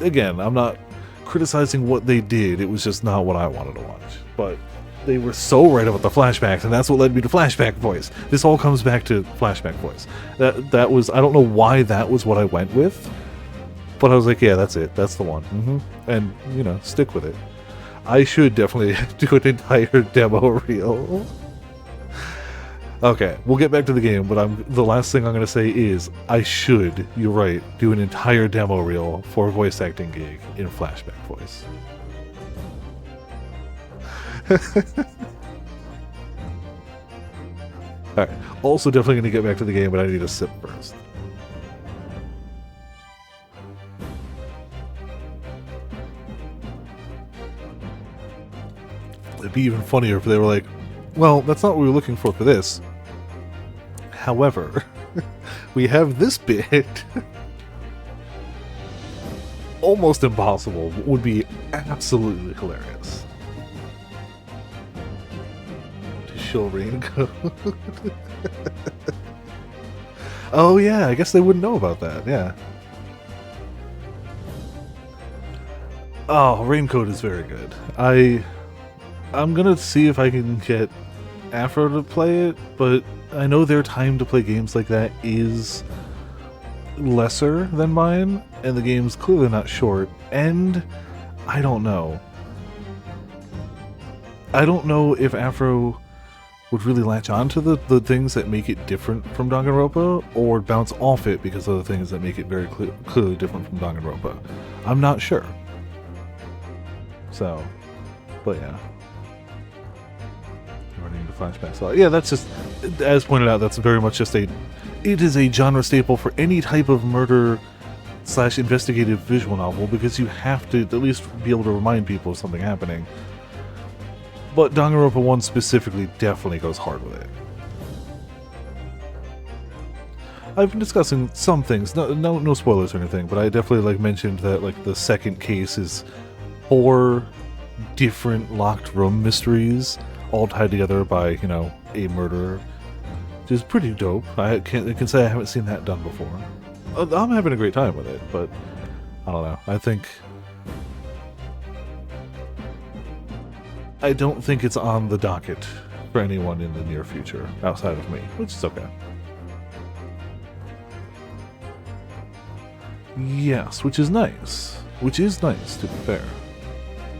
Speaker 1: Again, I'm not criticizing what they did, it was just not what I wanted to watch. But they were so right about the flashbacks, and that's what led me to Flashback Voice. This all comes back to Flashback Voice. That was, I don't know why that was what I went with, but I was like, yeah, that's it, that's the one. And, you know, stick with it. I should definitely do an entire demo reel. Okay, we'll get back to the game, but the last thing I'm going to say is, I should, you're right, do an entire demo reel for a voice acting gig in Flashback Voice. Alright, also definitely going to get back to the game, but I need a sip first. It'd be even funnier if they were like, well, that's not what we were looking for this. However, we have this bit. Almost impossible, would be absolutely hilarious. To show Raincoat. Oh yeah, I guess they wouldn't know about that, yeah. Oh, Raincoat is very good. I'm gonna see if I can get Afro to play it, but I know their time to play games like that is lesser than mine, and the game's clearly not short, and I don't know. I don't know if Afro would really latch on to the things that make it different from Danganronpa, or bounce off it because of the things that make it very clearly different from Danganronpa. I'm not sure. So, but yeah. Running into flashbacks. So, yeah, that's just, as pointed out, that's very much just it is a genre staple for any type of murder / investigative visual novel, because you have to at least be able to remind people of something happening. But Danganronpa 1 specifically definitely goes hard with it. I've been discussing some things, no spoilers or anything, but I definitely mentioned that the second case is 4 different locked room mysteries, all tied together by, a murderer, which is pretty dope. I can say I haven't seen that done before. I'm having a great time with it, but I don't know. I don't think it's on the docket for anyone in the near future outside of me, which is okay. Yes, which is nice. Which is nice, to be fair.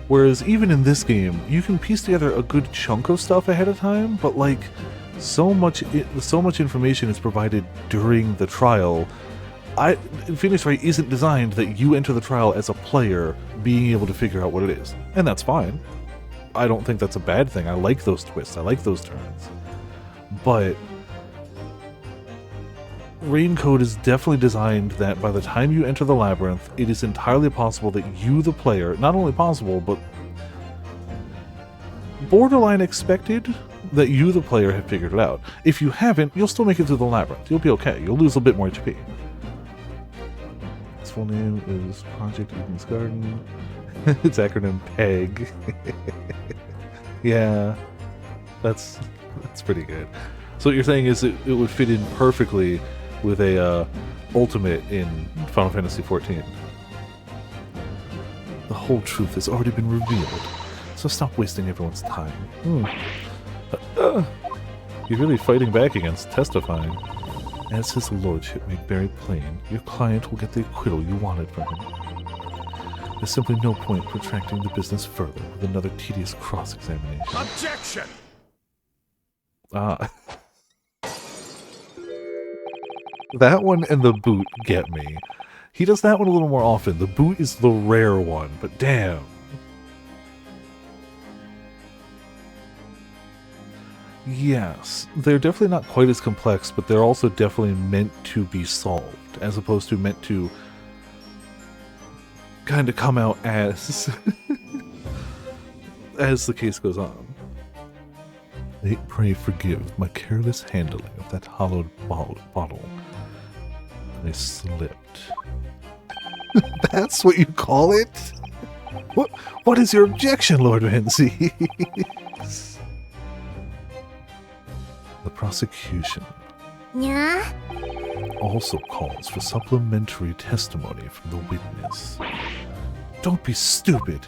Speaker 1: Whereas even in this game, you can piece together a good chunk of stuff ahead of time, but so much information is provided during the trial. Phoenix Wright isn't designed that you enter the trial as a player being able to figure out what it is, and that's fine. I don't think that's a bad thing. I like those twists. I like those turns. but Raincode is definitely designed that by the time you enter the labyrinth, it is entirely possible that you, the player, not only possible, but borderline expected that you, the player, have figured it out. If you haven't, you'll still make it through the labyrinth. You'll be okay. You'll lose a bit more HP. Its full name is Project Eden's Garden. Its acronym PEG. Yeah, that's pretty good. So what you're saying is it would fit in perfectly with a ultimate in Final Fantasy XIV. The whole truth has already been revealed, so stop wasting everyone's time. You're really fighting back against testifying. As his lordship made very plain, your client will get the acquittal you wanted from him. There's simply no point protracting the business further with another tedious cross-examination.
Speaker 2: Objection!
Speaker 1: Ah. That one and the boot get me. He does that one a little more often. The boot is the rare one, but damn. Yes, they're definitely not quite as complex, but they're also definitely meant to be solved, as opposed to meant to kind of come out as as the case goes on. Pray forgive my careless handling of that hollowed bottle. I slipped. That's what you call it? What is your objection, Lord Vancy? The prosecution also calls for supplementary testimony from the witness. Don't be stupid.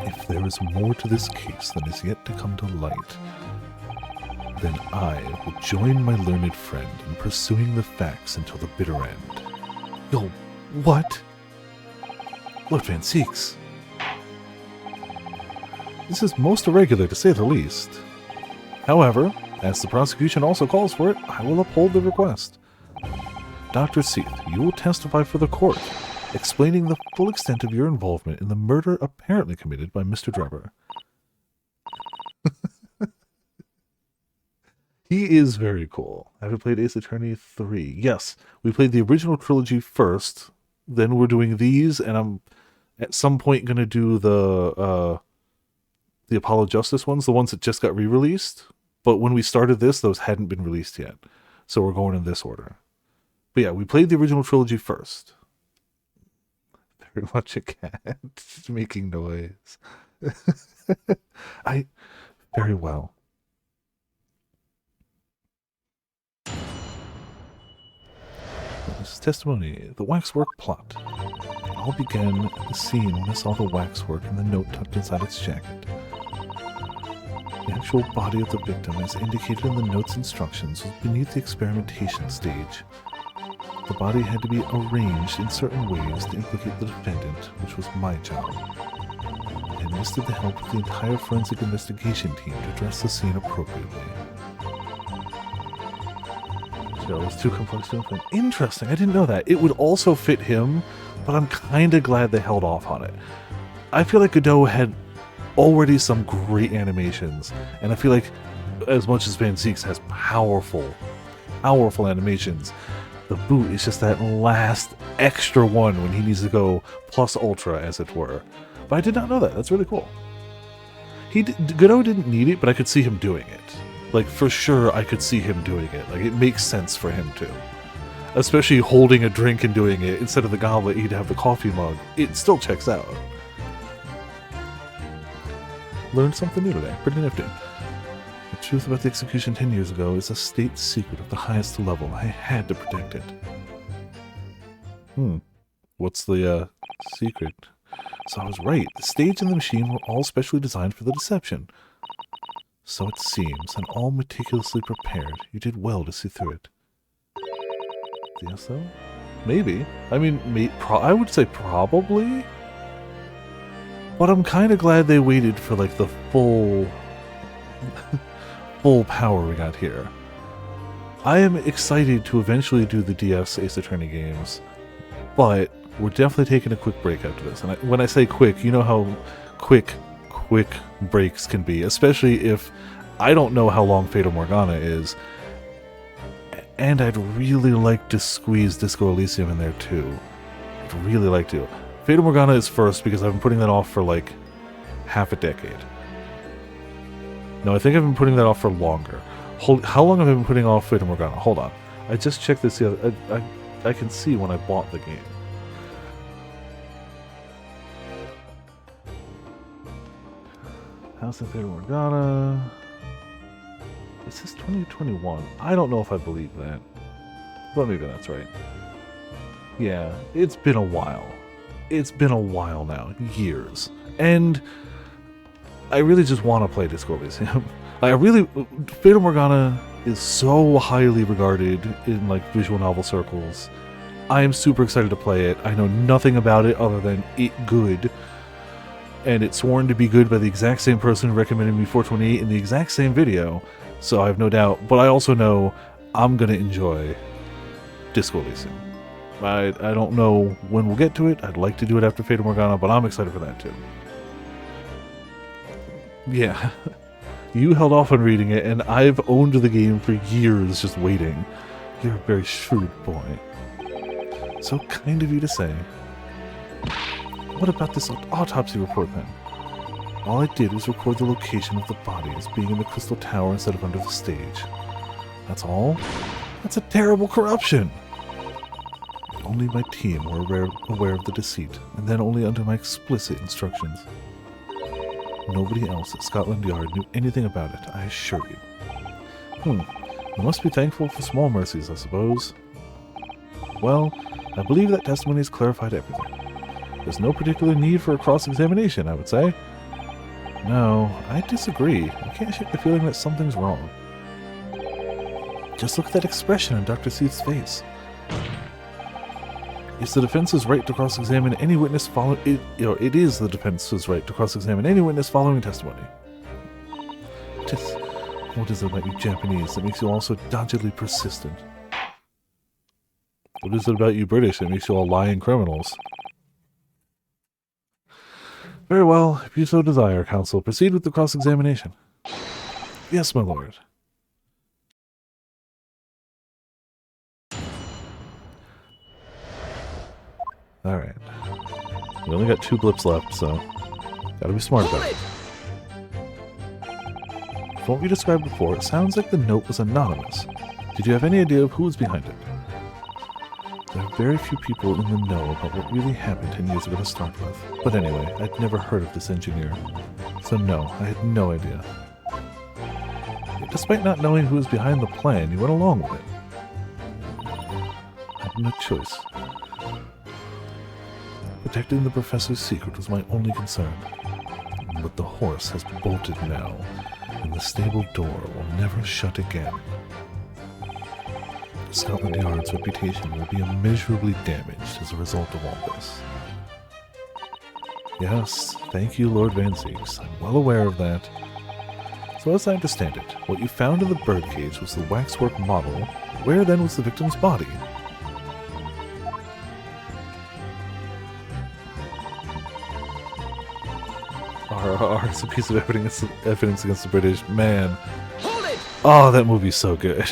Speaker 1: If there is more to this case than is yet to come to light, then I will join my learned friend in pursuing the facts until the bitter end. You'll what? Lord Van Seeks. This is most irregular, to say the least. However, as the prosecution also calls for it, I will uphold the request. Dr. Seath, you will testify for the court, explaining the full extent of your involvement in the murder apparently committed by Mr. Drebber. He is very cool. Have you played Ace Attorney 3? Yes, we played the original trilogy first, then we're doing these, and I'm at some point going to do the Apollo Justice ones, the ones that just got re-released. But when we started this, those hadn't been released yet. So we're going in this order. But yeah, we played the original trilogy first. Very much a cat making noise. Very well. This is testimony, the waxwork plot. It all began at the scene when I saw the waxwork and the note tucked inside its jacket. The actual body of the victim, as indicated in the note's instructions, was beneath the experimentation stage. The body had to be arranged in certain ways to implicate the defendant, which was my job. I enlisted the help of the entire forensic investigation team to dress the scene appropriately. So it was too complex to influence. Interesting, I didn't know that. It would also fit him, but I'm kind of glad they held off on it. I feel like Godot had already some great animations, and I feel like as much as Van Seeks has powerful animations, the boot is just that last extra one when he needs to go plus ultra, as it were. But I did not know that. That's really cool. Godot didn't need it, but I could see him doing it. Like, for sure, I could see him doing it. Like, it makes sense for him to. Especially holding a drink and doing it. Instead of the goblet, he'd have the coffee mug. It still checks out. Learned something new today. Pretty nifty. The truth about the execution 10 years ago is a state secret of the highest level. I had to protect it. What's the, secret? So I was right. The stage and the machine were all specially designed for the deception. So it seems, and all meticulously prepared. You did well to see through it. Yes, though? Maybe. I mean, I would say probably. But I'm kind of glad they waited for, like, the full power we got here. I am excited to eventually do the DS Ace Attorney games, but we're definitely taking a quick break after this. And when I say quick, you know how quick quick breaks can be, especially if I don't know how long Fata Morgana is, and I'd really like to squeeze Disco Elysium in there too. I'd really like to. Fata Morgana is first because I've been putting that off for like half a decade. No, I think I've been putting that off for longer. How long have I been putting off Fata Morgana? Hold on. I just checked this the other... I can see when I bought the game. House of Fata Morgana... It says 2021. I don't know if I believe that. But maybe that's right. Yeah, it's been a while. It's been a while now. Years. And I really just want to play Disco Elysium. Fata Morgana is so highly regarded in like visual novel circles. I am super excited to play it. I know nothing about it other than it good. And it's sworn to be good by the exact same person who recommended me 428 in the exact same video. So I have no doubt, but I also know I'm going to enjoy Disco Elysium. I don't know when we'll get to it. I'd like to do it after Fata Morgana, but I'm excited for that too. Yeah, you held off on reading it, and I've owned the game for years just waiting. You're a very shrewd boy. So kind of you to say. What about this autopsy report then? All I did was record the location of the body as being in the Crystal Tower instead of under the stage. That's all? That's a terrible corruption! Only my team were aware of the deceit, and then only under my explicit instructions. Nobody else at Scotland Yard knew anything about it, I assure you. You must be thankful for small mercies, I suppose. Well, I believe that testimony has clarified everything. There's no particular need for a cross-examination, I would say. No, I disagree. I can't shake the feeling that something's wrong. Just look at that expression on Dr. Seath's face. It's the defense's right to cross-examine any witness following... It is the defense's right to cross-examine any witness following testimony. What is it about you Japanese that makes you all so doggedly persistent? What is it about you British that makes you all lying criminals? Very well, if you so desire, counsel, proceed with the cross-examination. Yes, my lord. Alright. We only got 2 blips left, so gotta be smart about it. From what you described before, it sounds like the note was anonymous. Did you have any idea of who was behind it? There are very few people in the know about what really happened 10 years ago to start with. But anyway, I'd never heard of this engineer. So no, I had no idea. Yet despite not knowing who was behind the plan, you went along with it. I had no choice. Protecting the professor's secret was my only concern. But the horse has bolted now, and the stable door will never shut again. Scotland Yard's reputation will be immeasurably damaged as a result of all this. Yes, thank you, Lord Van Zieks. I'm well aware of that. So as I understand it, what you found in the birdcage was the waxwork model. Where then was the victim's body? It's a piece of evidence against the British. Man.
Speaker 2: Hold it!
Speaker 1: Oh, that movie's so good.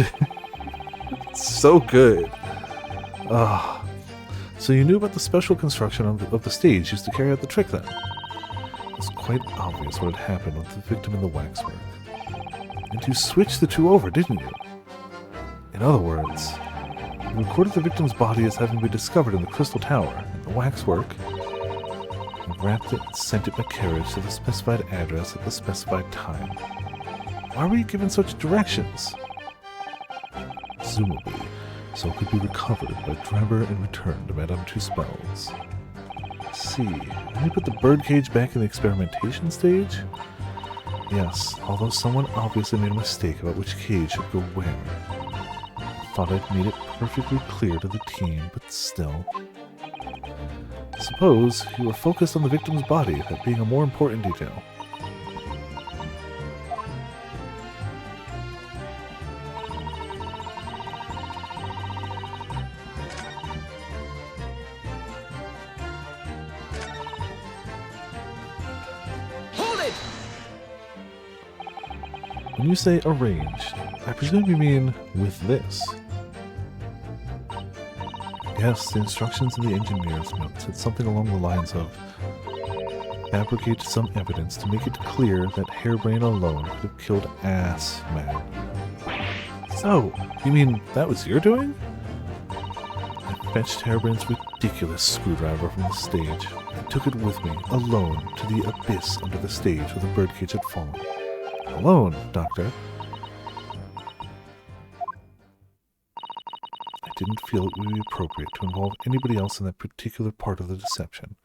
Speaker 1: So good. So you knew about the special construction of the stage used to carry out the trick then? It was quite obvious what had happened with the victim in the waxwork. And you switched the two over, didn't you? In other words, you recorded the victim's body as having been discovered in the Crystal Tower, and the waxwork, and wrapped it and sent it by carriage to the specified address at the specified time. Why were you given such directions? Presumably, so it could be recovered by Drebber and returned to Madame Tuspel's. See, then you put the birdcage back in the experimentation stage? Yes, although someone obviously made a mistake about which cage should go where. I thought I'd made it perfectly clear to the team, but still. Suppose you were focused on the victim's body, that being a more important detail.
Speaker 2: Hold it!
Speaker 1: When you say arranged, I presume you mean with this. Yes, the instructions in the engineer's note said something along the lines of fabricate some evidence to make it clear that Harebrain alone could have killed Ass Man. So, you mean that was your doing? I fetched Harebrain's ridiculous screwdriver from the stage and took it with me, alone, to the abyss under the stage where the birdcage had fallen. Alone, Doctor. I didn't feel it would be appropriate to involve anybody else in that particular part of the deception.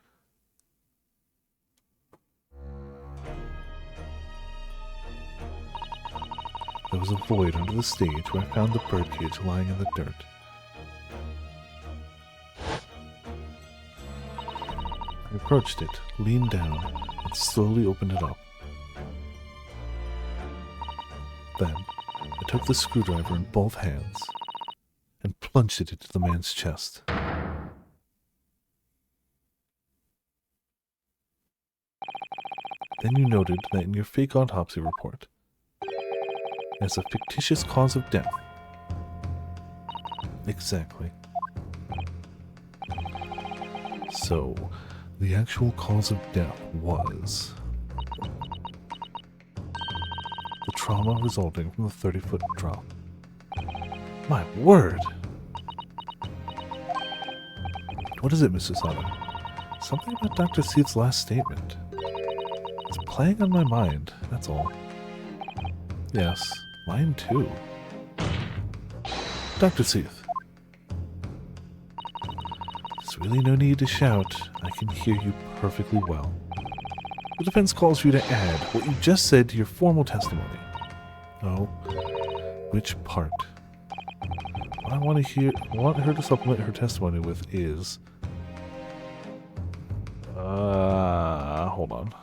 Speaker 1: There was a void under the stage where I found the birdcage lying in the dirt. I approached it, leaned down, and slowly opened it up. Then, I took the screwdriver in both hands and plunged it into the man's chest. Then you noted that in your fake autopsy report, as a fictitious cause of death. Exactly. So, the actual cause of death was the trauma resulting from the 30-foot drop. My word! What is it, Mr. Sutter? Something about Dr. Seath's last statement. It's playing on my mind, that's all. Yes, mine too. Dr. Seath. There's really no need to shout. I can hear you perfectly well. The defense calls for you to add what you just said to your formal testimony. Oh, which part? What I want her to supplement her testimony with is... hold on.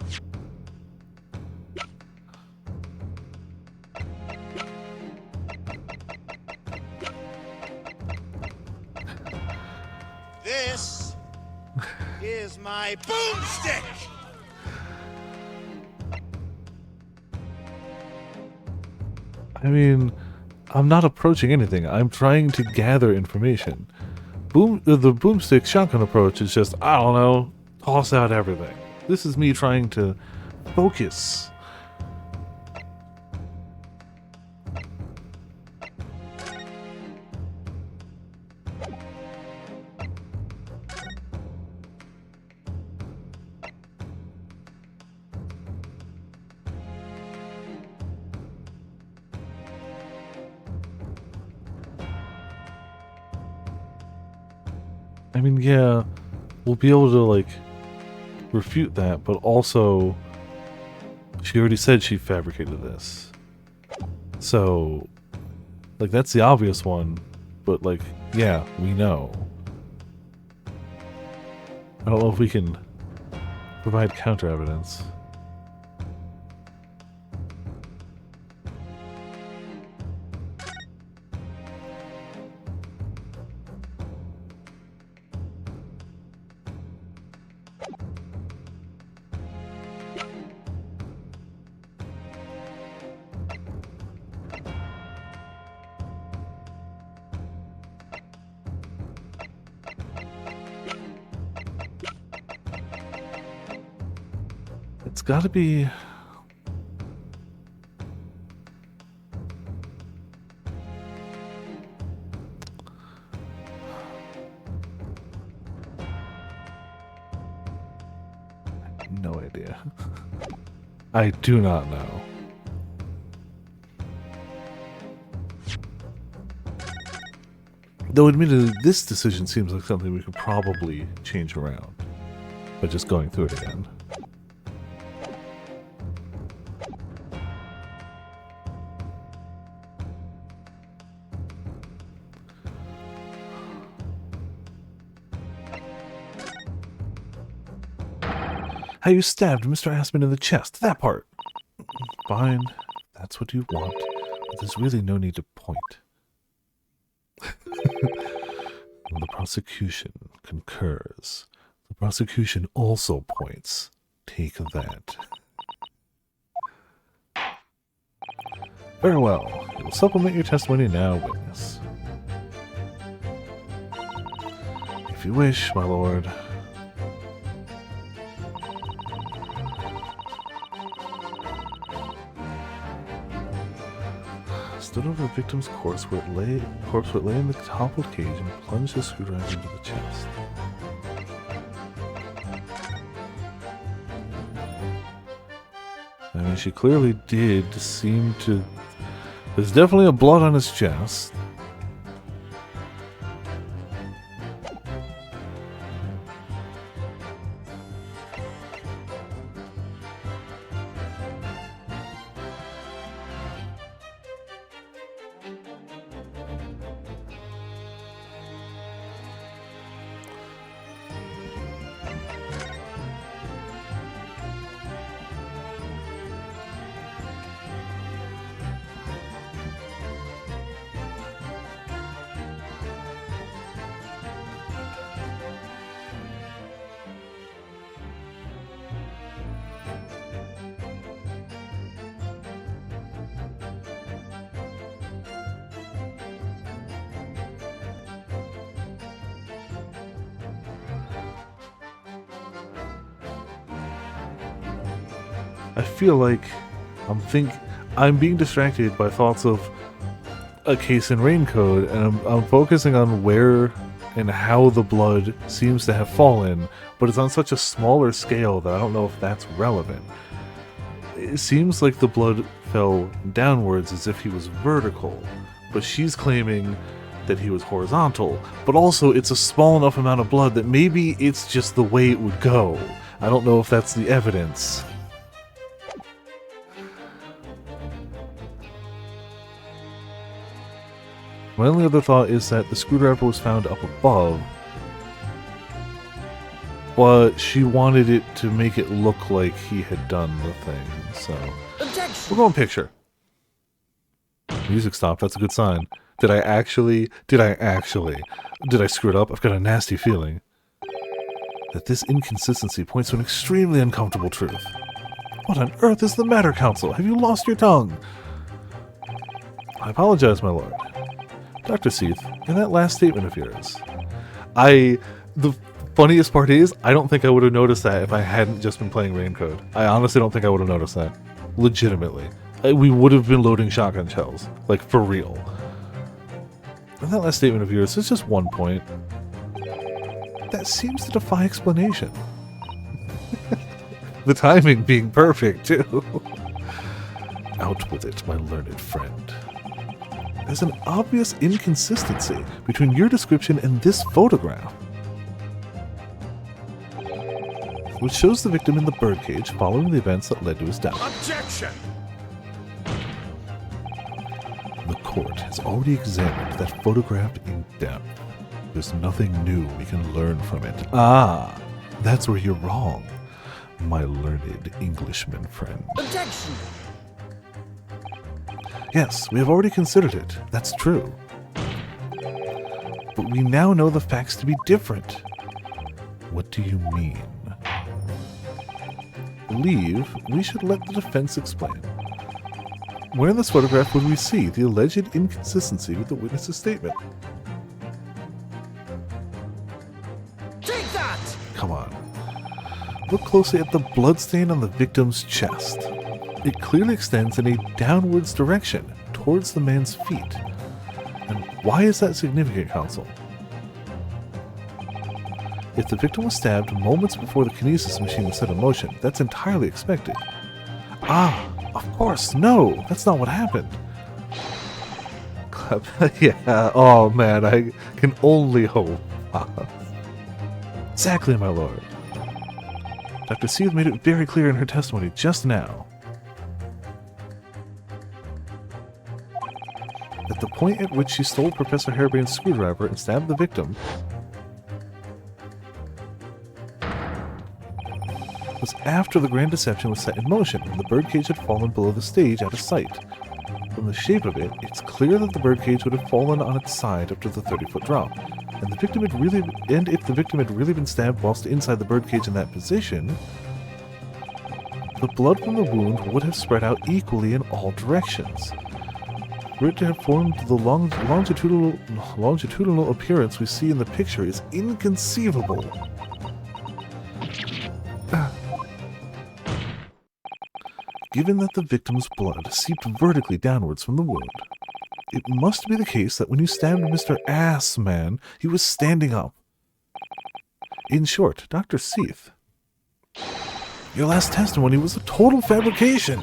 Speaker 2: This is my boomstick!
Speaker 1: I mean, I'm not approaching anything. I'm trying to gather information. The boomstick shotgun approach is just, I don't know, toss out everything. This is me trying to focus. I mean, yeah, we'll be able to, like, refute that, but also, she already said she fabricated this. So, like, that's the obvious one, but, like, yeah, we know. I don't know if we can provide counter evidence. It's gotta be... No idea. I do not know. Though admittedly, this decision seems like something we could probably change around by just going through it again. How you stabbed Mr. Aspen in the chest. That part. Fine. That's what you want. But there's really no need to point. The prosecution concurs. The prosecution also points. Take that. Very well. We will supplement your testimony now, witness. If you wish, my lord. Stood over the victim's corpse where it lay in the toppled cage and plunged the screwdriver into the chest. I mean, she clearly did seem to... There's definitely a blood on his chest. I feel like I'm being distracted by thoughts of a case in Raincode, and I'm focusing on where and how the blood seems to have fallen, but it's on such a smaller scale that I don't know if that's relevant. It seems like the blood fell downwards as if he was vertical, but she's claiming that he was horizontal, but also it's a small enough amount of blood that maybe it's just the way it would go. I don't know if that's the evidence. My only other thought is that the screwdriver was found up above, but she wanted it to make it look like he had done the thing, so... We're going picture. Music stopped, that's a good sign. Did I screw it up? I've got a nasty feeling that this inconsistency points to an extremely uncomfortable truth. What on earth is the matter, Counsel? Have you lost your tongue? I apologize, my lord. Dr. Seath, in that last statement of yours, the funniest part is, I don't think I would have noticed that if I hadn't just been playing Raincode. I honestly don't think I would have noticed that. Legitimately. We would have been loading shotgun shells. Like, for real. In that last statement of yours, there's just one point that seems to defy explanation. The timing being perfect, too. Out with it, my learned friend. There's an obvious inconsistency between your description and this photograph, which shows the victim in the birdcage following the events that led to his death.
Speaker 2: Objection!
Speaker 1: The court has already examined that photograph in depth. There's nothing new we can learn from it. Ah, that's where you're wrong, my learned Englishman friend.
Speaker 2: Objection!
Speaker 1: Yes, we have already considered it. That's true. But we now know the facts to be different. What do you mean? I believe we should let the defense explain. Where in this photograph would we see the alleged inconsistency with the witness's statement?
Speaker 2: Take that!
Speaker 1: Come on. Look closely at the bloodstain on the victim's chest. It clearly extends in a downwards direction, towards the man's feet. And why is that significant, Counsel? If the victim was stabbed moments before the kinesis machine was set in motion, that's entirely expected. Ah, of course, no, that's not what happened. Yeah, oh man, I can only hope. Exactly, my lord. Dr. Seath made it very clear in her testimony just now. At the point at which she stole Professor Harebrain's screwdriver and stabbed the victim was after the grand deception was set in motion and the birdcage had fallen below the stage out of sight. From the shape of it, it's clear that the birdcage would have fallen on its side after the 30-foot drop. And if the victim had really been stabbed whilst inside the birdcage in that position, the blood from the wound would have spread out equally in all directions. For it to have formed the longitudinal appearance we see in the picture is inconceivable. Given that the victim's blood seeped vertically downwards from the wound, it must be the case that when you stabbed Mr. Assman, he was standing up. In short, Dr. Seath, your last testimony was a total fabrication.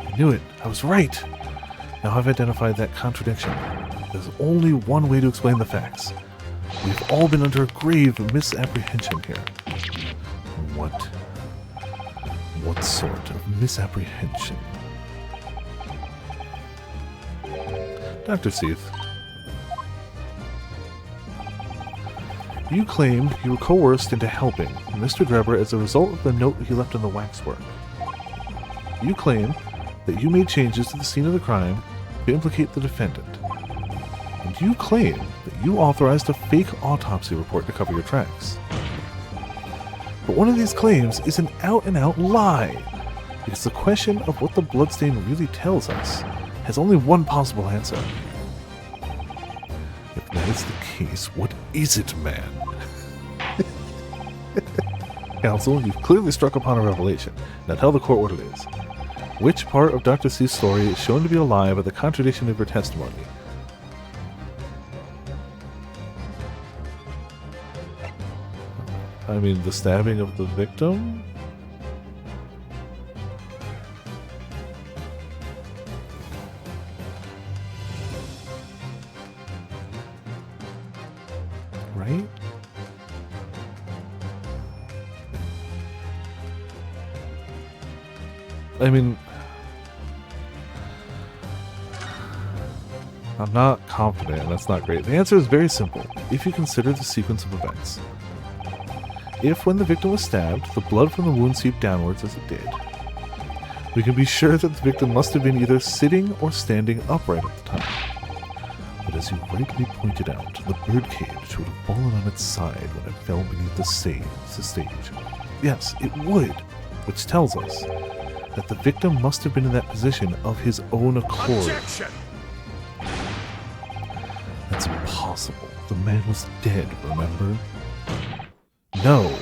Speaker 1: I knew it. I was right. Now I've identified that contradiction. There's only one way to explain the facts. We've all been under a grave misapprehension here. What sort of misapprehension? Dr. Seath, you claimed you were coerced into helping Mr. Drebber as a result of the note he left on the waxwork. You claim that you made changes to the scene of the crime to implicate the defendant. And you claim that you authorized a fake autopsy report to cover your tracks. But one of these claims is an out-and-out lie, because the question of what the bloodstain really tells us has only one possible answer. If that is the case, what is it, man? Counsel, you've clearly struck upon a revelation. Now tell the court what it is. Which part of Dr. C's story is shown to be a lie by the contradiction of her testimony? I mean, the stabbing of the victim? Right? I mean, I'm not confident, and that's not great. The answer is very simple, if you consider the sequence of events. If, when the victim was stabbed, the blood from the wound seeped downwards as it did, we can be sure that the victim must have been either sitting or standing upright at the time. But as you rightly pointed out, the birdcage would have fallen on its side when it fell beneath the stage. Yes, it would, which tells us that the victim must have been in that position of his own accord.
Speaker 2: Objection!
Speaker 1: That's impossible. The man was dead, remember? No,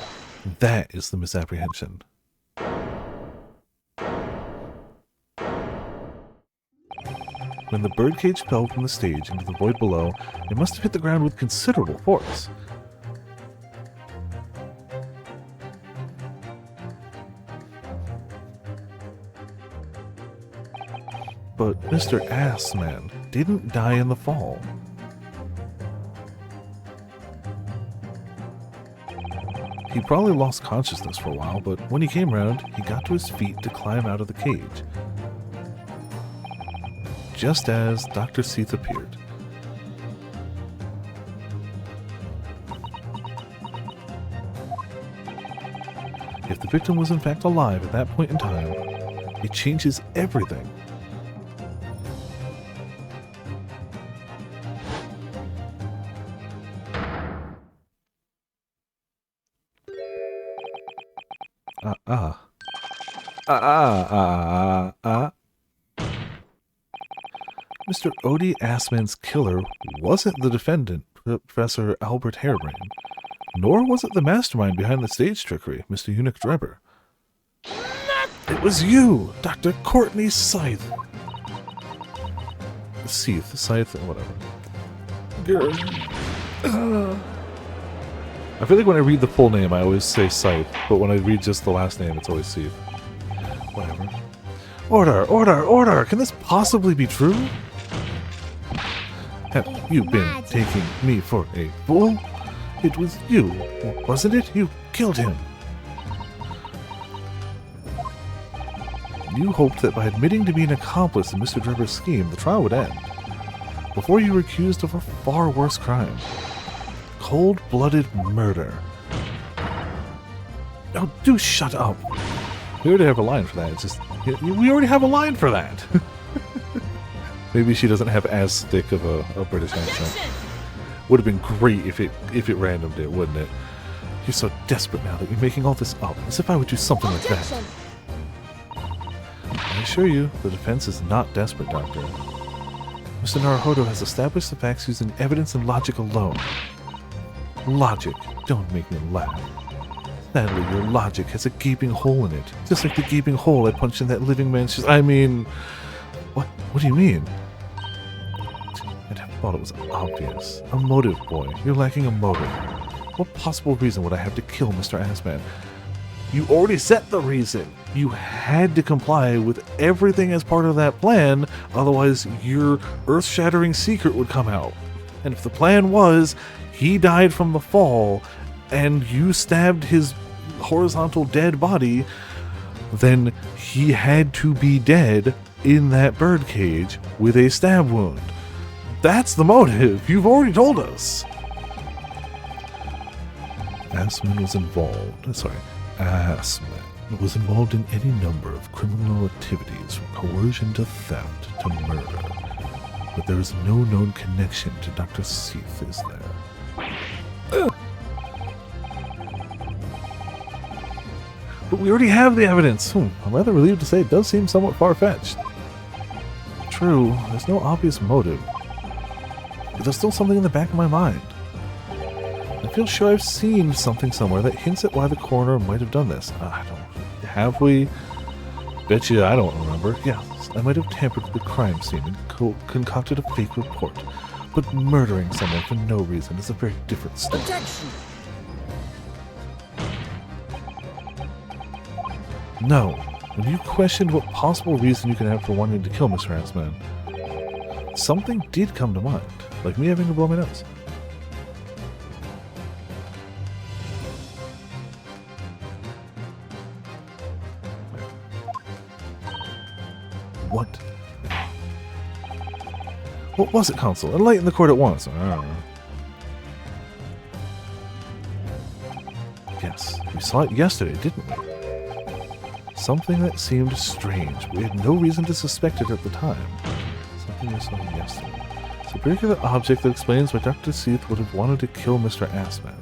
Speaker 1: that is the misapprehension. When the birdcage fell from the stage into the void below, it must have hit the ground with considerable force. But Mr. Assman didn't die in the fall. He probably lost consciousness for a while, but when he came round, he got to his feet to climb out of the cage. Just as Dr. Seath appeared. If the victim was in fact alive at that point in time, it changes everything. Mr. Odie Assman's killer wasn't the defendant, Professor Albert Harebrand, nor was it the mastermind behind the stage trickery, Mr. Eunuch Drebber. It was you, Dr. Courtney Scythe. Scythe, whatever. I feel like when I read the full name, I always say Scythe, but when I read just the last name, it's always Seath. Whatever. Order! Can this possibly be true? Have you been taking me for a fool? It was you, wasn't it? You killed him. You hoped that by admitting to be an accomplice in Mr. Drebber's scheme, the trial would end. Before you were accused of a far worse crime. Cold-blooded murder. Oh, do shut up. We already have a line for that. It's just, we already have a line for that. Maybe she doesn't have as thick of a British accent. Would have been great if it randomed it, wouldn't it? You're so desperate now that you're making all this up, as if I would do something like that.
Speaker 3: Objection!
Speaker 1: I assure you, the defense is not desperate, Doctor. Mr. Naruhodo has established the facts using evidence and logic alone. Logic? Don't make me laugh. Sadly, your logic has a gaping hole in it, just like the gaping hole I punched in that living man's I mean... What do you mean? I'd have thought it was obvious. A motive, boy. You're lacking a motive. What possible reason would I have to kill Mr. Assman? You already set the reason. You had to comply with everything as part of that plan, otherwise your earth-shattering secret would come out. And if the plan was, he died from the fall, and you stabbed his horizontal dead body, then he had to be dead in that birdcage with a stab wound. That's the motive. You've already told us. Assman was involved in any number of criminal activities from coercion to theft to murder. But there is no known connection to Dr. Seath, is there? But we already have the evidence. I'm rather relieved to say it does seem somewhat far-fetched. True, there's no obvious motive. But there's still something in the back of my mind. I feel sure I've seen something somewhere that hints at why the coroner might have done this. I don't... Have we? Bet you I don't remember. Yes, I might have tampered with the crime scene and concocted a fake report. But murdering someone for no reason is a very different story.
Speaker 3: Objection!
Speaker 1: No. When you questioned what possible reason you could have for wanting to kill Mr. Assman, something did come to mind, like me having to blow my nose. What? What was it, Counsel? Enlighten the court at once. I don't know. Yes, we saw it yesterday, didn't we? Something that seemed strange. We had no reason to suspect it at the time. Something we saw yesterday. It's a particular object that explains why Dr. Seath would have wanted to kill Mr. Assman.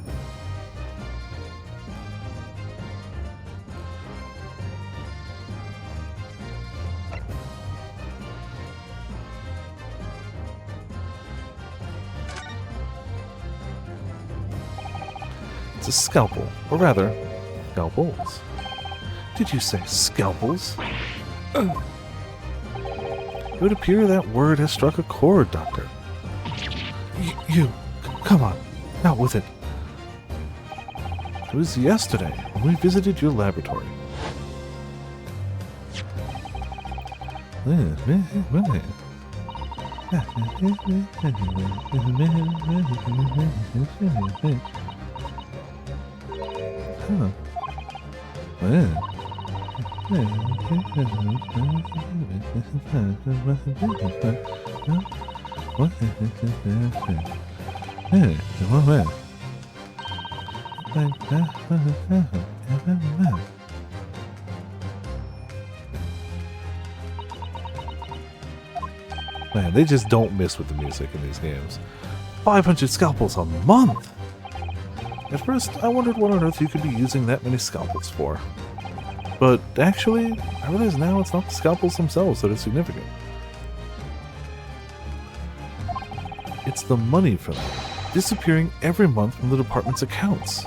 Speaker 1: It's a scalpel, or rather, scalpels. Did you say scalpels? It would appear that word has struck a chord, Doctor. Come on, out with it. It was yesterday when we visited your laboratory. Man, they just don't miss with the music in these games. 500 scalpels a month! At first, I wondered what on earth you could be using that many scalpels for. But actually, I realize now it's not the scalpels themselves that are significant. It's the money for them, disappearing every month from the department's accounts.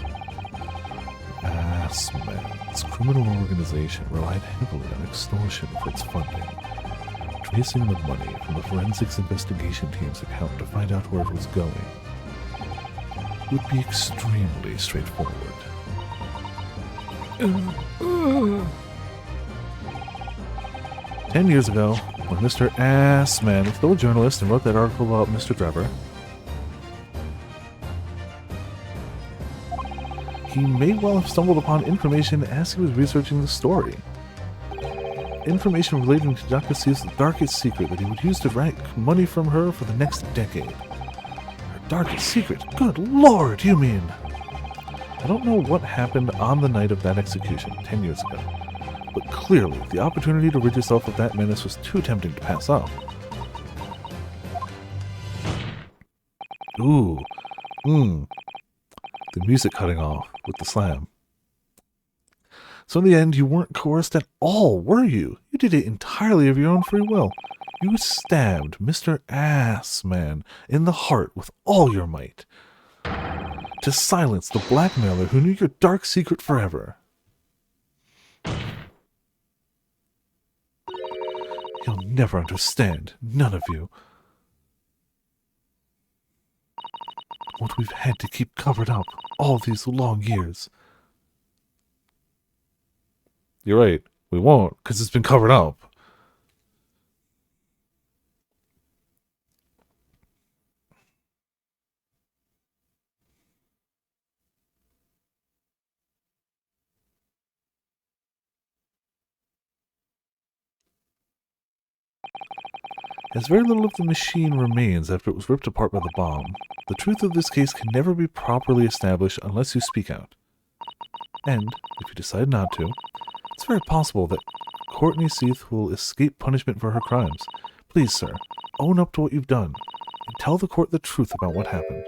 Speaker 1: Assman's criminal organization relied heavily on extortion for its funding. Tracing the money from the forensics investigation team's account to find out where it was going would be extremely straightforward. 10 years ago, when Mr. Assman was still a journalist and wrote that article about Mr. Drebber, he may well have stumbled upon information as he was researching the story. Information relating to Dr. Seath's darkest secret that he would use to rack money from her for the next decade. Her darkest secret? Good Lord, you mean? I don't know what happened on the night of that execution 10 years ago, but clearly the opportunity to rid yourself of that menace was too tempting to pass up. the music cutting off with the slam. So in the end, you weren't coerced at all, were you? You did it entirely of your own free will. You stabbed Mr. Assman in the heart with all your might to silence the blackmailer who knew your dark secret forever. You'll never understand, none of you. What we've had to keep covered up all these long years. You're right, we won't, because it's been covered up. As very little of the machine remains after it was ripped apart by the bomb, the truth of this case can never be properly established unless you speak out. And, if you decide not to, it's very possible that Courtney Seath will escape punishment for her crimes. Please, sir, own up to what you've done, and tell the court the truth about what happened.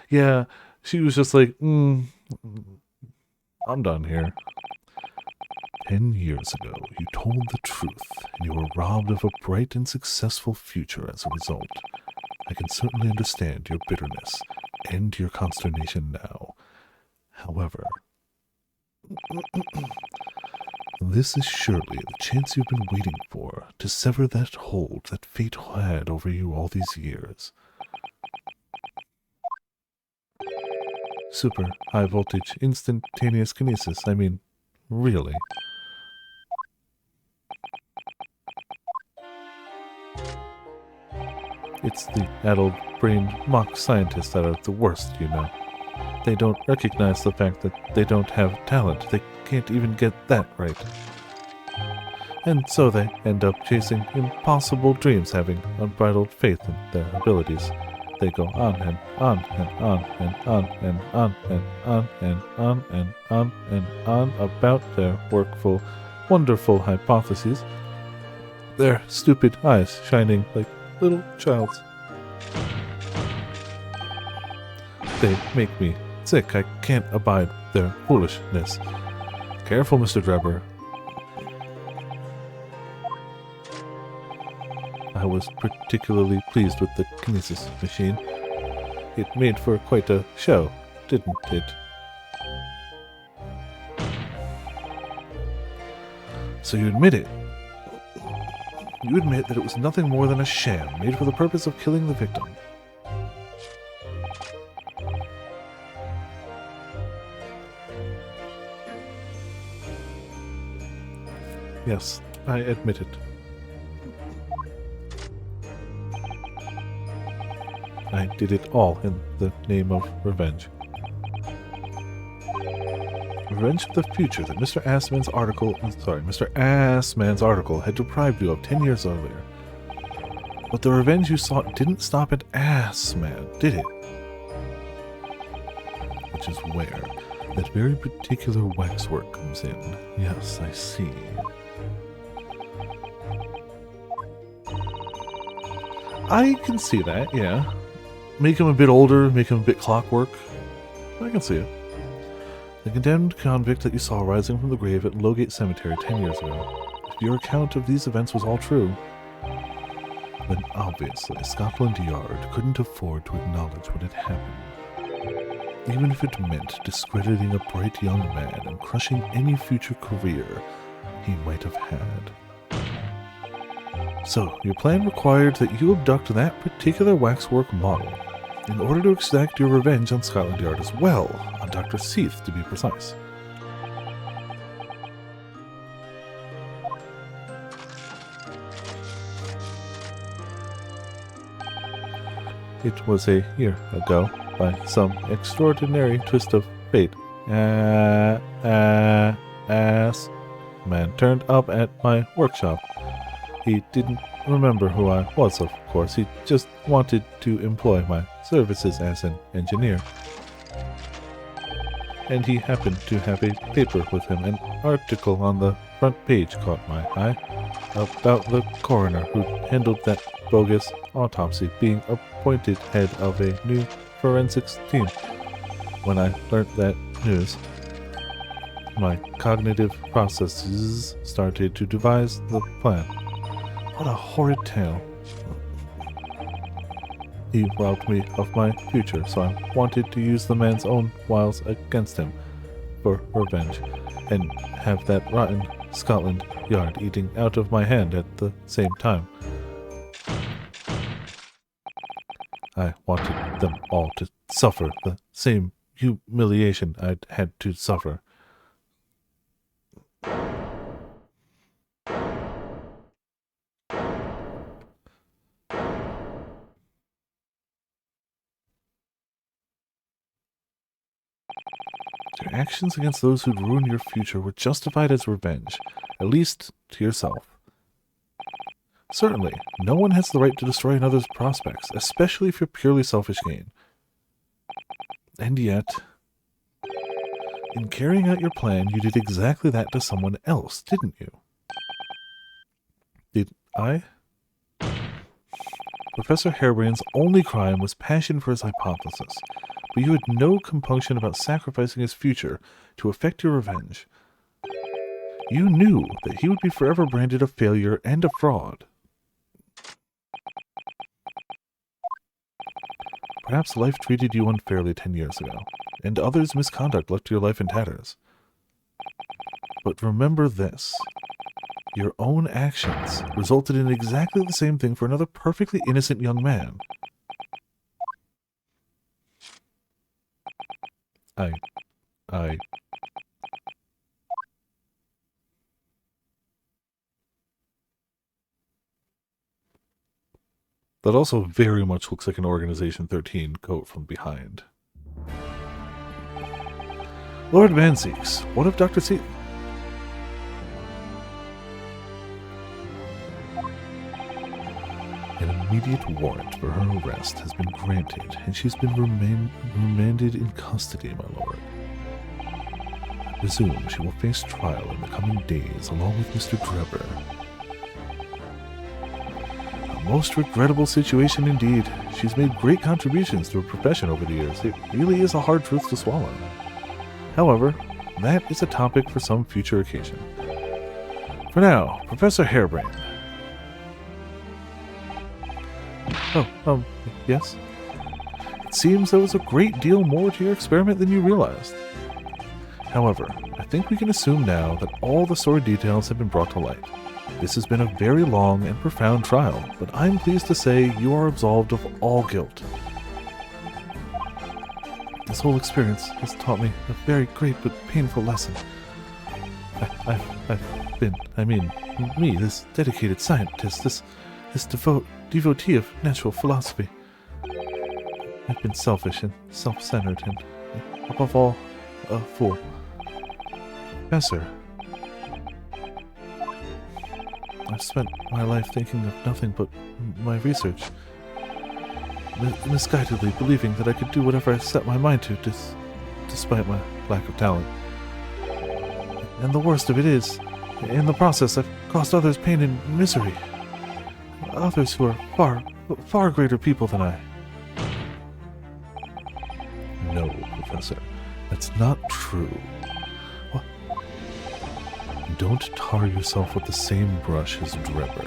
Speaker 1: Yeah, she was just like, I'm done here. 10 years ago, you told the truth, and you were robbed of a bright and successful future as a result. I can certainly understand your bitterness and your consternation now. However, this is surely the chance you've been waiting for to sever that hold that fate had over you all these years. Super high voltage instantaneous kinesis. I mean, really. It's the addled-brained mock scientists that are the worst, you know. They don't recognize the fact that they don't have talent. They can't even get that right. And so they end up chasing impossible dreams, having unbridled faith in their abilities. They go on and on and on and on and on and on and on and on and on about their workful, wonderful hypotheses. Their stupid eyes shining like little child's. They make me sick. I can't abide their foolishness. Careful, Mr. Drebber. I was particularly pleased with the kinesis machine. It made for quite a show, didn't it? So you admit it. You admit that it was nothing more than a sham made for the purpose of killing the victim. Yes, I admit it. I did it all in the name of revenge. Revenge for the future that Mr. Assman's article had deprived you of 10 years earlier. But the revenge you sought didn't stop at Assman, did it? Which is where that very particular waxwork comes in. Yes, I see. I can see that, yeah. Make him a bit older, make him a bit clockwork. I can see it. The condemned convict that you saw rising from the grave at Lowgate Cemetery 10 years ago. If your account of these events was all true, then obviously Scotland Yard couldn't afford to acknowledge what had happened. Even if it meant discrediting a bright young man and crushing any future career he might have had. So, your plan required that you abduct that particular waxwork model in order to exact your revenge on Scotland Yard as well, on Dr. Seath to be precise. It was a year ago, by some extraordinary twist of fate. Man turned up at my workshop. He didn't remember who I was, of course. He just wanted to employ my services as an engineer. And he happened to have a paper with him. An article on the front page caught my eye about the coroner who handled that bogus autopsy being a appointed head of a new forensics team. When I learned that news, my cognitive processes started to devise the plan. What a horrid tale. He robbed me of my future, so I wanted to use the man's own wiles against him for revenge, and have that rotten Scotland Yard eating out of my hand at the same time. I wanted them all to suffer the same humiliation I'd had to suffer. Your actions against those who'd ruin your future were justified as revenge, at least to yourself. Certainly, no one has the right to destroy another's prospects, especially for purely selfish gain. And yet, in carrying out your plan, you did exactly that to someone else, didn't you? Did I? Professor Harebrain's only crime was passion for his hypothesis, but you had no compunction about sacrificing his future to effect your revenge. You knew that he would be forever branded a failure and a fraud. Perhaps life treated you unfairly 10 years ago, and others' misconduct left your life in tatters. But remember this. Your own actions resulted in exactly the same thing for another perfectly innocent young man. That also very much looks like an Organization 13 coat from behind. Lord Van Zieks, what of Dr. Seaton? An immediate warrant for her arrest has been granted, and she's been remanded in custody, my lord. I presume she will face trial in the coming days, along with Mr. Drebber. A most regrettable situation indeed. She's made great contributions to her profession over the years. It really is a hard truth to swallow. However, that is a topic for some future occasion. For now, Professor Harebrain. Oh, yes? It seems there was a great deal more to your experiment than you realized. However, I think we can assume now that all the sore details have been brought to light. This has been a very long and profound trial, but I'm pleased to say you are absolved of all guilt. This whole experience has taught me a very great but painful lesson. Me, this dedicated scientist, this devotee of natural philosophy. I've been selfish and self-centered and, above all, a fool. Professor, I've spent my life thinking of nothing but my research, misguidedly believing that I could do whatever I set my mind to, despite my lack of talent. And the worst of it is, in the process I've caused others pain and misery. Others who are far greater people than I. No, Professor, that's not true. What? Don't tar yourself with the same brush as Drebber.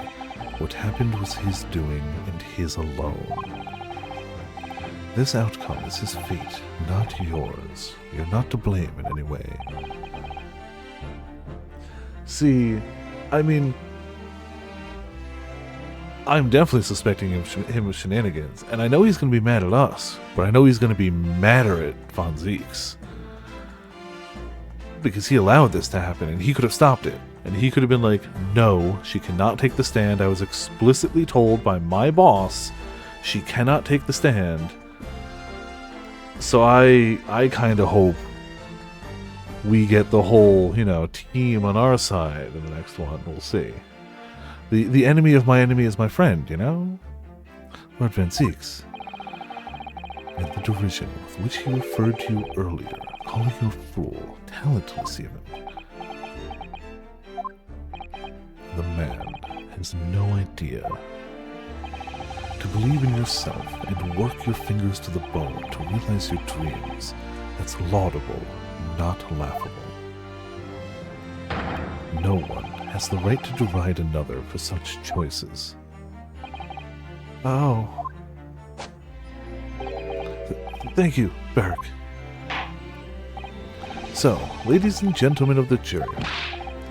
Speaker 1: What happened was his doing, and his alone. This outcome is his fate, not yours. You're not to blame in any way. See, I mean, I'm definitely suspecting him of shenanigans, and I know he's going to be mad at us, but I know he's going to be madder at Van Zieks. Because he allowed this to happen, and he could have stopped it. And he could have been like, no, she cannot take the stand. I was explicitly told by my boss she cannot take the stand. So I kind of hope we get the whole, team on our side in the next one. We'll see. The enemy of my enemy is my friend, Lord Van Zieks. And the derision with which he referred to you earlier, calling you a fool, talentless even. The man has no idea To believe in yourself and work your fingers to the bone to realize your dreams, that's laudable, not laughable. No one has the right to deride another for such choices. Oh. Thank you, Beric. So, ladies and gentlemen of the jury.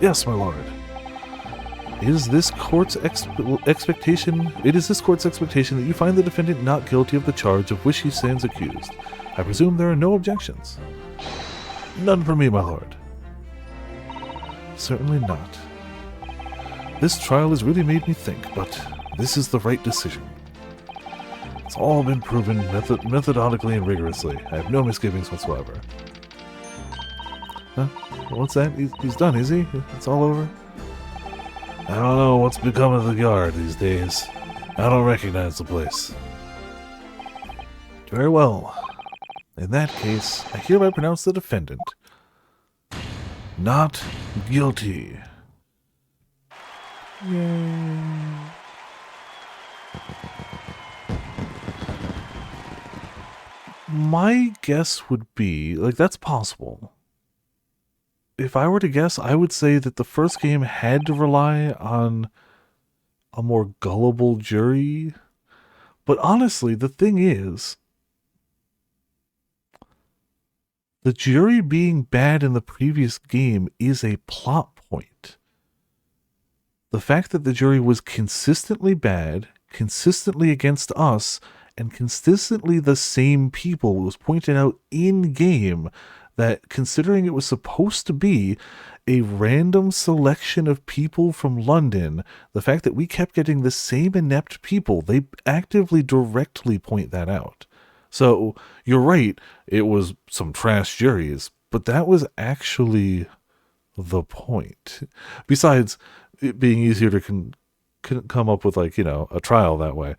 Speaker 1: Yes, my lord. It is this court's expectation that you find the defendant not guilty of the charge of which he stands accused. I presume there are no objections. None for me, my lord. Certainly not. This trial has really made me think, but this is the right decision. It's all been proven methodically and rigorously. I have no misgivings whatsoever. Huh? What's that? He's done, is he? It's all over? I don't know what's become of the guard these days. I don't recognize the place. Very well. In that case, I hereby pronounce the defendant not guilty. Yay. My guess would be, like, that's possible. If I were to guess, I would say that the first game had to rely on a more gullible jury. But honestly, the thing is, the jury being bad in the previous game is a plot point. The fact that the jury was consistently bad, consistently against us, and consistently the same people was pointed out in-game, that considering it was supposed to be a random selection of people from London, the fact that we kept getting the same inept people, they actively directly point that out. So, you're right, it was some trash juries, but that was actually the point. Besides it being easier to come up with, like, you know, a trial that way,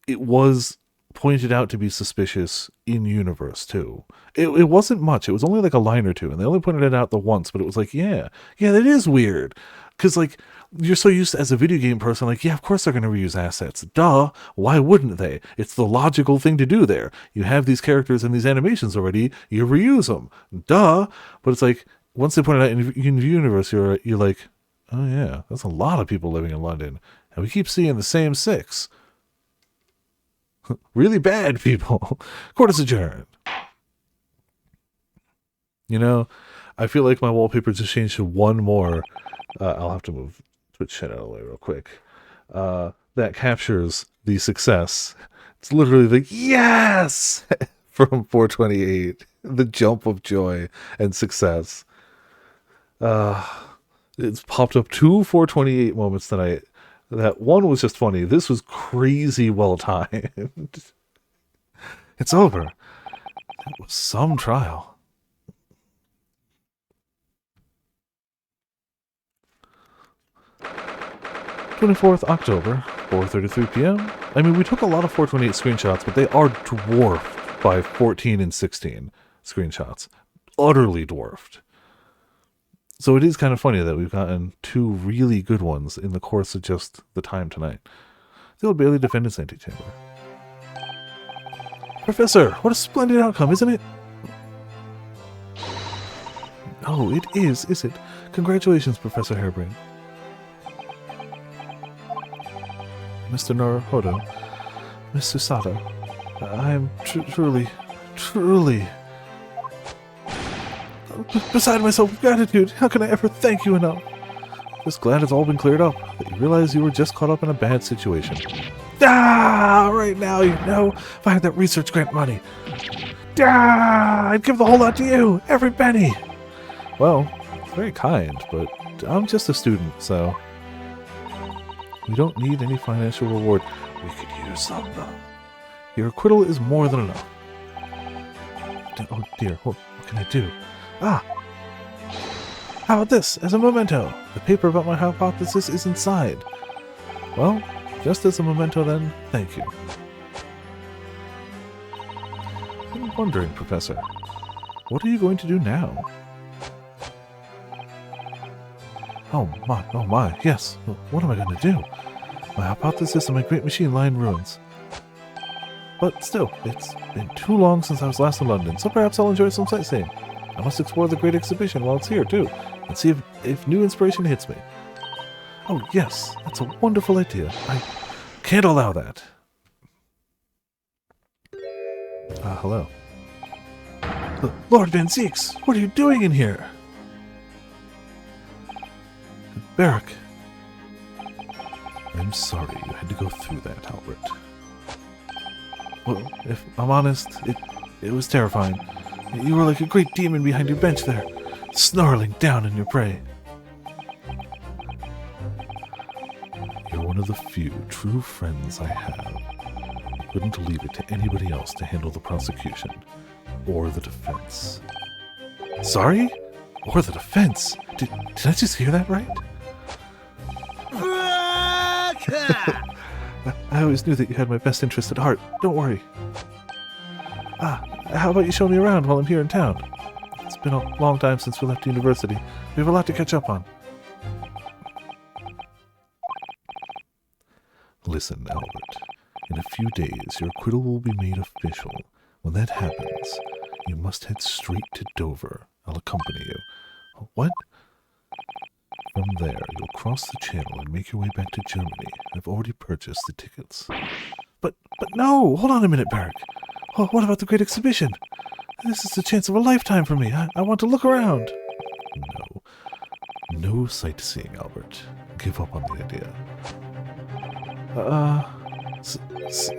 Speaker 1: it was pointed out to be suspicious in universe too. It wasn't much. It was only like a line or two, and they only pointed it out the once, but it was like, yeah, that is weird. Because, like, you're so used to, as a video game person, like, yeah, of course they're going to reuse assets. Duh. Why wouldn't they? It's the logical thing to do there. You have these characters and these animations already, you reuse them. Duh. But it's like, once they point it out in universe, you're like, oh yeah, that's a lot of people living in London. And we keep seeing the same 6. Really bad people. Court is adjourned. You know, I feel like my wallpaper just changed to one more. I'll have to move Twitch chat out of the way real quick. That captures the success. It's literally the yes from 428. The jump of joy and success. It's popped up 2 428 moments tonight. That one was just funny. This was crazy well timed. It's over. That was some trial. October 4:33 p.m. I mean, we took a lot of 428 screenshots, but they are dwarfed by 14 and 16 screenshots. Utterly dwarfed. So it is kind of funny that we've gotten 2 really good ones in the course of just the time tonight. The Old Bailey Defendant's Antechamber. Professor, what a splendid outcome, isn't it? Oh, it is it? Congratulations, Professor Harebrain. Mr. Naruhodo, Miss Susato, I am truly beside myself with gratitude. How can I ever thank you enough? Just glad it's all been cleared up, that you realize you were just caught up in a bad situation. Right now, you know, if I had that research grant money. I'd give the whole lot to you, every penny. Well, it's very kind, but I'm just a student, so we don't need any financial reward. We could use some, though. Your acquittal is more than enough. Oh dear, what can I do? How about this, as a memento? The paper about my hypothesis is inside. Well, just as a memento then, thank you. I'm wondering, Professor, what are you going to do now? Oh my, yes, what am I going to do? My hypothesis and my great machine lie in ruins. But still, it's been too long since I was last in London, so perhaps I'll enjoy some sightseeing. I must explore the Great Exhibition while it's here, too, and see if new inspiration hits me. Oh, yes, that's a wonderful idea. I can't allow that. Hello. Lord Van Zieks, what are you doing in here? Barrack. I'm sorry you had to go through that, Albert. Well, if I'm honest, it was terrifying. You were like a great demon behind your bench there, snarling down on your prey. You're one of the few true friends I have. I couldn't leave it to anybody else to handle the prosecution, or the defense. Sorry? Or the defense? Did I just hear that right? I always knew that you had my best interest at heart. Don't worry. How about you show me around while I'm here in town? It's been a long time since we left university. We have a lot to catch up on. Listen, Albert. In a few days, your acquittal will be made official. When that happens, you must head straight to Dover. I'll accompany you. What? From there, you'll cross the channel and make your way back to Germany. I've already purchased the tickets. But no! Hold on a minute, Barrack. Oh, what about the Great Exhibition? This is the chance of a lifetime for me. I want to look around. No sightseeing, Albert. Give up on the idea.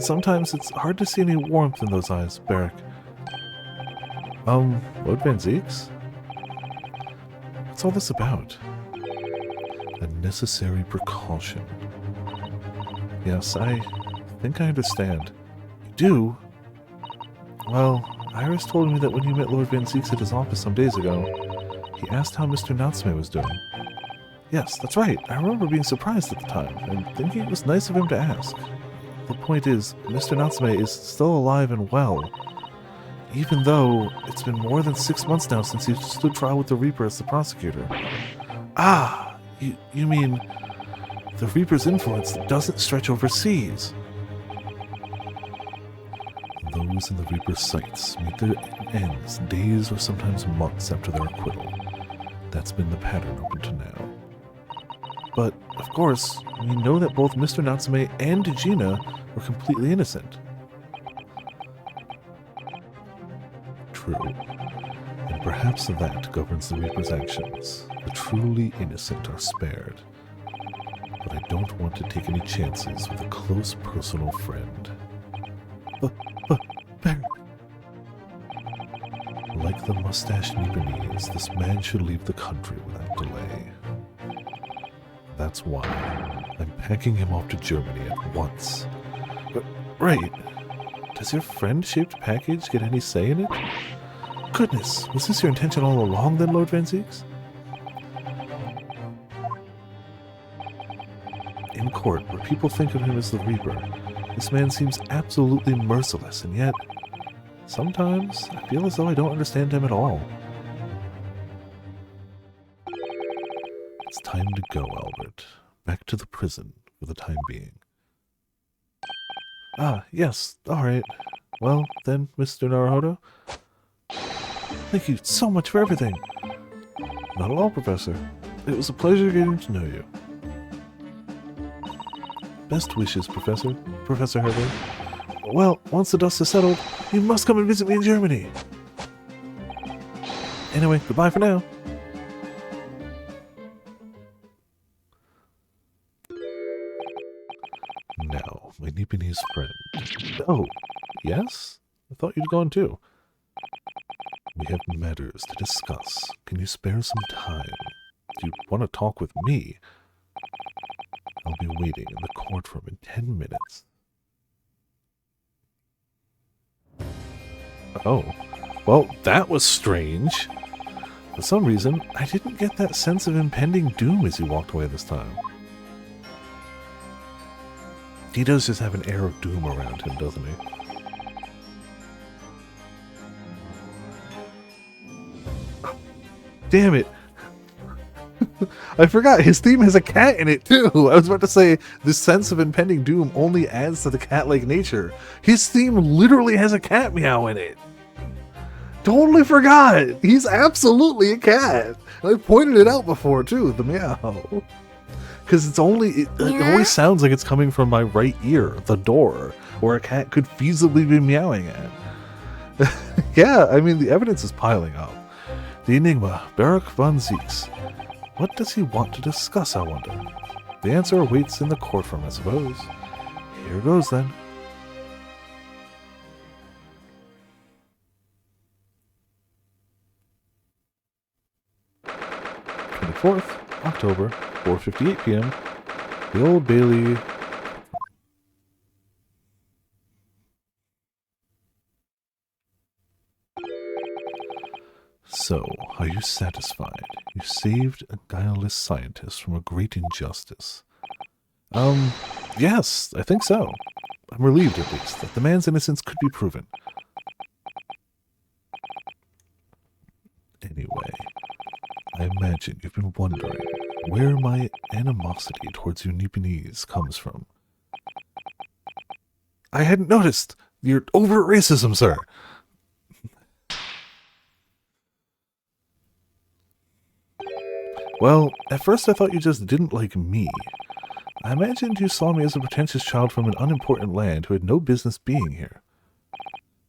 Speaker 1: Sometimes it's hard to see any warmth in those eyes, Barrack. Lord Van Zieks? What's all this about? A necessary precaution. Yes, I think I understand. You do? Well, Iris told me that when you met Lord Van Zieks at his office some days ago, he asked how Mr. Natsume was doing. Yes, that's right. I remember being surprised at the time, and thinking it was nice of him to ask. The point is, Mr. Natsume is still alive and well, even though it's been more than 6 months now since he stood trial with the Reaper as the prosecutor. You mean the Reaper's influence doesn't stretch overseas? Those in the Reaper's sights meet their ends days or sometimes months after their acquittal. That's been the pattern up until now. But, of course, we know that both Mr. Natsume and Gina were completely innocent. True. And perhaps that governs the Reaper's actions. The truly innocent are spared. But I don't want to take any chances with a close personal friend. Barrack. Like the mustached Nibonese, this man should leave the country without delay. That's why I'm packing him off to Germany at once. Right. Does your friend-shaped package get any say in it? Goodness, was this your intention all along then, Lord Van Zieks? In court, where people think of him as the Reaper, this man seems absolutely merciless, and yet, sometimes I feel as though I don't understand him at all. It's time to go, Albert. Back to the prison for the time being. Yes, alright. Well, then, Mr. Naruhodo, thank you so much for everything. Not at all, Professor. It was a pleasure getting to know you. Best wishes, Professor Herbert. Well, once the dust is settled, you must come and visit me in Germany. Anyway, goodbye for now. Now, my Nipponese friend. Oh, yes? I thought you'd gone too. We have matters to discuss. Can you spare some time? Do you want to talk with me? I'll be waiting in the courtroom in 10 minutes. Oh, well, that was strange. For some reason, I didn't get that sense of impending doom as he walked away this time. He does just have an air of doom around him, doesn't he? Damn it! I forgot, his theme has a cat in it too. I was about to say, this sense of impending doom only adds to the cat-like nature. His theme literally has a cat meow in it. Totally forgot. He's absolutely a cat. I pointed it out before too, the meow. Because it always sounds like it's coming from my right ear, the door, where a cat could feasibly be meowing at. Yeah, I mean, the evidence is piling up. The enigma, Barak von Zieks. What does he want to discuss, I wonder? The answer awaits in the courtroom, I suppose. Here goes then. October, 4:58 p.m. The Old Bailey. So, are you satisfied? You saved a guileless scientist from a great injustice. Yes, I think so. I'm relieved, at least, that the man's innocence could be proven. Anyway, I imagine you've been wondering where my animosity towards you Nipponese comes from. I hadn't noticed your overt racism, sir. Well, at first I thought you just didn't like me. I imagined you saw me as a pretentious child from an unimportant land who had no business being here.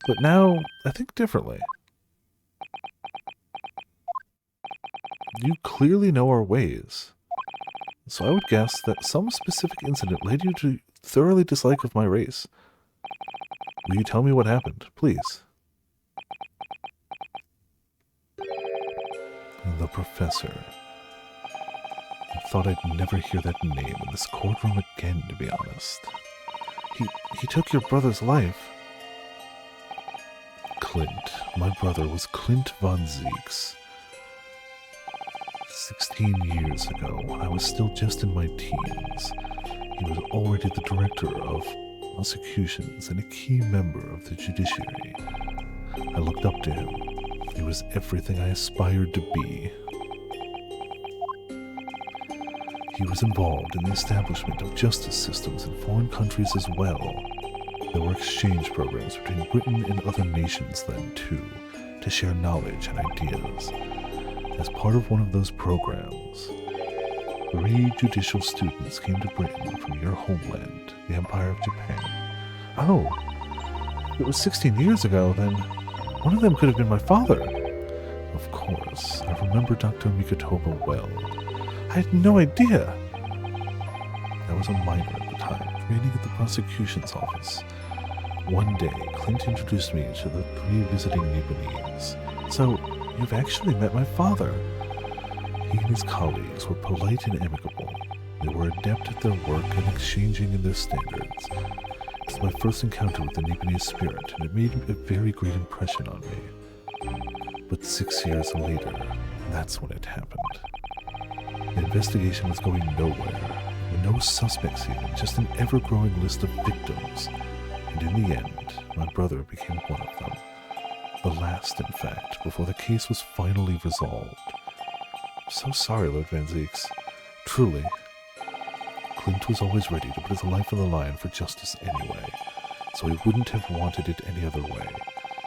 Speaker 1: But now, I think differently. You clearly know our ways. So I would guess that some specific incident led you to thoroughly dislike of my race. Will you tell me what happened, please? The professor. I thought I'd never hear that name in this courtroom again, to be honest. He took your brother's life. Clint. My brother was Clint von Zieks. 16 years ago, when I was still just in my teens, he was already the director of prosecutions and a key member of the judiciary. I looked up to him. He was everything I aspired to be. He was involved in the establishment of justice systems in foreign countries as well. There were exchange programs between Britain and other nations then, too, to share knowledge and ideas. As part of one of those programs, 3 judicial students came to Britain from your homeland, the Empire of Japan. Oh, it was 16 years ago, then one of them could have been my father. Of course, I remember Dr. Mikotoba well. I had no idea. I was a minor at the time, training at the prosecution's office. One day, Clint introduced me to the 3 visiting Nipponese. So, you've actually met my father. He and his colleagues were polite and amicable. They were adept at their work and exchanging in their standards. It was my first encounter with the Nipponese spirit, and it made a very great impression on me. But 6 years later, that's when it happened. The investigation was going nowhere. There were no suspects even, just an ever-growing list of victims. And in the end, my brother became one of them. The last, in fact, before the case was finally resolved. I'm so sorry, Lord Van Zieks. Truly. Clint was always ready to put his life on the line for justice anyway, so he wouldn't have wanted it any other way.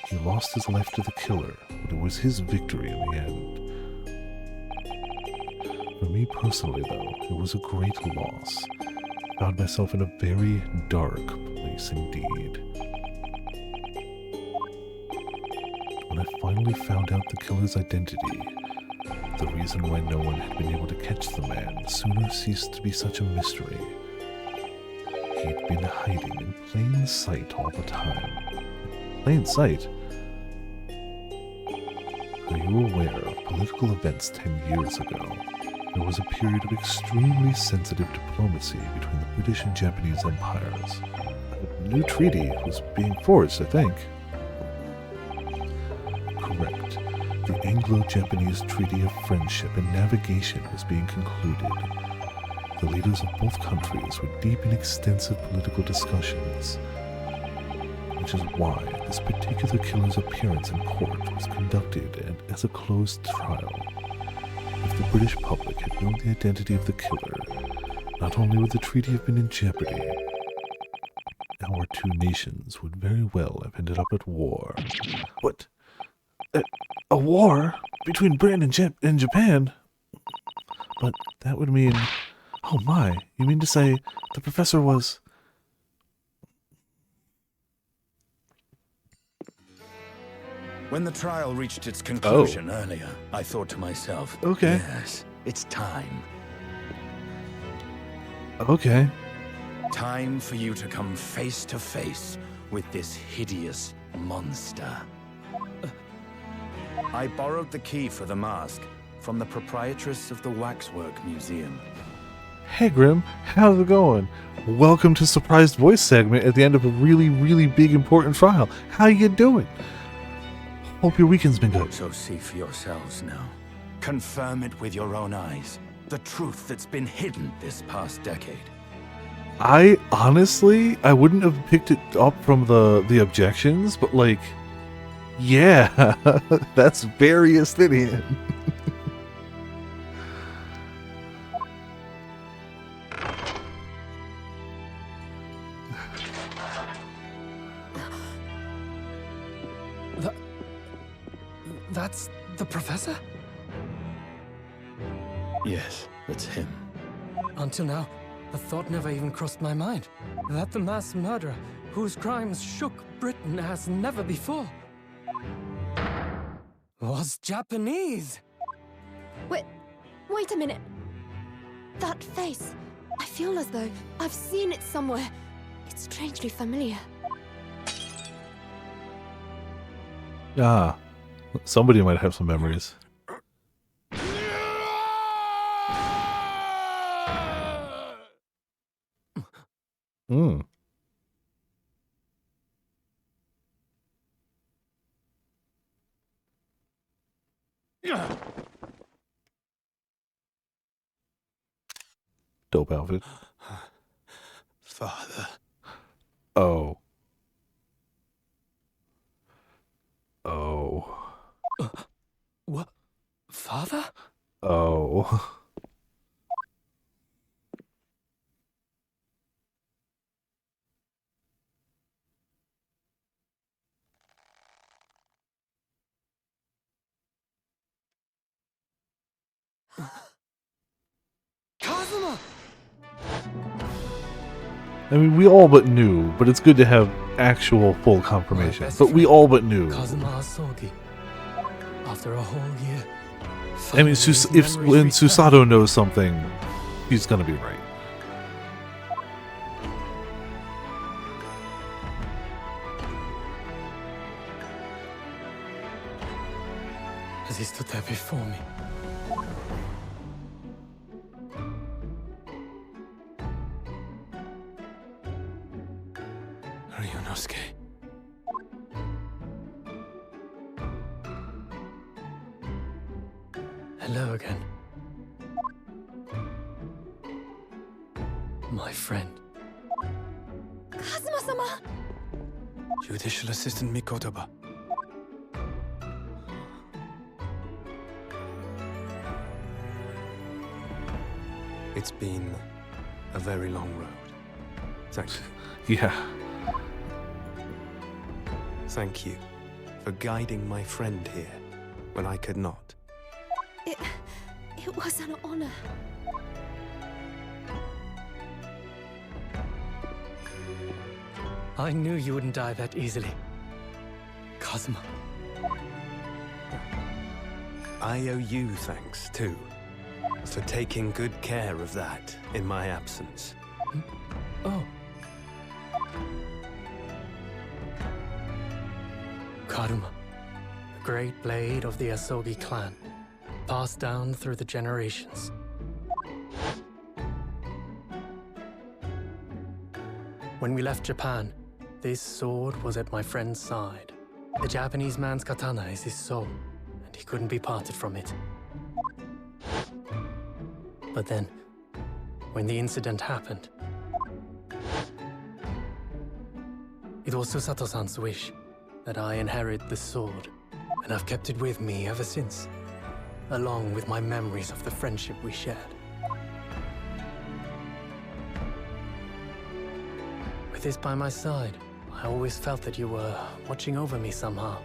Speaker 1: He lost his life to the killer, but it was his victory in the end. For me personally, though, it was a great loss. I found myself in a very dark place indeed. When I finally found out the killer's identity, the reason why no one had been able to catch the man sooner ceased to be such a mystery. He'd been hiding in plain sight all the time. Plain sight? Are you aware of political events 10 years ago? There was a period of extremely sensitive diplomacy between the British and Japanese empires. A new treaty was being forged, I think. Correct. The Anglo-Japanese Treaty of Friendship and Navigation was being concluded. The leaders of both countries were deep in extensive political discussions, which is why this particular killer's appearance in court was conducted as a closed trial. If the British public had known the identity of the killer, not only would the treaty have been in jeopardy, our two nations would very well have ended up at war. What? A war? Between Britain and Japan? But that would mean... Oh my, you mean to say the professor was...
Speaker 3: When the trial reached its conclusion earlier, I thought to myself,
Speaker 1: Okay.
Speaker 3: yes, it's time.
Speaker 1: Okay.
Speaker 3: Time for you to come face to face with this hideous monster. I borrowed the key for the mask from the proprietress of the Waxwork Museum.
Speaker 1: Hey Grim, how's it going? Welcome to Surprised Voice segment at the end of a really, really big important trial. How you doing? Hope your weekend's been good.
Speaker 3: So see for yourselves now. Confirm it with your own eyes. The truth that's been hidden this past decade.
Speaker 1: I wouldn't have picked it up from the objections, but like, yeah, that's very Athenian.
Speaker 4: That's the professor?
Speaker 3: Yes, that's him.
Speaker 4: Until now, the thought never even crossed my mind that the mass murderer whose crimes shook Britain as never before was Japanese.
Speaker 5: Wait a minute. That face. I feel as though I've seen it somewhere. It's strangely familiar.
Speaker 1: Ah, somebody might have some memories. Hmm. Dope outfit.
Speaker 3: Father.
Speaker 1: Oh. Oh.
Speaker 4: What? Father?
Speaker 1: Oh.
Speaker 4: Kazuma!
Speaker 1: I mean, we all but knew, but it's good to have actual full confirmation.
Speaker 4: best
Speaker 1: But we
Speaker 4: friend,
Speaker 1: all but knew.
Speaker 4: Kazuma Asogi. After a whole year.
Speaker 1: I mean,
Speaker 4: finally his
Speaker 1: if
Speaker 4: memories
Speaker 1: when
Speaker 4: returned.
Speaker 1: Susato knows something, he's gonna be right.
Speaker 4: As he stood there before me. Ryunosuke. Hello again. My friend.
Speaker 5: Kazuma-sama!
Speaker 4: Judicial Assistant Mikotoba.
Speaker 6: It's been a very long road. Thank you.
Speaker 1: Yeah.
Speaker 6: Thank you for guiding my friend here when I could not.
Speaker 5: It was an honor.
Speaker 4: I knew you wouldn't die that easily. Kazuma.
Speaker 6: I owe you thanks, too, for taking good care of that in my absence.
Speaker 4: Oh. Karuma, the great blade of the Asogi clan, passed down through the generations. When we left Japan, this sword was at my friend's side. The Japanese man's katana is his soul, and he couldn't be parted from it. But then, when the incident happened, it was Susato-san's wish that I inherit the sword, and I've kept it with me ever since. along with my memories of the friendship we shared. With this by my side, I always felt that you were watching over me somehow.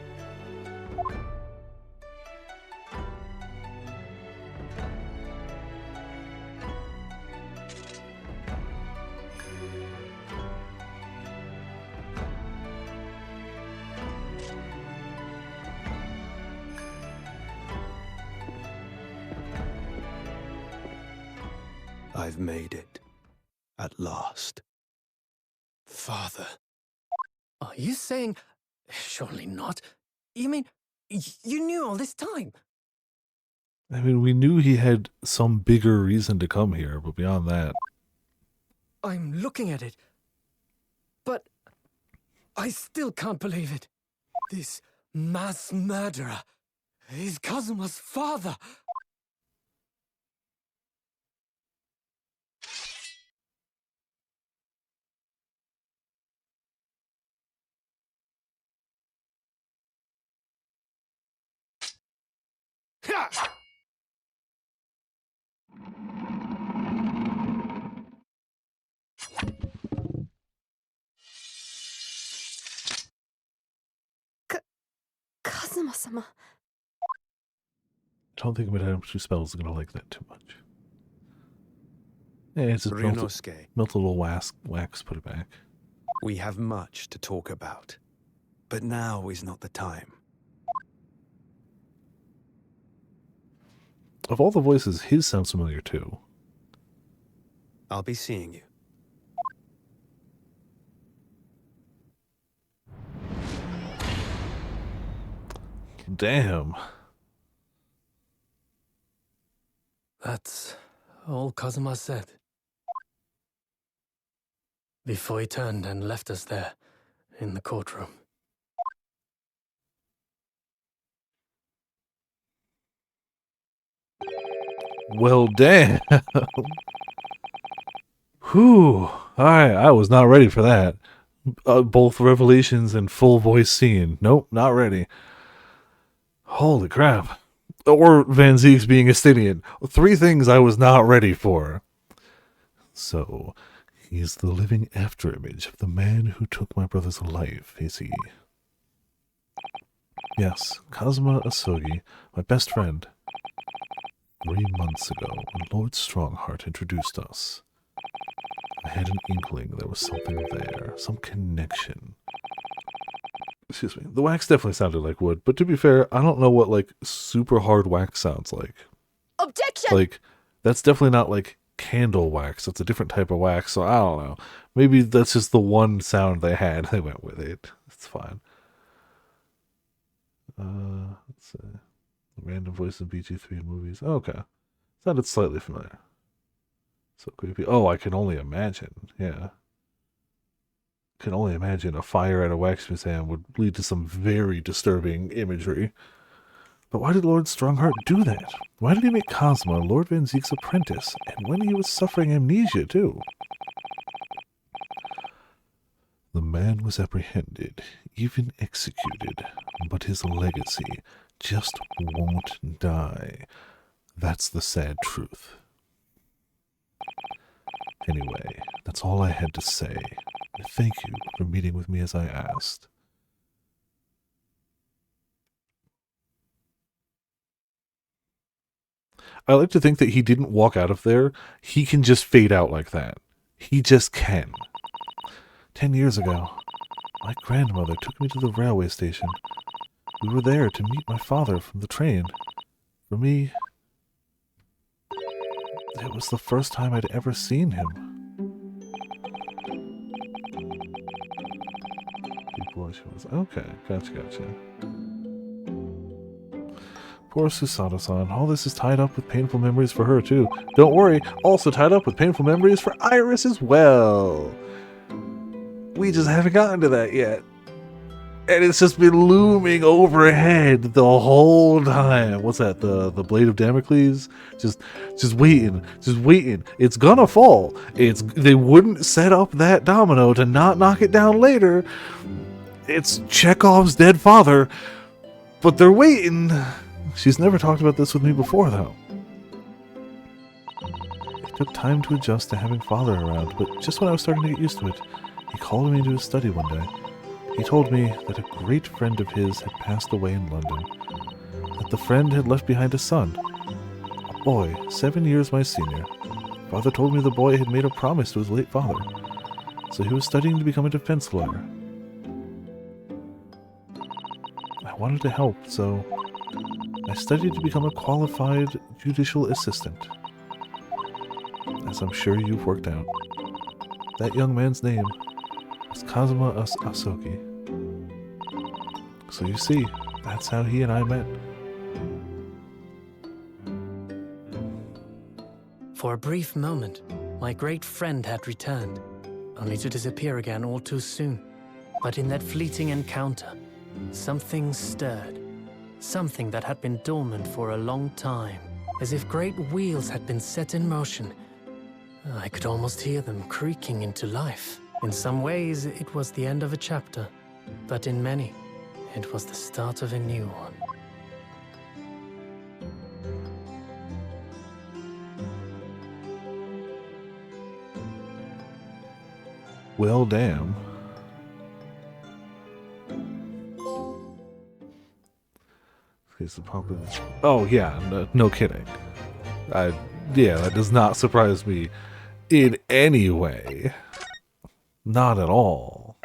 Speaker 6: I've made it. At last.
Speaker 4: Father. Are you saying... Surely not. You mean, you knew all this time?
Speaker 1: I mean, we knew he had some bigger reason to come here, but beyond that...
Speaker 4: I'm looking at it. But I still can't believe it. This mass murderer is Kazuma's father.
Speaker 5: Kazuma-sama.
Speaker 1: I don't think Madame Two Spells is going to like that too much. Yeah, it's just
Speaker 6: Ryunosuke,
Speaker 1: melt a little wax, put it back.
Speaker 6: we have much to talk about. But now is not the time.
Speaker 1: Of all the voices, his sounds familiar too.
Speaker 6: I'll be seeing you.
Speaker 1: Damn.
Speaker 4: That's all Kazuma said. Before he turned and left us there, in the courtroom.
Speaker 1: Well, damn. Whew. I was not ready for that. Both revelations and full voice scene. Nope, not ready. Holy crap. Or Van Zieks being a Stydian. 3 things I was not ready for. So, he's the living afterimage of the man who took my brother's life, is he? Yes, Kazuma Asogi, my best friend. 3 months ago, when Lord Strongheart introduced us, I had an inkling there was something there, some connection. Excuse me. The wax definitely sounded like wood, but to be fair, I don't know what, like, super hard wax sounds like.
Speaker 5: Objection!
Speaker 1: Like, that's definitely not, like, candle wax. That's a different type of wax, so I don't know. Maybe that's just the one sound they had. They went with it. It's fine. Let's see. Random voice in BG3 movies. Oh, okay. Sounded slightly familiar. So creepy. Oh, I can only imagine. Yeah. Can only imagine a fire at a wax museum would lead to some very disturbing imagery. But why did Lord Strongheart do that? Why did he make Kazuma Lord Van Zieks' apprentice, and when he was suffering amnesia, too? The man was apprehended, even executed, but his legacy just won't die. That's the sad truth. Anyway, that's all I had to say. Thank you for meeting with me as I asked. I like to think that he didn't walk out of there. He can just fade out like that. He just can. 10 years ago, my grandmother took me to the railway station. We were there to meet my father from the train. For me, it was the first time I'd ever seen him. Okay, gotcha. Poor Susato-san. All this is tied up with painful memories for her, too. Don't worry, also tied up with painful memories for Iris as well. We just haven't gotten to that yet. And it's just been looming overhead the whole time. What's that? The Blade of Damocles? Just waiting. It's gonna fall. They wouldn't set up that domino to not knock it down later. It's Chekhov's dead father. But they're waiting. She's never talked about this with me before, though. It took time to adjust to having father around, but just when I was starting to get used to it, he called me into his study one day. He told me that a great friend of his had passed away in London, that the friend had left behind a son, a boy 7 years my senior. Father told me the boy had made a promise to his late father, so he was studying to become a defense lawyer. I wanted to help, so I studied to become a qualified judicial assistant. As I'm sure you've worked out. That young man's name was Kazuma Asoki. So you see, that's how he and I met.
Speaker 4: For a brief moment, my great friend had returned, only to disappear again all too soon. But in that fleeting encounter, something stirred. Something that had been dormant for a long time, as if great wheels had been set in motion. I could almost hear them creaking into life. In some ways, it was the end of a chapter, but in many, it was the start of a new one.
Speaker 1: Well, damn. Oh, yeah, no kidding. Yeah, that does not surprise me in any way. Not at all.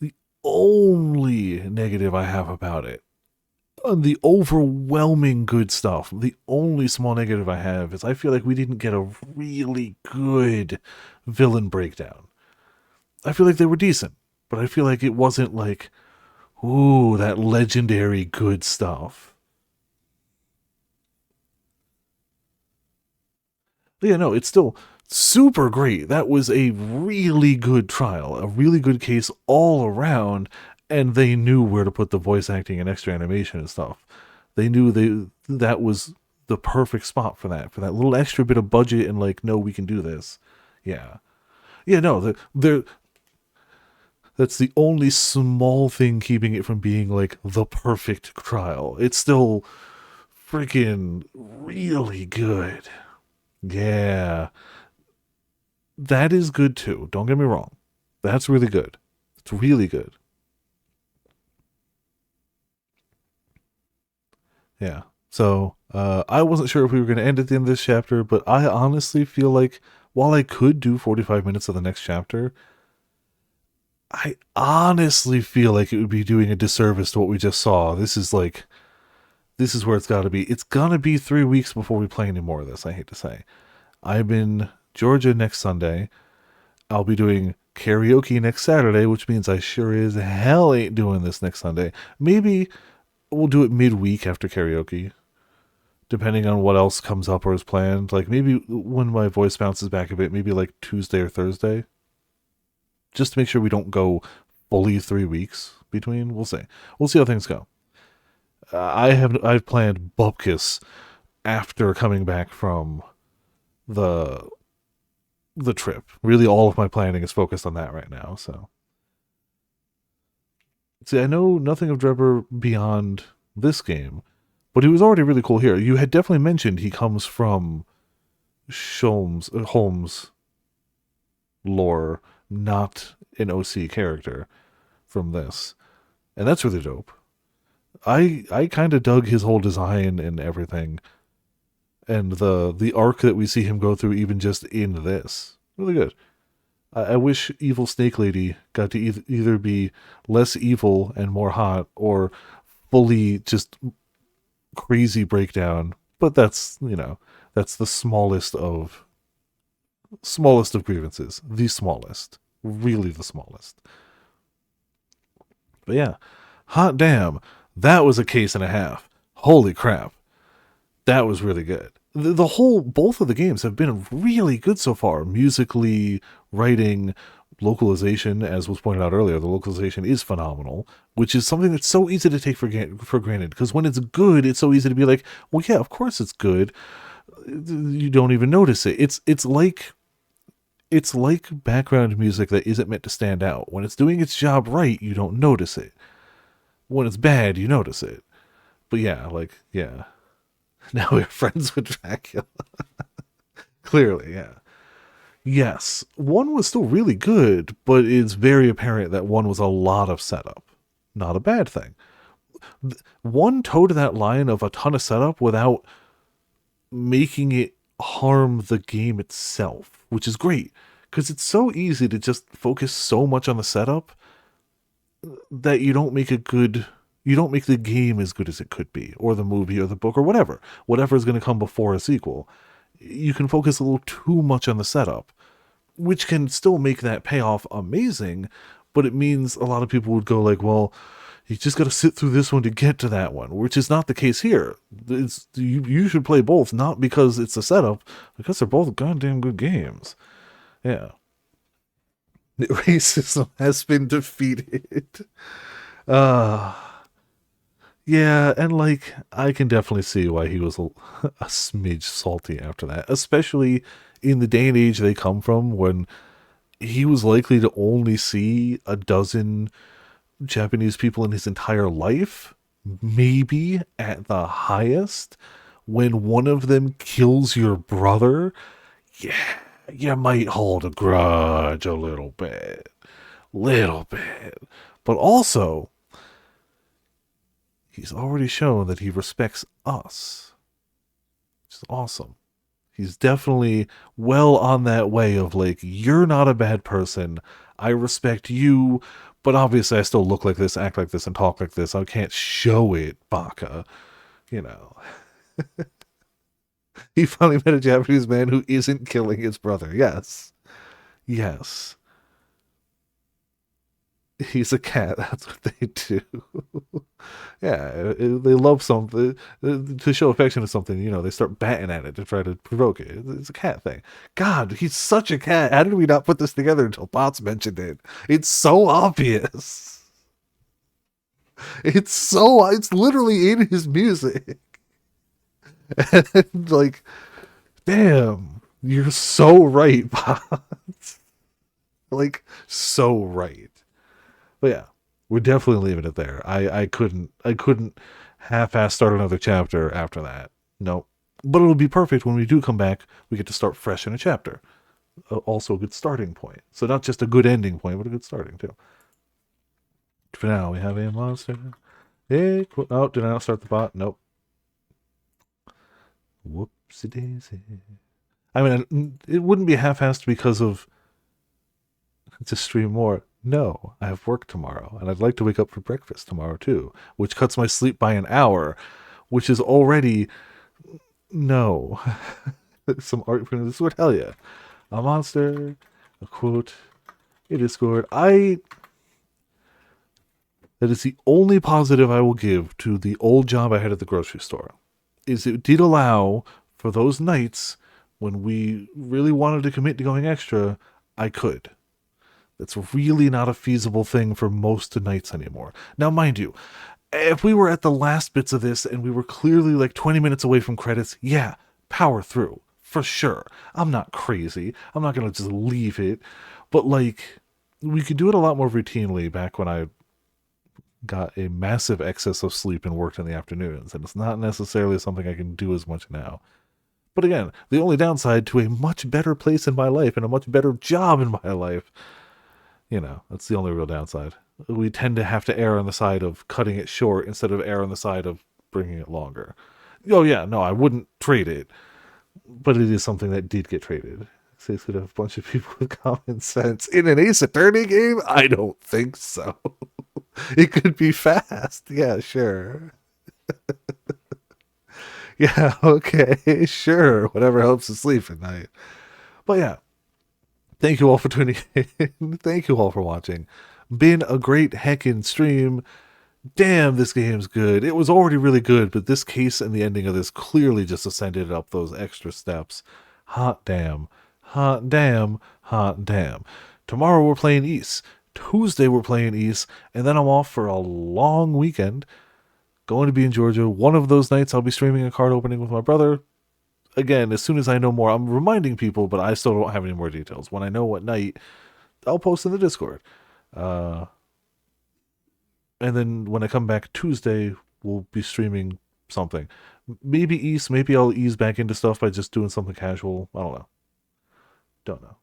Speaker 1: The only negative I have about it, the overwhelming good stuff, the only small negative I have is I feel like we didn't get a really good villain breakdown. I feel like they were decent, but I feel like it wasn't like, ooh, that legendary good stuff. Yeah, no, it's still super great. That was a really good trial, a really good case all around, and they knew where to put the voice acting and extra animation and stuff. They knew that was the perfect spot for that little extra bit of budget and like, no, we can do this. Yeah. Yeah, no, that's the only small thing keeping it from being like the perfect trial. It's still freaking really good. Yeah. That is good too. Don't get me wrong. That's really good. It's really good. Yeah. So, I wasn't sure if we were going to end at the end of this chapter, but I honestly feel like while I could do 45 minutes of the next chapter, I honestly feel like it would be doing a disservice to what we just saw. This is where it's got to be. It's going to be 3 weeks before we play any more of this, I hate to say. I'm in Georgia next Sunday. I'll be doing karaoke next Saturday, which means I sure as hell ain't doing this next Sunday. Maybe we'll do it midweek after karaoke, depending on what else comes up or is planned. Like maybe when my voice bounces back a bit, maybe like Tuesday or Thursday. Just to make sure we don't go fully 3 weeks between. We'll see. We'll see how things go. I've planned Bupkis after coming back from the trip. Really, all of my planning is focused on that right now. So, see, I know nothing of Drebber beyond this game, but he was already really cool here. You had definitely mentioned he comes from Holmes lore, not an OC character from this, and that's really dope. I kind of dug his whole design and everything, and the arc that we see him go through, even just in this, really good. I wish Evil Snake Lady got to either be less evil and more hot, or fully just crazy breakdown. But that's that's the smallest of grievances. The smallest. Really the smallest. But yeah. Hot damn. That was a case and a half. Holy crap. That was really good. Both of the games have been really good so far. Musically, writing, localization, as was pointed out earlier, the localization is phenomenal, which is something that's so easy to take for granted. Because when it's good, it's so easy to be like, well, yeah, of course it's good. You don't even notice it. It's like background music that isn't meant to stand out. When it's doing its job right, you don't notice it. when it's bad, you notice it. But yeah, like, yeah. Now we're friends with Dracula. Clearly, yeah. Yes, 1 was still really good, but it's very apparent that 1 was a lot of setup. Not a bad thing. 1 towed that line of a ton of setup without making it harm the game itself, which is great, because it's so easy to just focus so much on the setup that you don't make the game as good as it could be, or the movie, or the book, or whatever is going to come before a sequel. You can focus a little too much on the setup, which can still make that payoff amazing, but it means a lot of people would go like, well, you just got to sit through this one to get to that one, which is not the case here. You should play both, not because it's a setup, because they're both goddamn good games. Yeah. Racism has been defeated. Yeah, and like, I can definitely see why he was a smidge salty after that, especially in the day and age they come from, when he was likely to only see a dozen Japanese people in his entire life, maybe at the highest. When one of them kills your brother, yeah, you might hold a grudge a little bit. But also, he's already shown that he respects us, which is awesome. He's definitely well on that way of like, you're not a bad person, I respect you, but obviously I still look like this, act like this, and talk like this. I can't show it, Baka. You know. He finally met a Japanese man who isn't killing his brother. Yes. Yes. He's a cat. That's what they do. Yeah, they love something. To show affection to something, you know, they start batting at it to try to provoke it. It's a cat thing. God, he's such a cat. How did we not put this together until Potts mentioned it? It's so obvious. It's literally in his music. And like, damn, you're so right, Potts. Like, so right. But yeah, we're definitely leaving it there. I couldn't half-ass start another chapter after that. Nope. But it'll be perfect when we do come back. We get to start fresh in a chapter. Also a good starting point. So not just a good ending point, but a good starting too. For now, we have a monster. Hey, oh, did I not start the bot? Nope. Whoopsie daisy. I mean, it wouldn't be half-assed because of to stream more. No, I have work tomorrow, and I'd like to wake up for breakfast tomorrow too, which cuts my sleep by an hour, which is already no. Some art from the Discord, hell yeah. A monster, a quote, a Discord. That is the only positive I will give to the old job I had at the grocery store, is it did allow for those nights when we really wanted to commit to going extra, I could. That's really not a feasible thing for most nights anymore. Now, mind you, if we were at the last bits of this and we were clearly like 20 minutes away from credits, yeah, power through, for sure. I'm not crazy. I'm not going to just leave it. But like, we could do it a lot more routinely back when I got a massive excess of sleep and worked in the afternoons. And it's not necessarily something I can do as much now. But again, the only downside to a much better place in my life and a much better job in my life, you know, that's the only real downside. We tend to have to err on the side of cutting it short instead of err on the side of bringing it longer. Oh yeah, no, I wouldn't trade it, but it is something that did get traded. So it's gonna have a bunch of people with common sense in an Ace Attorney game. I don't think so. It could be fast. Yeah, sure. Yeah, okay, sure. Whatever helps you sleep at night. But yeah. Thank you all for tuning in. Thank you all for watching. Been a great heckin' stream. Damn, this game's good. It was already really good, but this case and the ending of this clearly just ascended up those extra steps. Hot damn. Hot damn. Hot damn. Tomorrow we're playing Ys. Tuesday we're playing Ys. And then I'm off for a long weekend. Going to be in Georgia. One of those nights I'll be streaming a card opening with my brother. Again, as soon as I know more, I'm reminding people, but I still don't have any more details. When I know what night, I'll post in the Discord. and then when I come back Tuesday, we'll be streaming something. Maybe East, maybe I'll ease back into stuff by just doing something casual. I don't know.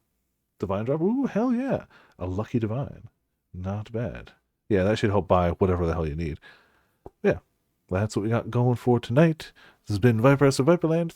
Speaker 1: Divine drop? Ooh, hell yeah. A lucky divine. Not bad. Yeah, that should help buy whatever the hell you need. Yeah, that's what we got going for tonight. This has been Viperess of Viperland.